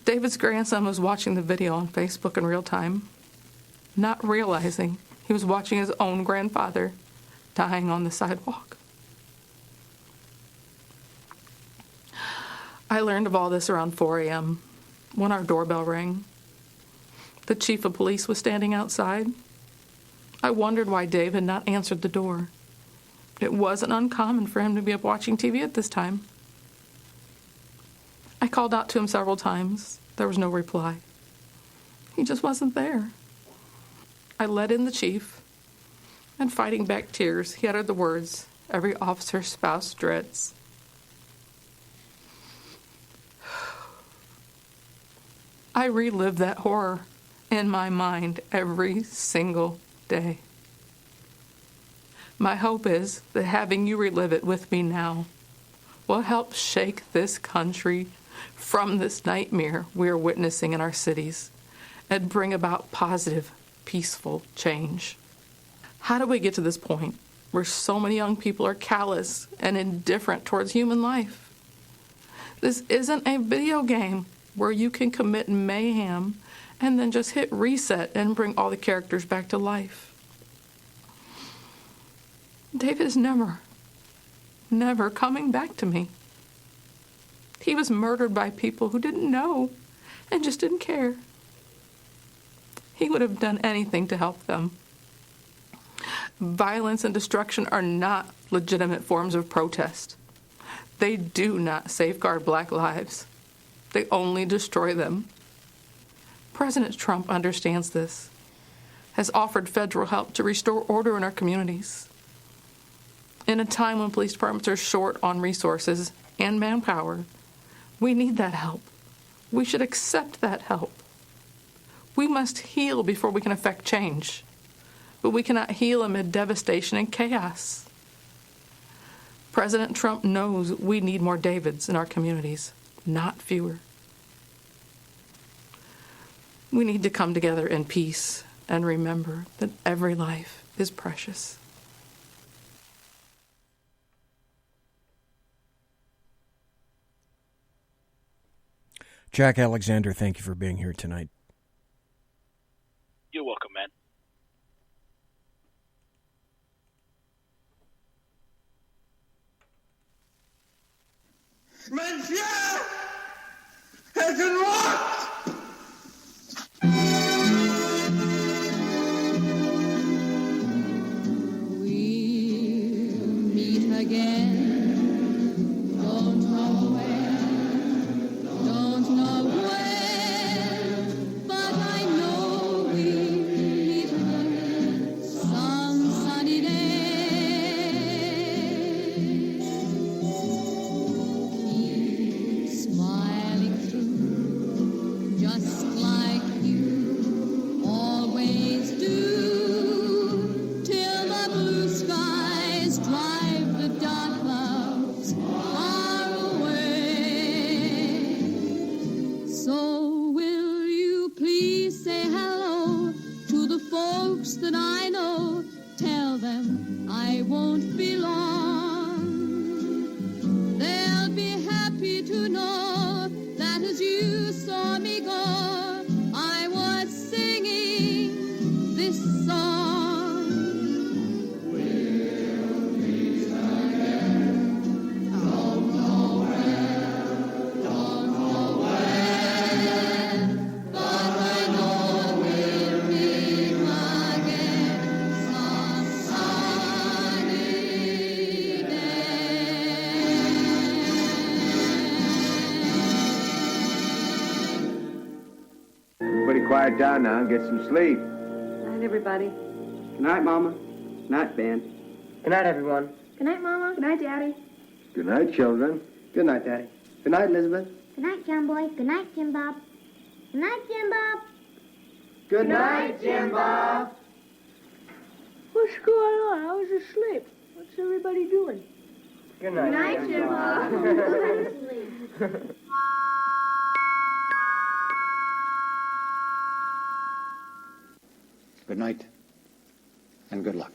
David's grandson was watching the video on Facebook in real time, not realizing he was watching his own grandfather dying on the sidewalk. I learned of all this around 4 a.m. when our doorbell rang. The chief of police was standing outside. I wondered why Dave had not answered the door. It wasn't uncommon for him to be up watching TV at this time. I called out to him several times. There was no reply. He just wasn't there. I let in the chief, and fighting back tears, he uttered the words every officer's spouse dreads. I relive that horror in my mind every single day. My hope is that having you relive it with me now will help shake this country from this nightmare we are witnessing in our cities and bring about positive, peaceful change. How do we get to this point where so many young people are callous and indifferent towards human life? This isn't a video game where you can commit mayhem and then just hit reset and bring all the characters back to life. David is never coming back to me. He was murdered by people who didn't know and just didn't care. He would have done anything to help them. Violence and destruction are not legitimate forms of protest. They do not safeguard black lives. They only destroy them. President Trump understands this, has offered federal help to restore order in our communities. In a time when police departments are short on resources and manpower, we need that help. We should accept that help. We must heal before we can effect change, but we cannot heal amid devastation and chaos. President Trump knows we need more Davids in our communities, not fewer. We need to come together in peace and remember that every life is precious. Jack Alexander, thank you for being here tonight. You're welcome, man. Monsieur! Es genug! We'll meet again. Don't know when, don't know when, but I know we'll meet again some sunny day. Keep smiling through, just like you always do, till the blue skies drive the dark clouds far away. So will you please say hello to the folks that I know? Tell them I won't be long. They'll be happy to know that as you saw me go, I was singing this song. We'll meet again. Don't know when, don't know when, but I know we'll meet again some sunny Everybody quiet down now and get some sleep. Good night, everybody. Good night, Mama. Good night, Ben. Good night, everyone. Good night, Mama. Good night, Daddy. Good night, children. Good night, Daddy. Good night, Elizabeth. Good night, John Boy. Good night, Jim Bob. Good night, Jim Bob. Good night, Jim Bob. What's going on? I was asleep. What's everybody doing? Good Good night, Jim Bob. Good night, and good luck.